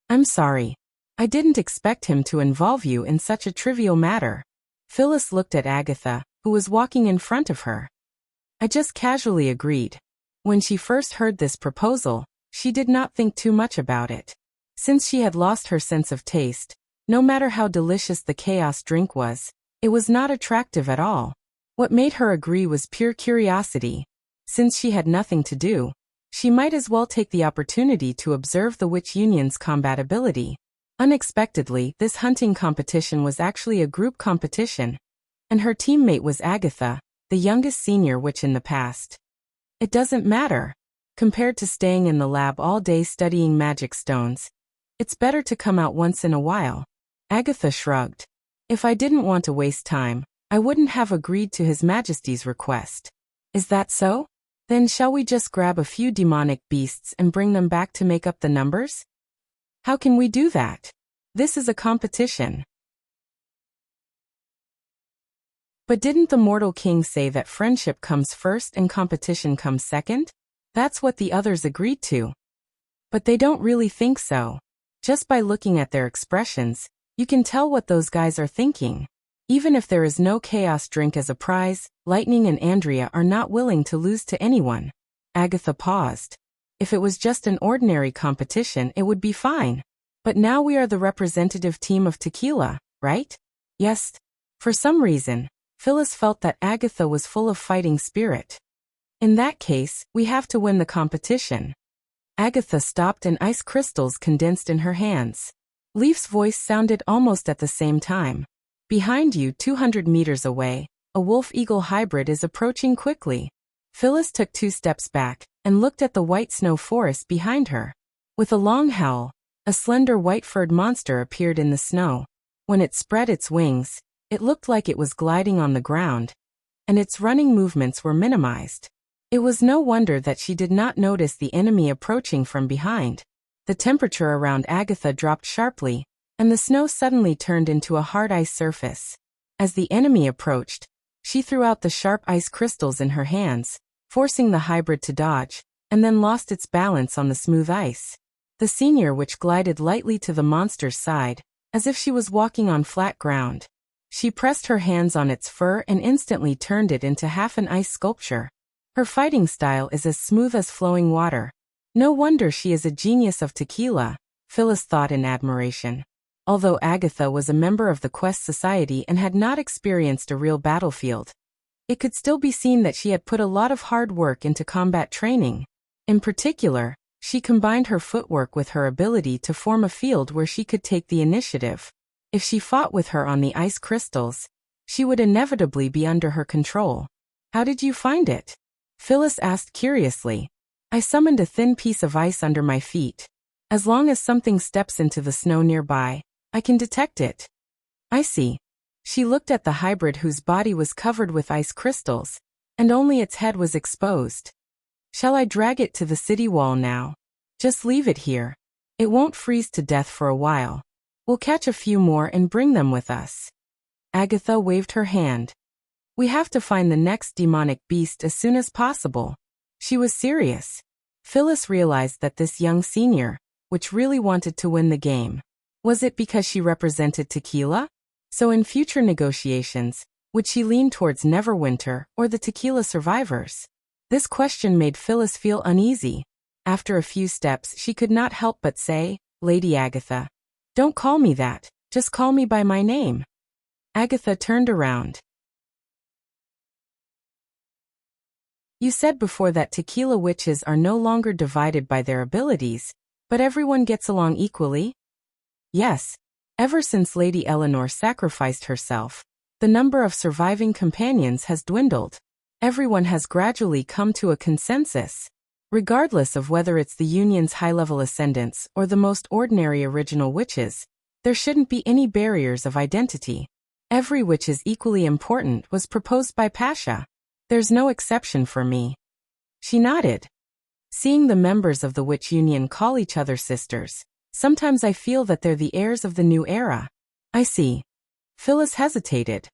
I'm sorry. I didn't expect him to involve you in such a trivial matter. Phyllis looked at Agatha, who was walking in front of her. I just casually agreed. When she first heard this proposal, she did not think too much about it. Since she had lost her sense of taste, no matter how delicious the chaos drink was, it was not attractive at all. What made her agree was pure curiosity. Since she had nothing to do, she might as well take the opportunity to observe the Witch Union's combat ability. Unexpectedly, this hunting competition was actually a group competition, and her teammate was Agatha, the youngest senior witch in the past. It doesn't matter. Compared to staying in the lab all day studying magic stones, it's better to come out once in a while. Agatha shrugged. If I didn't want to waste time, I wouldn't have agreed to His Majesty's request. Is that so? Then shall we just grab a few demonic beasts and bring them back to make up the numbers? How can we do that? This is a competition. But didn't the Mortal King say that friendship comes first and competition comes second? That's what the others agreed to. But they don't really think so. Just by looking at their expressions, you can tell what those guys are thinking. Even if there is no chaos drink as a prize, Lightning and Andrea are not willing to lose to anyone. Agatha paused. If it was just an ordinary competition, it would be fine. But now we are the representative team of Tequila, right? Yes. For some reason, Phyllis felt that Agatha was full of fighting spirit. In that case, we have to win the competition. Agatha stopped and ice crystals condensed in her hands. Leaf's voice sounded almost at the same time. Behind you, 200 meters away, a wolf-eagle hybrid is approaching quickly. Phyllis took 2 steps back and looked at the white snow forest behind her. With a long howl, a slender white-furred monster appeared in the snow. When it spread its wings, it looked like it was gliding on the ground, and its running movements were minimized. It was no wonder that she did not notice the enemy approaching from behind. The temperature around Agatha dropped sharply, and the snow suddenly turned into a hard ice surface. As the enemy approached, she threw out the sharp ice crystals in her hands, forcing the hybrid to dodge, and then lost its balance on the smooth ice. The senior witch glided lightly to the monster's side, as if she was walking on flat ground. She pressed her hands on its fur and instantly turned it into half an ice sculpture. Her fighting style is as smooth as flowing water. No wonder she is a genius of tequila, Phyllis thought in admiration. Although Agatha was a member of the Quest Society and had not experienced a real battlefield, it could still be seen that she had put a lot of hard work into combat training. In particular, she combined her footwork with her ability to form a field where she could take the initiative. If she fought with her on the ice crystals, she would inevitably be under her control. How did you find it? Phyllis asked curiously. I summoned a thin piece of ice under my feet. As long as something steps into the snow nearby, I can detect it. I see. She looked at the hybrid whose body was covered with ice crystals, and only its head was exposed. Shall I drag it to the city wall now? Just leave it here. It won't freeze to death for a while. We'll catch a few more and bring them with us. Agatha waved her hand. We have to find the next demonic beast as soon as possible. She was serious. Phyllis realized that this young senior, which really wanted to win the game. Was it because she represented tequila? So in future negotiations, would she lean towards Neverwinter or the tequila survivors? This question made Phyllis feel uneasy. After a few steps, she could not help but say, Lady Agatha. Don't call me that. Just call me by my name. Agatha turned around. You said before that tequila witches are no longer divided by their abilities, but everyone gets along equally? Yes. Ever since Lady Eleanor sacrificed herself, the number of surviving companions has dwindled. Everyone has gradually come to a consensus. Regardless of whether it's the Union's high-level ascendants or the most ordinary original witches, there shouldn't be any barriers of identity. Every witch is equally important was proposed by Pasha. There's no exception for me. She nodded. Seeing the members of the Witch Union call each other sisters, sometimes I feel that they're the heirs of the new era. I see. Phyllis hesitated.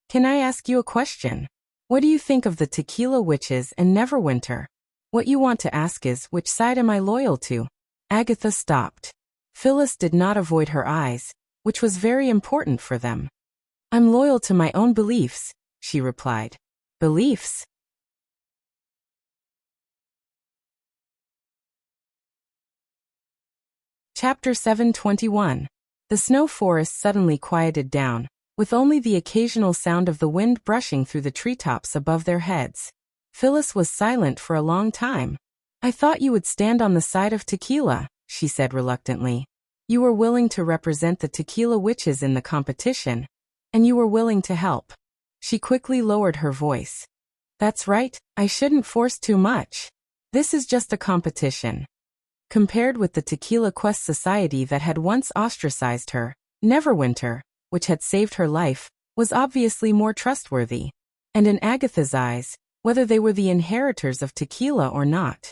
Can I ask you a question? What do you think of the Tequila Witches and Neverwinter? What you want to ask is, which side am I loyal to? Agatha stopped. Phyllis did not avoid her eyes, which was very important for them. I'm loyal to my own beliefs, she replied. Beliefs? Chapter 721. The snow forest suddenly quieted down, with only the occasional sound of the wind brushing through the treetops above their heads. Phyllis was silent for a long time. I thought you would stand on the side of tequila, she said reluctantly. You were willing to represent the tequila witches in the competition, and you were willing to help. She quickly lowered her voice. That's right, I shouldn't force too much. This is just a competition. Compared with the Tequila Quest Society that had once ostracized her, Neverwinter, which had saved her life, was obviously more trustworthy. And in Agatha's eyes, whether they were the inheritors of tequila or not.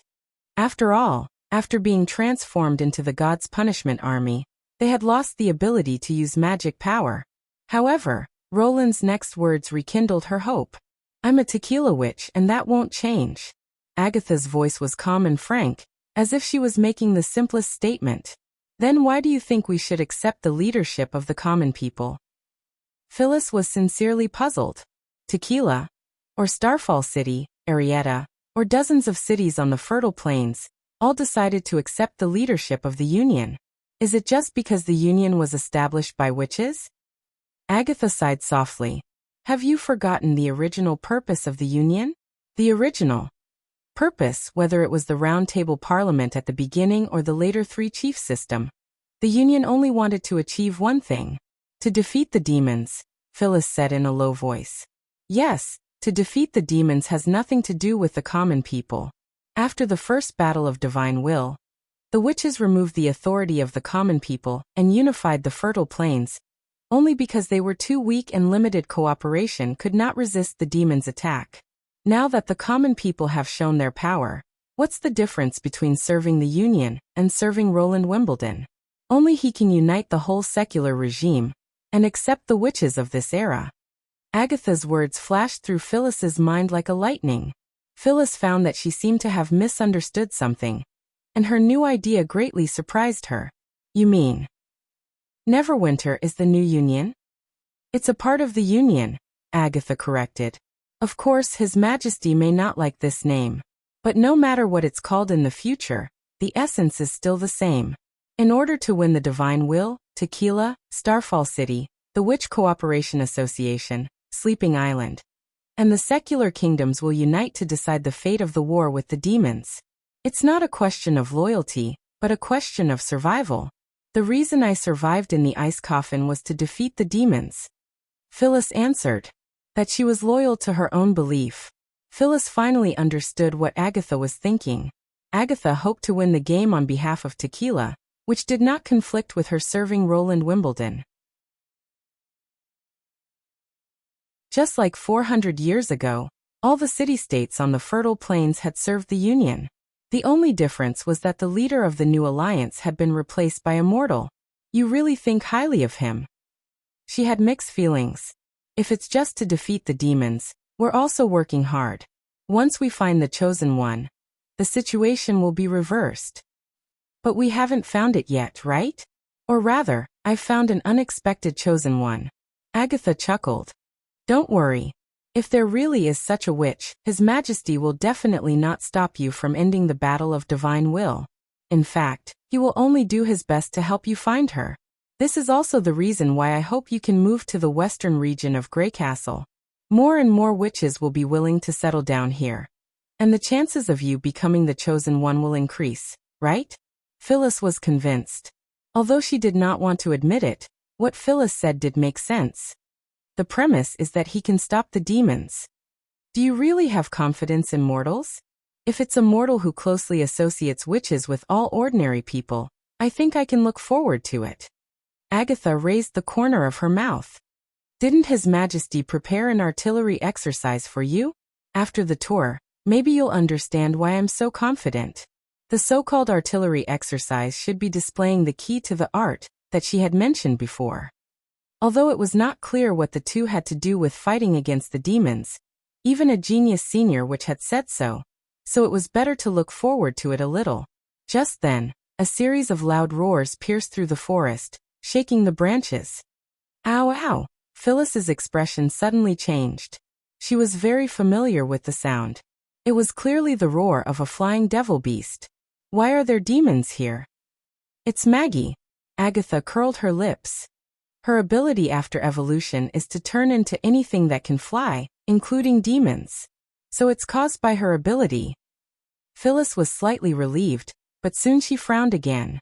After all, after being transformed into the God's Punishment Army, they had lost the ability to use magic power. However, Roland's next words rekindled her hope. I'm a tequila witch and that won't change. Agatha's voice was calm and frank, as if she was making the simplest statement. Then why do you think we should accept the leadership of the common people? Phyllis was sincerely puzzled. Tequila, or Starfall City, Arietta, or dozens of cities on the Fertile Plains, all decided to accept the leadership of the Union. Is it just because the Union was established by witches? Agatha sighed softly. Have you forgotten the original purpose of the Union? The original purpose, whether it was the Round Table Parliament at the beginning or the later three-chief system. The Union only wanted to achieve one thing. To defeat the demons, Phyllis said in a low voice. Yes, to defeat the demons has nothing to do with the common people. After the first battle of divine will, the witches removed the authority of the common people and unified the Fertile Plains, only because they were too weak and limited cooperation could not resist the demons' attack. Now that the common people have shown their power, what's the difference between serving the Union and serving Roland Wimbledon? Only he can unite the whole secular regime and accept the witches of this era. Agatha's words flashed through Phyllis's mind like a lightning. Phyllis found that she seemed to have misunderstood something, and her new idea greatly surprised her. You mean Neverwinter is the new Union? It's a part of the Union, Agatha corrected. Of course, His Majesty may not like this name, but no matter what it's called in the future, the essence is still the same. In order to win the Divine Will, Tequila, Starfall City, the Witch Cooperation Association, Sleeping Island, and the secular kingdoms will unite to decide the fate of the war with the demons. It's not a question of loyalty, but a question of survival. The reason I survived in the ice coffin was to defeat the demons. Phyllis answered. That she was loyal to her own belief. Phyllis finally understood what Agatha was thinking. Agatha hoped to win the game on behalf of Tequila, which did not conflict with her serving Roland Wimbledon. Just like 400 years ago, all the city-states on the Fertile Plains had served the Union. The only difference was that the leader of the new alliance had been replaced by a mortal. You really think highly of him? She had mixed feelings. If it's just to defeat the demons, we're also working hard. Once we find the chosen one, the situation will be reversed. But we haven't found it yet, right? Or rather, I've found an unexpected chosen one. Agatha chuckled. Don't worry. If there really is such a witch, His Majesty will definitely not stop you from ending the battle of divine will. In fact, he will only do his best to help you find her. This is also the reason why I hope you can move to the western region of Grey Castle. More and more witches will be willing to settle down here. And the chances of you becoming the chosen one will increase, right? Phyllis was convinced. Although she did not want to admit it, what Phyllis said did make sense. The premise is that he can stop the demons. Do you really have confidence in mortals? If it's a mortal who closely associates witches with all ordinary people, I think I can look forward to it. Agatha raised the corner of her mouth. Didn't His Majesty prepare an artillery exercise for you? After the tour, maybe you'll understand why I'm so confident. The so-called artillery exercise should be displaying the key to the art that she had mentioned before. Although it was not clear what the two had to do with fighting against the demons, even a genius senior witch had said so it was better to look forward to it a little. Just then, a series of loud roars pierced through the forest, shaking the branches. Ow, ow! Phyllis's expression suddenly changed. She was very familiar with the sound. It was clearly the roar of a flying devil beast. Why are there demons here? It's Maggie. Agatha curled her lips. Her ability after evolution is to turn into anything that can fly, including demons. So it's caused by her ability. Phyllis was slightly relieved, but soon she frowned again.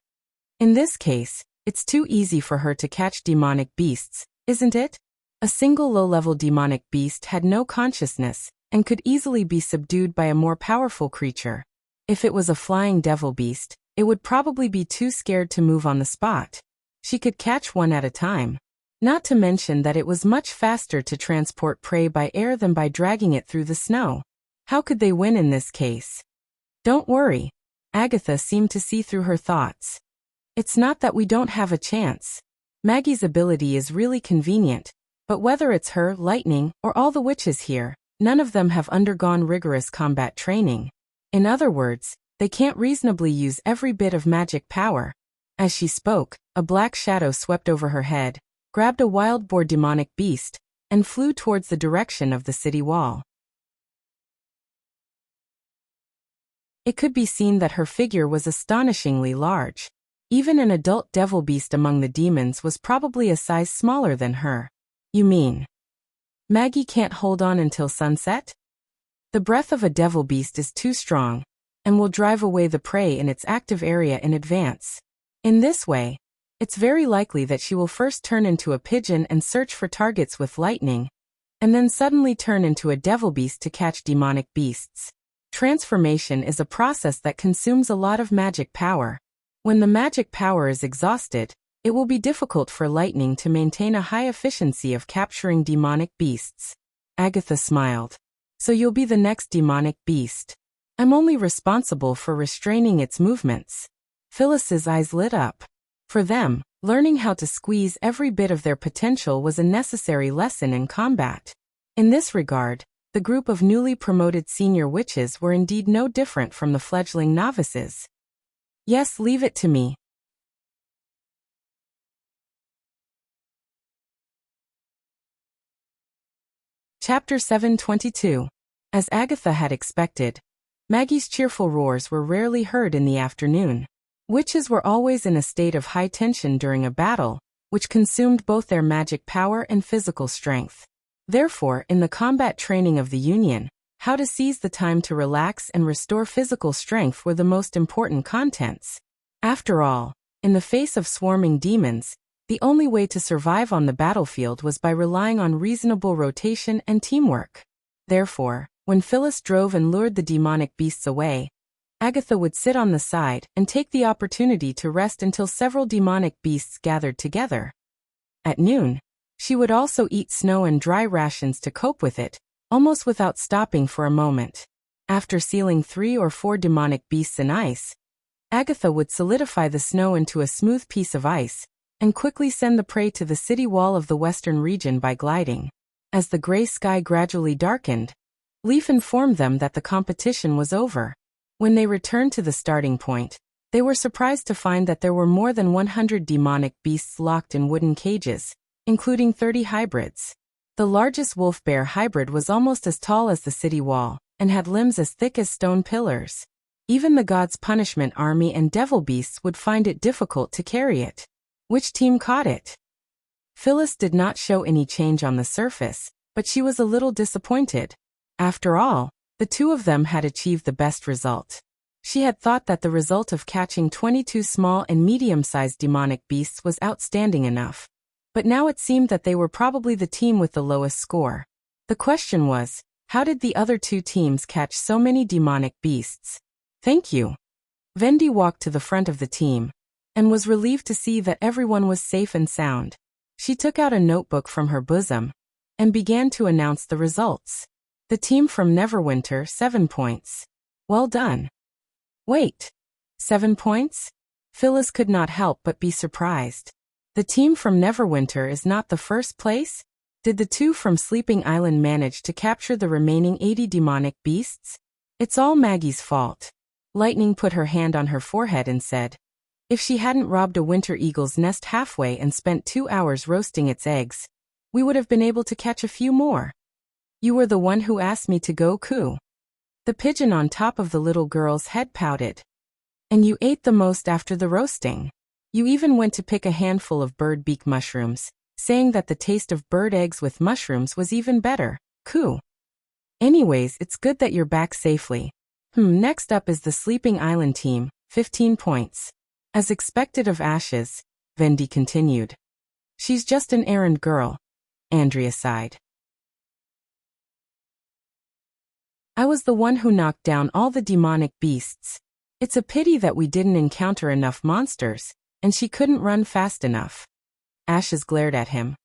In this case, it's too easy for her to catch demonic beasts, isn't it? A single low-level demonic beast had no consciousness and could easily be subdued by a more powerful creature. If it was a flying devil beast, it would probably be too scared to move on the spot. She could catch one at a time. Not to mention that it was much faster to transport prey by air than by dragging it through the snow. How could they win in this case? Don't worry. Agatha seemed to see through her thoughts. It's not that we don't have a chance. Maggie's ability is really convenient, but whether it's her, Lightning, or all the witches here, none of them have undergone rigorous combat training. In other words, they can't reasonably use every bit of magic power. As she spoke, a black shadow swept over her head, grabbed a wild boar demonic beast, and flew towards the direction of the city wall. It could be seen that her figure was astonishingly large. Even an adult devil beast among the demons was probably a size smaller than her. You mean Maggie can't hold on until sunset? The breath of a devil beast is too strong, and will drive away the prey in its active area in advance. In this way, it's very likely that she will first turn into a pigeon and search for targets with lightning, and then suddenly turn into a devil beast to catch demonic beasts. Transformation is a process that consumes a lot of magic power. When the magic power is exhausted, it will be difficult for Lightning to maintain a high efficiency of capturing demonic beasts. Agatha smiled. So you'll be the next demonic beast. I'm only responsible for restraining its movements. Phyllis's eyes lit up. For them, learning how to squeeze every bit of their potential was a necessary lesson in combat. In this regard, the group of newly promoted senior witches were indeed no different from the fledgling novices. Yes, leave it to me. Chapter 722. As Agatha had expected, Maggie's cheerful roars were rarely heard in the afternoon. Witches were always in a state of high tension during a battle, which consumed both their magic power and physical strength. Therefore, in the combat training of the Union, how to seize the time to relax and restore physical strength were the most important contents. After all, in the face of swarming demons, the only way to survive on the battlefield was by relying on reasonable rotation and teamwork. Therefore, when Phyllis drove and lured the demonic beasts away, Agatha would sit on the side and take the opportunity to rest until several demonic beasts gathered together. At noon, she would also eat snow and dry rations to cope with it, almost without stopping for a moment. After sealing 3 or 4 demonic beasts in ice, Agatha would solidify the snow into a smooth piece of ice, and quickly send the prey to the city wall of the western region by gliding. As the gray sky gradually darkened, Leaf informed them that the competition was over. When they returned to the starting point, they were surprised to find that there were more than 100 demonic beasts locked in wooden cages, including 30 hybrids. The largest wolf-bear hybrid was almost as tall as the city wall, and had limbs as thick as stone pillars. Even the God's Punishment army and devil beasts would find it difficult to carry it. Which team caught it? Phyllis did not show any change on the surface, but she was a little disappointed. After all, the two of them had achieved the best result. She had thought that the result of catching 22 small and medium-sized demonic beasts was outstanding enough. But now it seemed that they were probably the team with the lowest score. The question was, how did the other two teams catch so many demonic beasts? Thank you. Vendi walked to the front of the team, and was relieved to see that everyone was safe and sound. She took out a notebook from her bosom, and began to announce the results. The team from Neverwinter, 7 points. Well done. Wait. 7 points? Phyllis could not help but be surprised. The team from Neverwinter is not the first place? Did the two from Sleeping Island manage to capture the remaining 80 demonic beasts? It's all Maggie's fault. Lightning put her hand on her forehead and said, if she hadn't robbed a winter eagle's nest halfway and spent 2 hours roasting its eggs, we would have been able to catch a few more. You were the one who asked me to go coo. The pigeon on top of the little girl's head pouted. And you ate the most after the roasting. You even went to pick a handful of bird beak mushrooms, saying that the taste of bird eggs with mushrooms was even better. Coo. Anyways, it's good that you're back safely. Next up is the Sleeping Island team, 15 points. As expected of Ashes, Vendi continued. She's just an errand girl. Andrea sighed. I was the one who knocked down all the demonic beasts. It's a pity that we didn't encounter enough monsters, and she couldn't run fast enough. Ashes glared at him.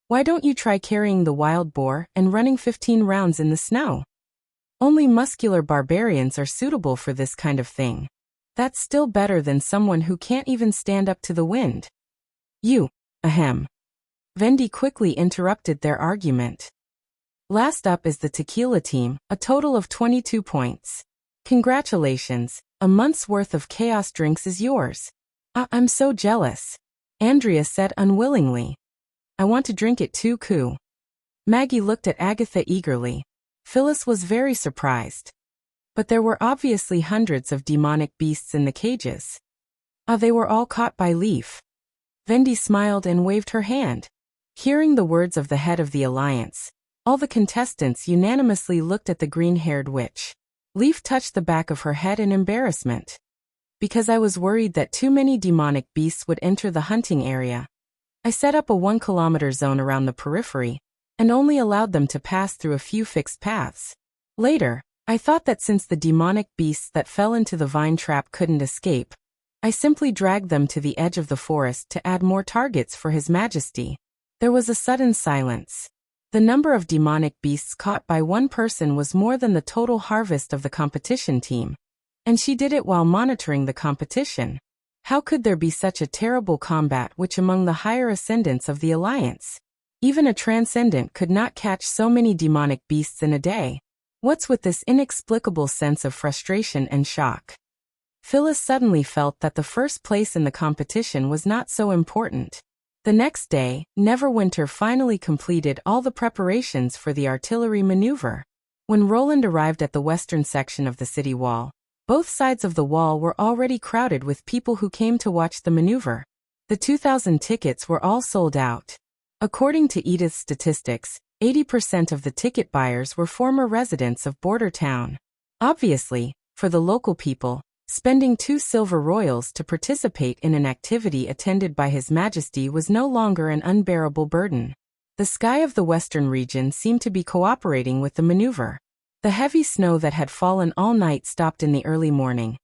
Why don't you try carrying the wild boar and running 15 rounds in the snow? Only muscular barbarians are suitable for this kind of thing. That's still better than someone who can't even stand up to the wind. You, ahem. Vendi quickly interrupted their argument. Last up is the tequila team, a total of 22 points. Congratulations, a month's worth of chaos drinks is yours. I'm so jealous. Andrea said unwillingly. I want to drink it too, coo. Maggie looked at Agatha eagerly. Phyllis was very surprised. But there were obviously hundreds of demonic beasts in the cages. They were all caught by Leaf. Vendi smiled and waved her hand. Hearing the words of the head of the alliance, all the contestants unanimously looked at the green-haired witch. Leaf touched the back of her head in embarrassment. Because I was worried that too many demonic beasts would enter the hunting area, I set up a 1-kilometer zone around the periphery, and only allowed them to pass through a few fixed paths. Later, I thought that since the demonic beasts that fell into the vine trap couldn't escape, I simply dragged them to the edge of the forest to add more targets for His Majesty. There was a sudden silence. The number of demonic beasts caught by one person was more than the total harvest of the competition team. And she did it while monitoring the competition. How could there be such a terrible combat which among the higher ascendants of the Alliance? Even a transcendent could not catch so many demonic beasts in a day. What's with this inexplicable sense of frustration and shock? Phyllis suddenly felt that the first place in the competition was not so important. The next day, Neverwinter finally completed all the preparations for the artillery maneuver. When Roland arrived at the western section of the city wall, both sides of the wall were already crowded with people who came to watch the maneuver. The 2,000 tickets were all sold out. According to Edith's statistics, 80% of the ticket buyers were former residents of Border Town. Obviously, for the local people, spending 2 silver royals to participate in an activity attended by His Majesty was no longer an unbearable burden. The sky of the western region seemed to be cooperating with the maneuver. The heavy snow that had fallen all night stopped in the early morning,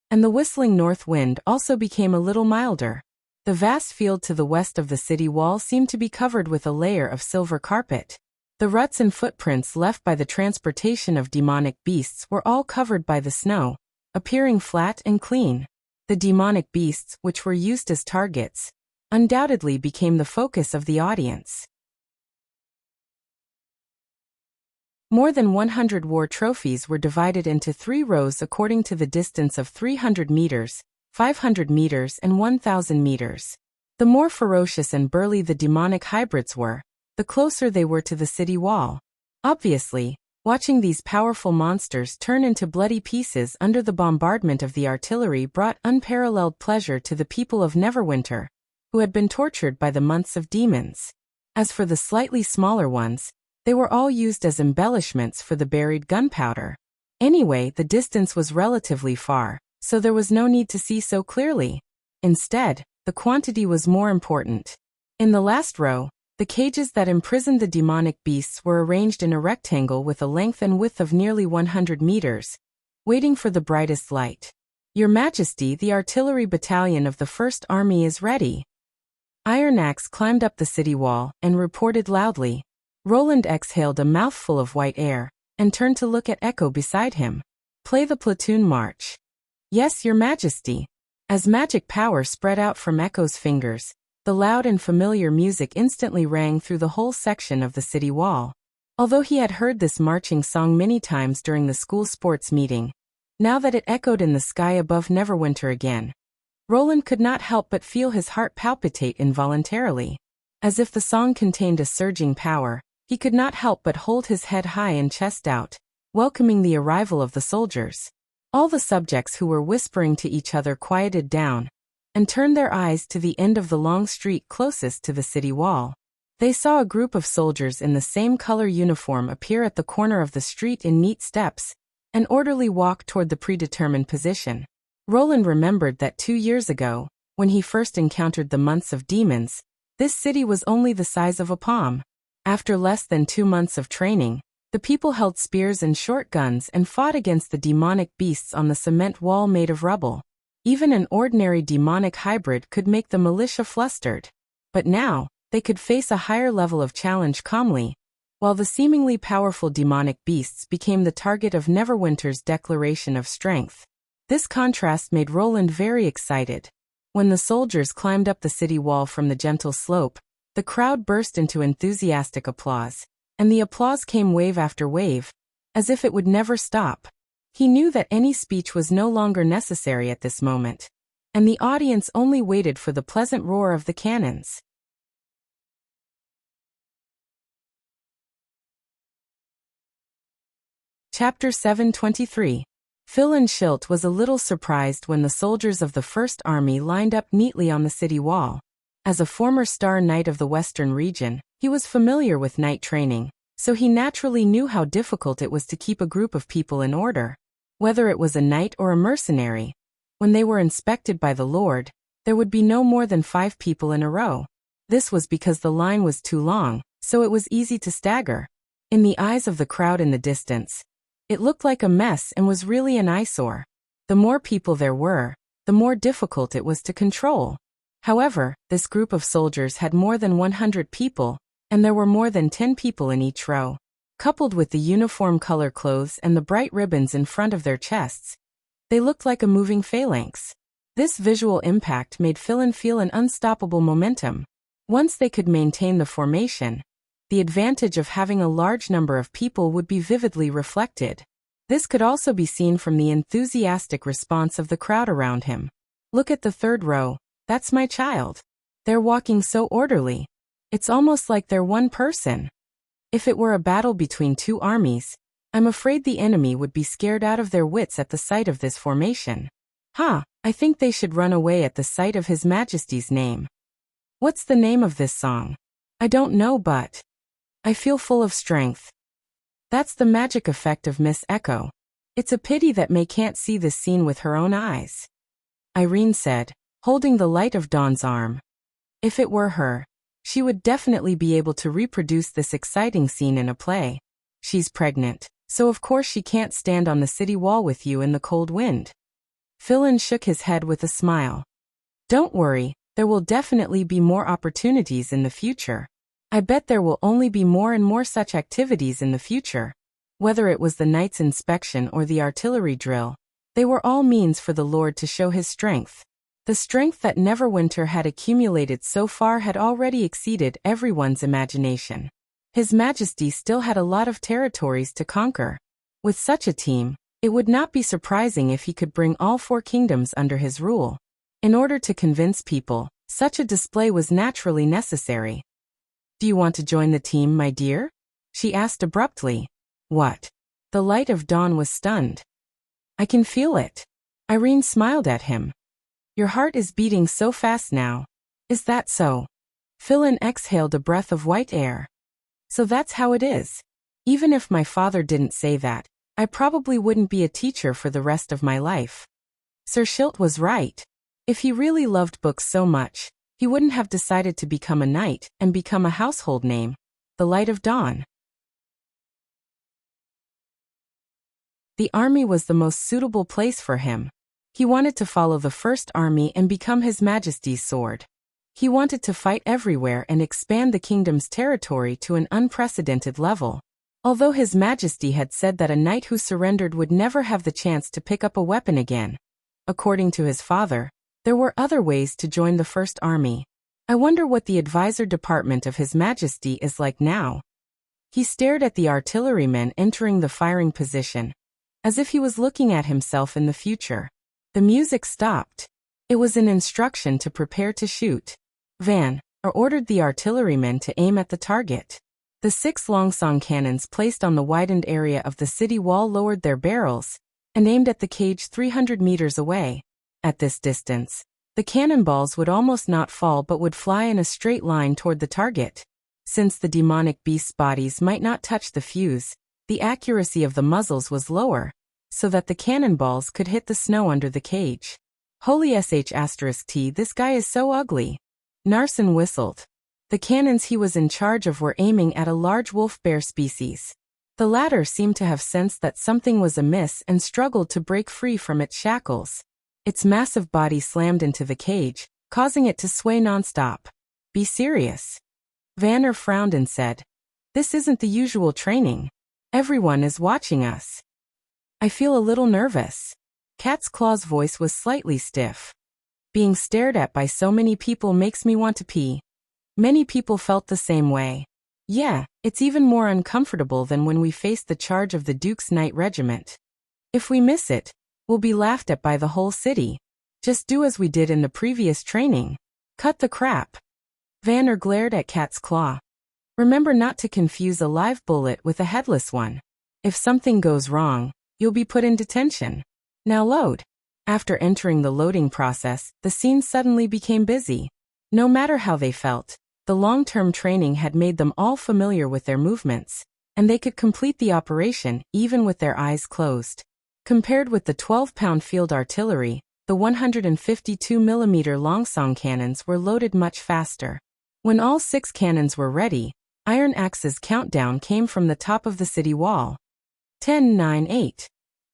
and the whistling north wind also became a little milder. The vast field to the west of the city wall seemed to be covered with a layer of silver carpet. The ruts and footprints left by the transportation of demonic beasts were all covered by the snow, appearing flat and clean. The demonic beasts, which were used as targets, undoubtedly became the focus of the audience. More than 100 war trophies were divided into 3 rows according to the distance of 300 meters, 500 meters and 1,000 meters. The more ferocious and burly the demonic hybrids were, the closer they were to the city wall. Obviously, watching these powerful monsters turn into bloody pieces under the bombardment of the artillery brought unparalleled pleasure to the people of Neverwinter, who had been tortured by the months of demons. As for the slightly smaller ones, they were all used as embellishments for the buried gunpowder. Anyway, the distance was relatively far, so there was no need to see so clearly. Instead, the quantity was more important. In the last row, the cages that imprisoned the demonic beasts were arranged in a rectangle with a length and width of nearly 100 meters, waiting for the brightest light. Your Majesty, the artillery battalion of the First Army is ready. Iron Axe climbed up the city wall and reported loudly. Roland exhaled a mouthful of white air and turned to look at Echo beside him. Play the platoon march. Yes, Your Majesty. As magic power spread out from Echo's fingers, the loud and familiar music instantly rang through the whole section of the city wall. Although he had heard this marching song many times during the school sports meeting, now that it echoed in the sky above Neverwinter again, Roland could not help but feel his heart palpitate involuntarily. As if the song contained a surging power, he could not help but hold his head high and chest out, welcoming the arrival of the soldiers. All the subjects who were whispering to each other quieted down and turned their eyes to the end of the long street closest to the city wall. They saw a group of soldiers in the same color uniform appear at the corner of the street in neat steps, an orderly walk toward the predetermined position. Roland remembered that 2 years ago, when he first encountered the months of demons, this city was only the size of a palm. After less than 2 months of training, the people held spears and short guns and fought against the demonic beasts on the cement wall made of rubble. Even an ordinary demonic hybrid could make the militia flustered. But now, they could face a higher level of challenge calmly, while the seemingly powerful demonic beasts became the target of Neverwinter's declaration of strength. This contrast made Roland very excited. When the soldiers climbed up the city wall from the gentle slope, the crowd burst into enthusiastic applause, and the applause came wave after wave, as if it would never stop. He knew that any speech was no longer necessary at this moment, and the audience only waited for the pleasant roar of the cannons. Chapter 723. Phil and Schilt was a little surprised when the soldiers of the First Army lined up neatly on the city wall. As a former Star Knight of the Western region, he was familiar with knight training, so he naturally knew how difficult it was to keep a group of people in order. Whether it was a knight or a mercenary, when they were inspected by the Lord, there would be no more than 5 people in a row. This was because the line was too long, so it was easy to stagger. In the eyes of the crowd in the distance, it looked like a mess and was really an eyesore. The more people there were, the more difficult it was to control. However, this group of soldiers had more than 100 people, and there were more than 10 people in each row. Coupled with the uniform color clothes and the bright ribbons in front of their chests, they looked like a moving phalanx. This visual impact made Phil feel an unstoppable momentum. Once they could maintain the formation, the advantage of having a large number of people would be vividly reflected. This could also be seen from the enthusiastic response of the crowd around him. Look at the third row. That's my child. They're walking so orderly. It's almost like they're one person. If it were a battle between 2 armies, I'm afraid the enemy would be scared out of their wits at the sight of this formation. I think they should run away at the sight of His Majesty's name. What's the name of this song? I don't know, but I feel full of strength. That's the magic effect of Miss Echo. It's a pity that May can't see this scene with her own eyes, Irene said, holding the light of Dawn's arm. If it were her, she would definitely be able to reproduce this exciting scene in a play. She's pregnant, so of course she can't stand on the city wall with you in the cold wind. Philin shook his head with a smile. Don't worry, there will definitely be more opportunities in the future. I bet there will only be more and more such activities in the future. Whether it was the knight's inspection or the artillery drill, they were all means for the Lord to show his strength. The strength that Neverwinter had accumulated so far had already exceeded everyone's imagination. His Majesty still had a lot of territories to conquer. With such a team, it would not be surprising if he could bring all 4 kingdoms under his rule. In order to convince people, such a display was naturally necessary. Do you want to join the team, my dear? She asked abruptly. What? The light of dawn was stunned. I can feel it. Irene smiled at him. Your heart is beating so fast now. Is that so? Philin exhaled a breath of white air. So that's how it is. Even if my father didn't say that, I probably wouldn't be a teacher for the rest of my life. Sir Schilt was right. If he really loved books so much, he wouldn't have decided to become a knight and become a household name, the Light of Dawn. The army was the most suitable place for him. He wanted to follow the First Army and become His Majesty's sword. He wanted to fight everywhere and expand the kingdom's territory to an unprecedented level. Although His Majesty had said that a knight who surrendered would never have the chance to pick up a weapon again, according to his father, there were other ways to join the First Army. I wonder what the advisor department of His Majesty is like now. He stared at the artillerymen entering the firing position, as if he was looking at himself in the future. The music stopped. It was an instruction to prepare to shoot. Van ordered the artillerymen to aim at the target. The 6 longsong cannons placed on the widened area of the city wall lowered their barrels and aimed at the cage 300 meters away. At this distance, the cannonballs would almost not fall but would fly in a straight line toward the target. Since the demonic beasts' bodies might not touch the fuse, the accuracy of the muzzles was lower, so that the cannonballs could hit the snow under the cage. Holy sh*t, this guy is so ugly. Narsen whistled. The cannons he was in charge of were aiming at a large wolf-bear species. The latter seemed to have sensed that something was amiss and struggled to break free from its shackles. Its massive body slammed into the cage, causing it to sway nonstop. Be serious. Vanner frowned and said, "This isn't the usual training. Everyone is watching us. I feel a little nervous." Cat's Claw's voice was slightly stiff. "Being stared at by so many people makes me want to pee." Many people felt the same way. Yeah, it's even more uncomfortable than when we faced the charge of the Duke's Knight Regiment. If we miss it, we'll be laughed at by the whole city. Just do as we did in the previous training. Cut the crap. Vanner glared at Cat's Claw. Remember not to confuse a live bullet with a headless one. If something goes wrong, you'll be put in detention. Now load. After entering the loading process, the scene suddenly became busy. No matter how they felt, the long-term training had made them all familiar with their movements, and they could complete the operation even with their eyes closed. Compared with the 12-pound field artillery, the 152mm longsong cannons were loaded much faster. When all 6 cannons were ready, Iron Axe's countdown came from the top of the city wall. 10, 9, 8.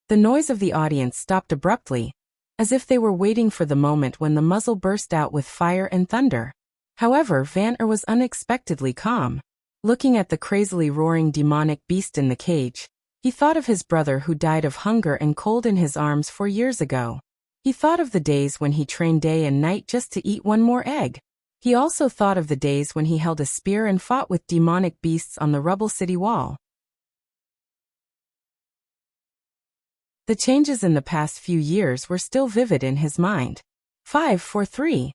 The noise of the audience stopped abruptly, as if they were waiting for the moment when the muzzle burst out with fire and thunder. However, Vanner was unexpectedly calm. Looking at the crazily roaring demonic beast in the cage, he thought of his brother who died of hunger and cold in his arms 4 years ago. He thought of the days when he trained day and night just to eat one more egg. He also thought of the days when he held a spear and fought with demonic beasts on the rubble city wall. The changes in the past few years were still vivid in his mind. 543.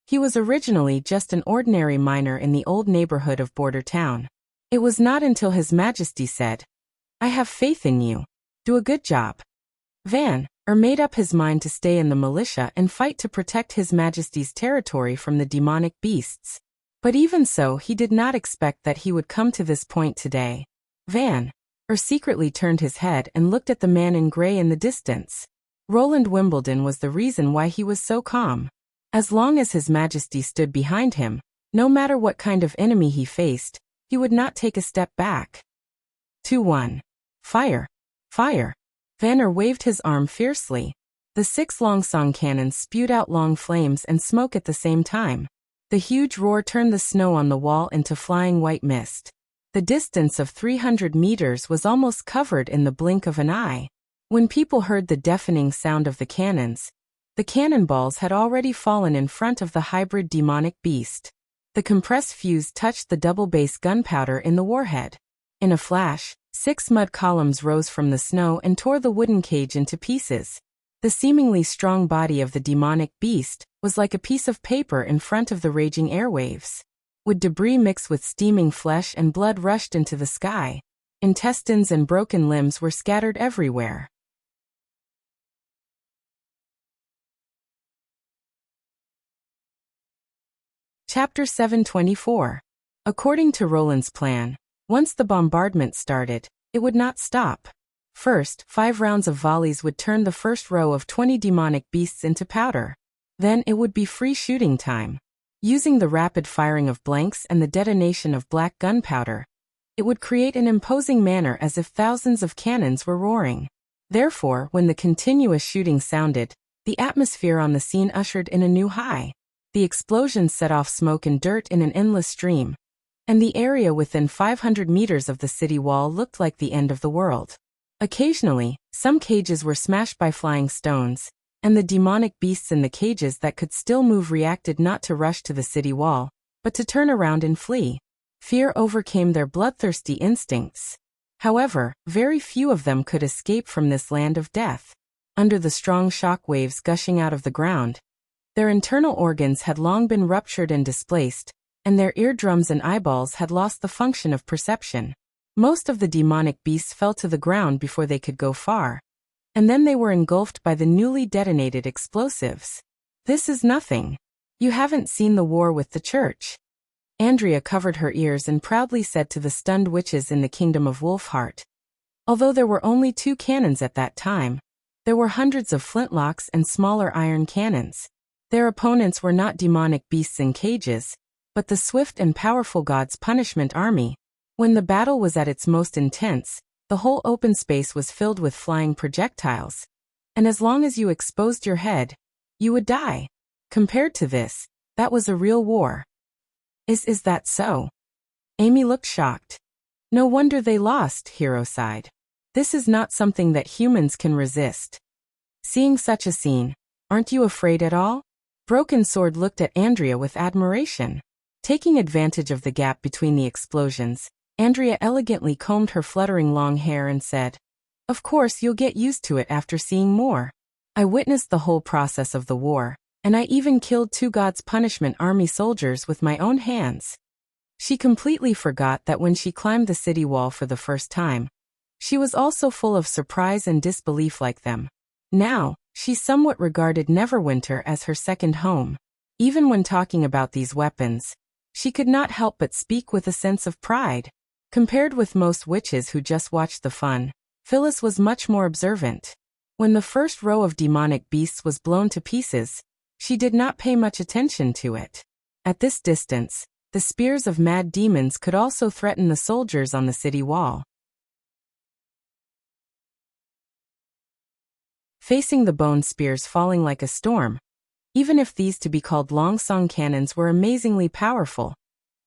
He was originally just an ordinary miner in the old neighborhood of Border Town. It was not until His Majesty said, "I have faith in you. Do a good job." Vanner made up his mind to stay in the militia and fight to protect His Majesty's territory from the demonic beasts. But even so, he did not expect that he would come to this point today. Vanner secretly turned his head and looked at the man in gray in the distance. Roland Wimbledon was the reason why he was so calm. As long as His Majesty stood behind him, no matter what kind of enemy he faced, he would not take a step back. 2-1. Fire! Fire! Vanner waved his arm fiercely. The 6 longsong cannons spewed out long flames and smoke at the same time. The huge roar turned the snow on the wall into flying white mist. The distance of 300 meters was almost covered in the blink of an eye. When people heard the deafening sound of the cannonballs had already fallen in front of the hybrid demonic beast. The compressed fuse touched the double-base gunpowder in the warhead. In a flash, 6 mud columns rose from the snow and tore the wooden cage into pieces. The seemingly strong body of the demonic beast was like a piece of paper in front of the raging airwaves. Wood debris mixed with steaming flesh and blood rushed into the sky. Intestines and broken limbs were scattered everywhere. Chapter 724. According to Roland's plan, once the bombardment started, it would not stop. First, 5 rounds of volleys would turn the first row of 20 demonic beasts into powder. Then it would be free shooting time. Using the rapid firing of blanks and the detonation of black gunpowder, it would create an imposing manner as if thousands of cannons were roaring. Therefore, when the continuous shooting sounded, the atmosphere on the scene ushered in a new high. The explosions set off smoke and dirt in an endless stream, and the area within 500 meters of the city wall looked like the end of the world. Occasionally, some cages were smashed by flying stones, and the demonic beasts in the cages that could still move reacted not to rush to the city wall, but to turn around and flee. Fear overcame their bloodthirsty instincts. However, very few of them could escape from this land of death. Under the strong shock waves gushing out of the ground, their internal organs had long been ruptured and displaced, and their eardrums and eyeballs had lost the function of perception. Most of the demonic beasts fell to the ground before they could go far, and then they were engulfed by the newly detonated explosives. This is nothing. You haven't seen the war with the church. Andrea covered her ears and proudly said to the stunned witches in the kingdom of Wolfheart. Although there were only 2 cannons at that time, there were hundreds of flintlocks and smaller iron cannons. Their opponents were not demonic beasts in cages, but the swift and powerful God's punishment army. When the battle was at its most intense, the whole open space was filled with flying projectiles, and as long as you exposed your head, you would die. Compared to this, that was a real war. Is that so? Amy looked shocked. No wonder they lost, Hero sighed. This is not something that humans can resist. Seeing such a scene, aren't you afraid at all? Broken Sword looked at Andrea with admiration. Taking advantage of the gap between the explosions, Andrea elegantly combed her fluttering long hair and said, "Of course you'll get used to it after seeing more. I witnessed the whole process of the war, and I even killed 2 God's punishment army soldiers with my own hands." She completely forgot that when she climbed the city wall for the first time, she was also full of surprise and disbelief like them. Now, she somewhat regarded Neverwinter as her second home. Even when talking about these weapons, she could not help but speak with a sense of pride. Compared with most witches who just watched the fun, Phyllis was much more observant. When the first row of demonic beasts was blown to pieces, she did not pay much attention to it. At this distance, the spears of mad demons could also threaten the soldiers on the city wall. Facing the bone spears falling like a storm, even if these to be called long-song cannons were amazingly powerful,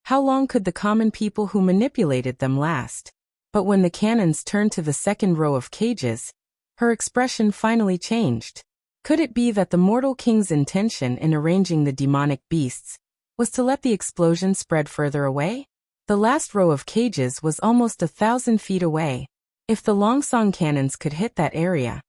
how long could the common people who manipulated them last? But when the cannons turned to the second row of cages, her expression finally changed. Could it be that the mortal king's intention in arranging the demonic beasts was to let the explosion spread further away? The last row of cages was almost 1,000 feet away. If the long-song cannons could hit that area,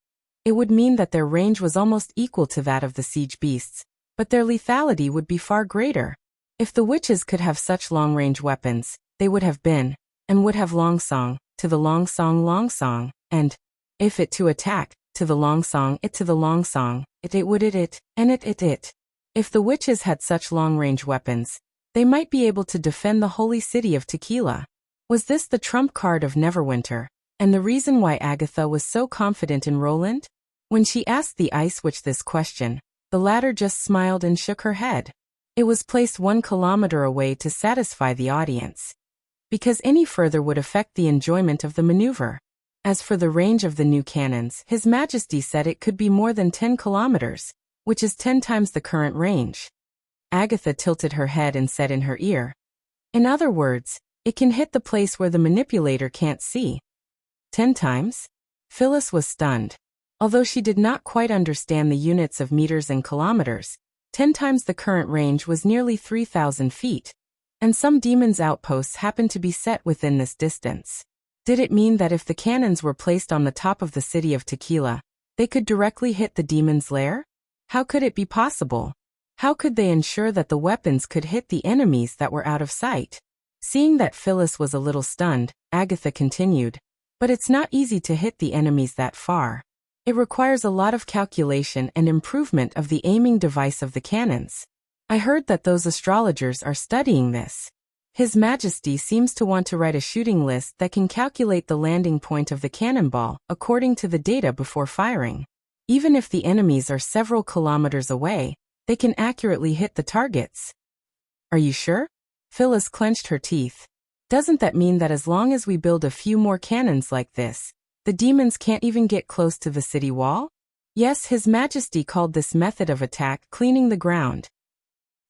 it would mean that their range was almost equal to that of the siege beasts, but their lethality would be far greater. If the witches could have such long-range weapons, they would have been, and would have long-song, to the long-song, and, if it to attack, to the long-song, it to the long-song, it would it, and it. If the witches had such long-range weapons, they might be able to defend the holy city of Tequila. Was this the trump card of Neverwinter, and the reason why Agatha was so confident in Roland? When she asked the Ice Witch this question, the latter just smiled and shook her head. It was placed 1 kilometer away to satisfy the audience, because any further would affect the enjoyment of the maneuver. As for the range of the new cannons, His Majesty said it could be more than 10 kilometers, which is 10 times the current range. Agatha tilted her head and said in her ear, "In other words, it can hit the place where the manipulator can't see." 10 times? Phyllis was stunned. Although she did not quite understand the units of meters and kilometers, 10 times the current range was nearly 3,000 feet, and some demons' outposts happened to be set within this distance. Did it mean that if the cannons were placed on the top of the city of Tequila, they could directly hit the demon's lair? How could it be possible? How could they ensure that the weapons could hit the enemies that were out of sight? Seeing that Phyllis was a little stunned, Agatha continued, "But it's not easy to hit the enemies that far. It requires a lot of calculation and improvement of the aiming device of the cannons. I heard that those astrologers are studying this. His Majesty seems to want to write a shooting list that can calculate the landing point of the cannonball according to the data before firing. Even if the enemies are several kilometers away, they can accurately hit the targets. Are you sure? Phyllis clenched her teeth. Doesn't that mean that as long as we build a few more cannons like this, the demons can't even get close to the city wall? Yes, His Majesty called this method of attack cleaning the ground.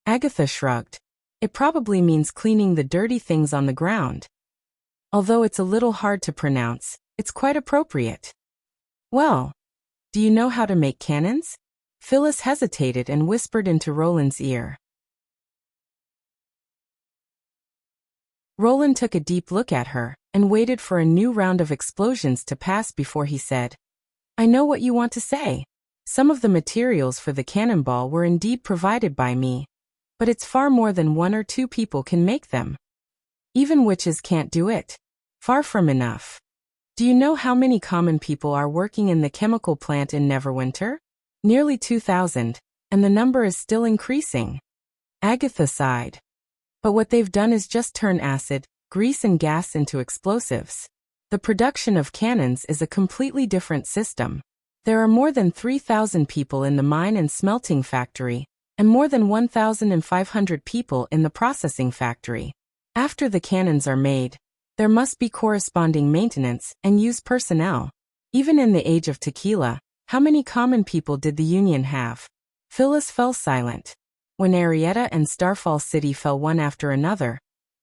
Agatha shrugged. It probably means cleaning the dirty things on the ground. Although it's a little hard to pronounce, it's quite appropriate. Well, do you know how to make cannons? Phyllis hesitated and whispered into Roland's ear. Roland took a deep look at her and waited for a new round of explosions to pass before he said, I know what you want to say. Some of the materials for the cannonball were indeed provided by me, but it's far more than 1 or 2 people can make them. Even witches can't do it. Far from enough. Do you know how many common people are working in the chemical plant in Neverwinter? Nearly 2,000, and the number is still increasing. Agatha sighed. But what they've done is just turn acid, grease and gas into explosives. The production of cannons is a completely different system. There are more than 3,000 people in the mine and smelting factory, and more than 1,500 people in the processing factory. After the cannons are made, there must be corresponding maintenance and use personnel. Even in the age of tequila, how many common people did the Union have? Phyllis fell silent. When Arietta and Starfall City fell one after another,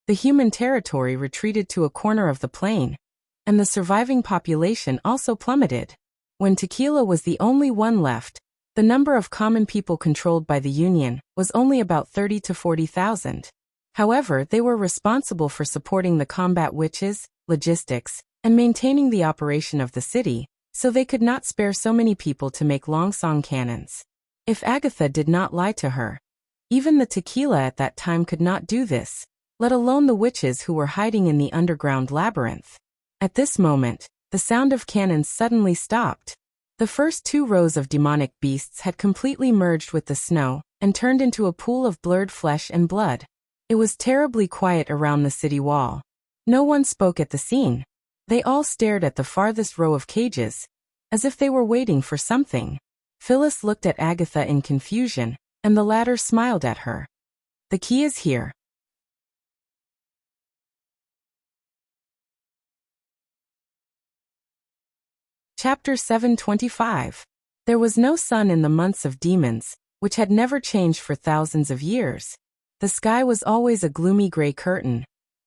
the human territory retreated to a corner of the plain, and the surviving population also plummeted. When tequila was the only one left, the number of common people controlled by the Union was only about 30 to 40,000. However, they were responsible for supporting the combat witches, logistics, and maintaining the operation of the city, so they could not spare so many people to make Longsong cannons. If Agatha did not lie to her, even the tequila at that time could not do this, let alone the witches who were hiding in the underground labyrinth. At this moment, the sound of cannons suddenly stopped. The first 2 rows of demonic beasts had completely merged with the snow and turned into a pool of blurred flesh and blood. It was terribly quiet around the city wall. No one spoke at the scene. They all stared at the farthest row of cages, as if they were waiting for something. Phyllis looked at Agatha in confusion, and the latter smiled at her. The key is here. Chapter 725. There was no sun in the months of demons, which had never changed for thousands of years. The sky was always a gloomy gray curtain,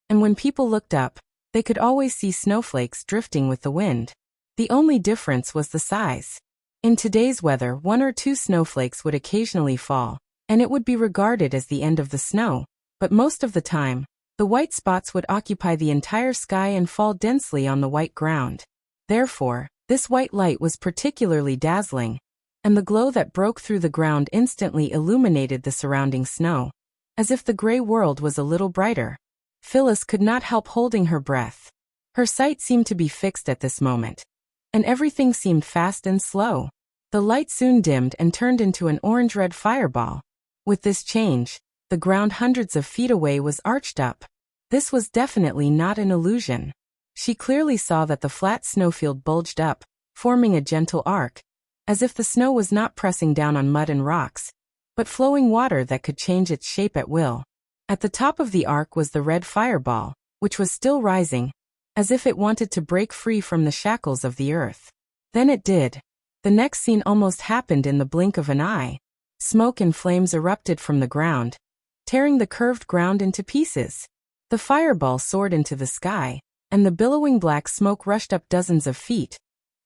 and when people looked up, they could always see snowflakes drifting with the wind. The only difference was the size. In today's weather, 1 or 2 snowflakes would occasionally fall, and it would be regarded as the end of the snow, but most of the time, the white spots would occupy the entire sky and fall densely on the white ground. Therefore, this white light was particularly dazzling, and the glow that broke through the ground instantly illuminated the surrounding snow, as if the gray world was a little brighter. Phyllis could not help holding her breath. Her sight seemed to be fixed at this moment, and everything seemed fast and slow. The light soon dimmed and turned into an orange-red fireball. With this change, the ground hundreds of feet away was arched up. This was definitely not an illusion. She clearly saw that the flat snowfield bulged up, forming a gentle arc, as if the snow was not pressing down on mud and rocks, but flowing water that could change its shape at will. At the top of the arc was the red fireball, which was still rising, as if it wanted to break free from the shackles of the earth. Then it did. The next scene almost happened in the blink of an eye. Smoke and flames erupted from the ground, tearing the curved ground into pieces. The fireball soared into the sky, and the billowing black smoke rushed up dozens of feet,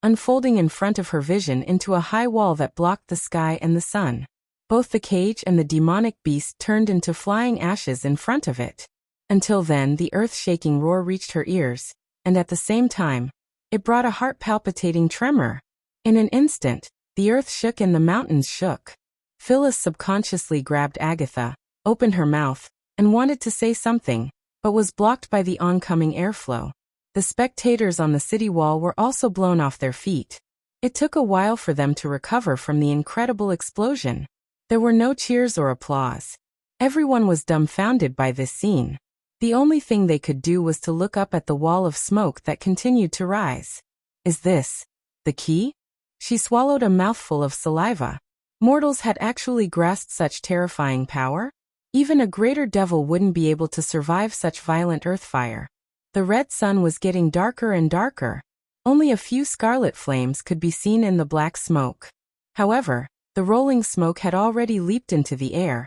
unfolding in front of her vision into a high wall that blocked the sky and the sun. Both the cage and the demonic beast turned into flying ashes in front of it. Until then, the earth-shaking roar reached her ears, and at the same time, it brought a heart-palpitating tremor. In an instant, the earth shook and the mountains shook. Phyllis subconsciously grabbed Agatha, opened her mouth, and wanted to say something, but was blocked by the oncoming airflow. The spectators on the city wall were also blown off their feet. It took a while for them to recover from the incredible explosion. There were no cheers or applause. Everyone was dumbfounded by this scene. The only thing they could do was to look up at the wall of smoke that continued to rise. Is this the key? She swallowed a mouthful of saliva. Mortals had actually grasped such terrifying power? Even a greater devil wouldn't be able to survive such violent earthfire. The red sun was getting darker and darker. Only a few scarlet flames could be seen in the black smoke. However, the rolling smoke had already leaped into the air,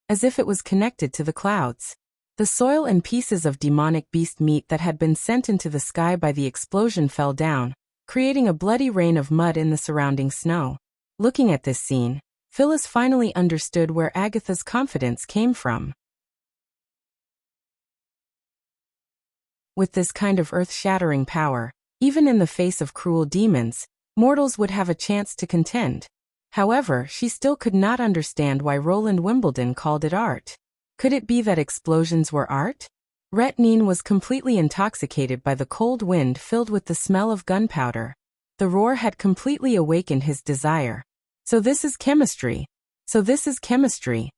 as if it was connected to the clouds. The soil and pieces of demonic beast meat that had been sent into the sky by the explosion fell down, creating a bloody rain of mud in the surrounding snow. Looking at this scene, Phyllis finally understood where Agatha's confidence came from. With this kind of earth-shattering power, even in the face of cruel demons, mortals would have a chance to contend. However, she still could not understand why Roland Wimbledon called it art. Could it be that explosions were art? Retnine was completely intoxicated by the cold wind filled with the smell of gunpowder. The roar had completely awakened his desire. So this is chemistry. So this is chemistry.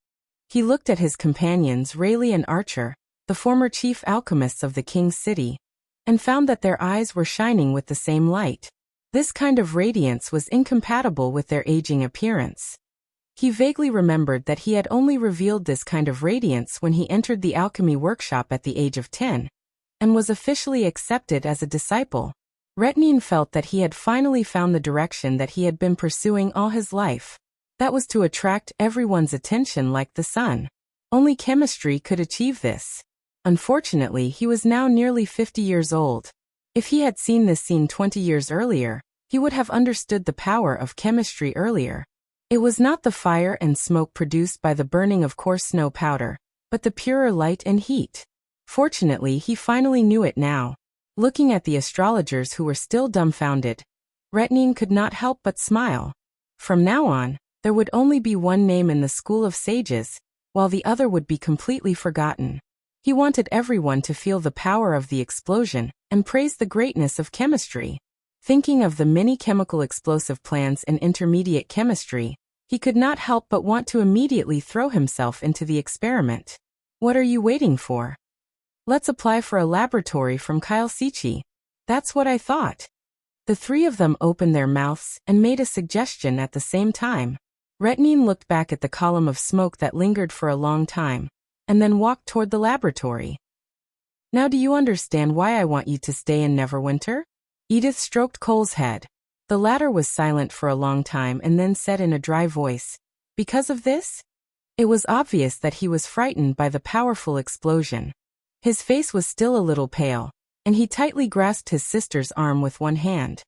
He looked at his companions Rayleigh and Archer, the former chief alchemists of the king's city, and found that their eyes were shining with the same light. This kind of radiance was incompatible with their aging appearance. He vaguely remembered that he had only revealed this kind of radiance when he entered the alchemy workshop at the age of 10, and was officially accepted as a disciple. Retnine felt that he had finally found the direction that he had been pursuing all his life. That was to attract everyone's attention like the sun. Only chemistry could achieve this. Unfortunately, he was now nearly 50 years old. If he had seen this scene 20 years earlier, he would have understood the power of chemistry earlier. It was not the fire and smoke produced by the burning of coarse snow powder, but the purer light and heat. Fortunately, he finally knew it now. Looking at the astrologers who were still dumbfounded, Retnine could not help but smile. From now on, there would only be one name in the school of sages, while the other would be completely forgotten. He wanted everyone to feel the power of the explosion and praise the greatness of chemistry. Thinking of the many chemical explosive plans in intermediate chemistry, he could not help but want to immediately throw himself into the experiment. What are you waiting for? Let's apply for a laboratory from Kyle Sichi. That's what I thought. The three of them opened their mouths and made a suggestion at the same time. Retnine looked back at the column of smoke that lingered for a long time, and then walked toward the laboratory. Now do you understand why I want you to stay in Neverwinter? Edith stroked Cole's head. The latter was silent for a long time and then said in a dry voice, "Because of this?" It was obvious that he was frightened by the powerful explosion. His face was still a little pale, and he tightly grasped his sister's arm with one hand.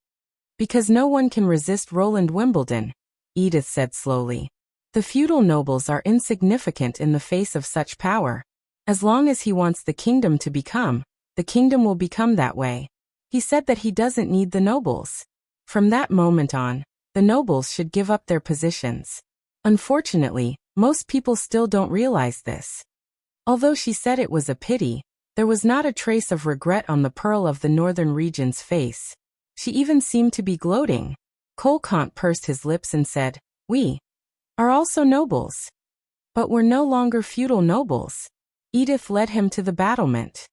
"Because no one can resist Roland Wimbledon," Edith said slowly. "The feudal nobles are insignificant in the face of such power. As long as he wants the kingdom to become, the kingdom will become that way. He said that he doesn't need the nobles. From that moment on, the nobles should give up their positions. Unfortunately, most people still don't realize this." Although she said it was a pity, there was not a trace of regret on the Pearl of the Northern Region's face. She even seemed to be gloating. Colcant pursed his lips and said, "We are also nobles. But we're no longer feudal nobles." Edith led him to the battlement.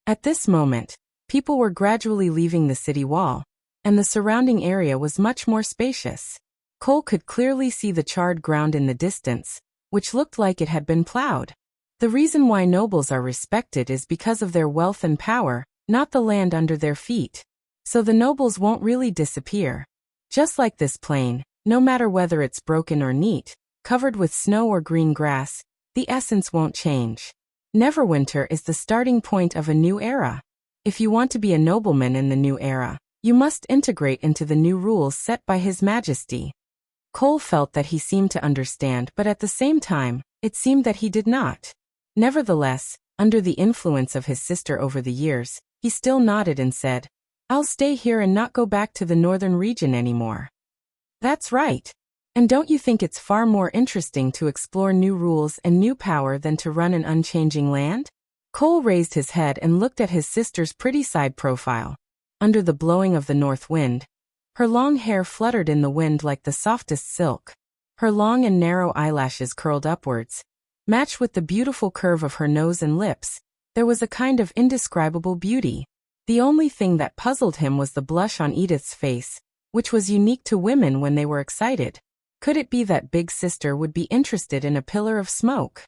At this moment, people were gradually leaving the city wall, and the surrounding area was much more spacious. Cole could clearly see the charred ground in the distance, which looked like it had been plowed. The reason why nobles are respected is because of their wealth and power, not the land under their feet. So the nobles won't really disappear. Just like this plain, no matter whether it's broken or neat, covered with snow or green grass, the essence won't change. Neverwinter is the starting point of a new era. If you want to be a nobleman in the new era, you must integrate into the new rules set by His Majesty. Cole felt that he seemed to understand, but at the same time, it seemed that he did not. Nevertheless, under the influence of his sister over the years, he still nodded and said, "I'll stay here and not go back to the northern region anymore." "That's right. And don't you think it's far more interesting to explore new rules and new power than to run an unchanging land?" Cole raised his head and looked at his sister's pretty side profile. Under the blowing of the north wind, her long hair fluttered in the wind like the softest silk. Her long and narrow eyelashes curled upwards. Matched with the beautiful curve of her nose and lips, there was a kind of indescribable beauty. The only thing that puzzled him was the blush on Edith's face, which was unique to women when they were excited. Could it be that Big Sister would be interested in a pillar of smoke?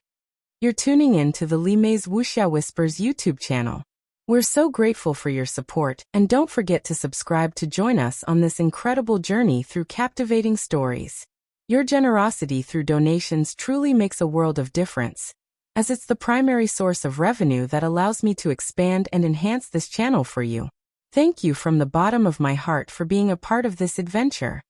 You're tuning in to the Limei's Wuxia Whispers YouTube channel. We're so grateful for your support, and don't forget to subscribe to join us on this incredible journey through captivating stories. Your generosity through donations truly makes a world of difference, as it's the primary source of revenue that allows me to expand and enhance this channel for you. Thank you from the bottom of my heart for being a part of this adventure.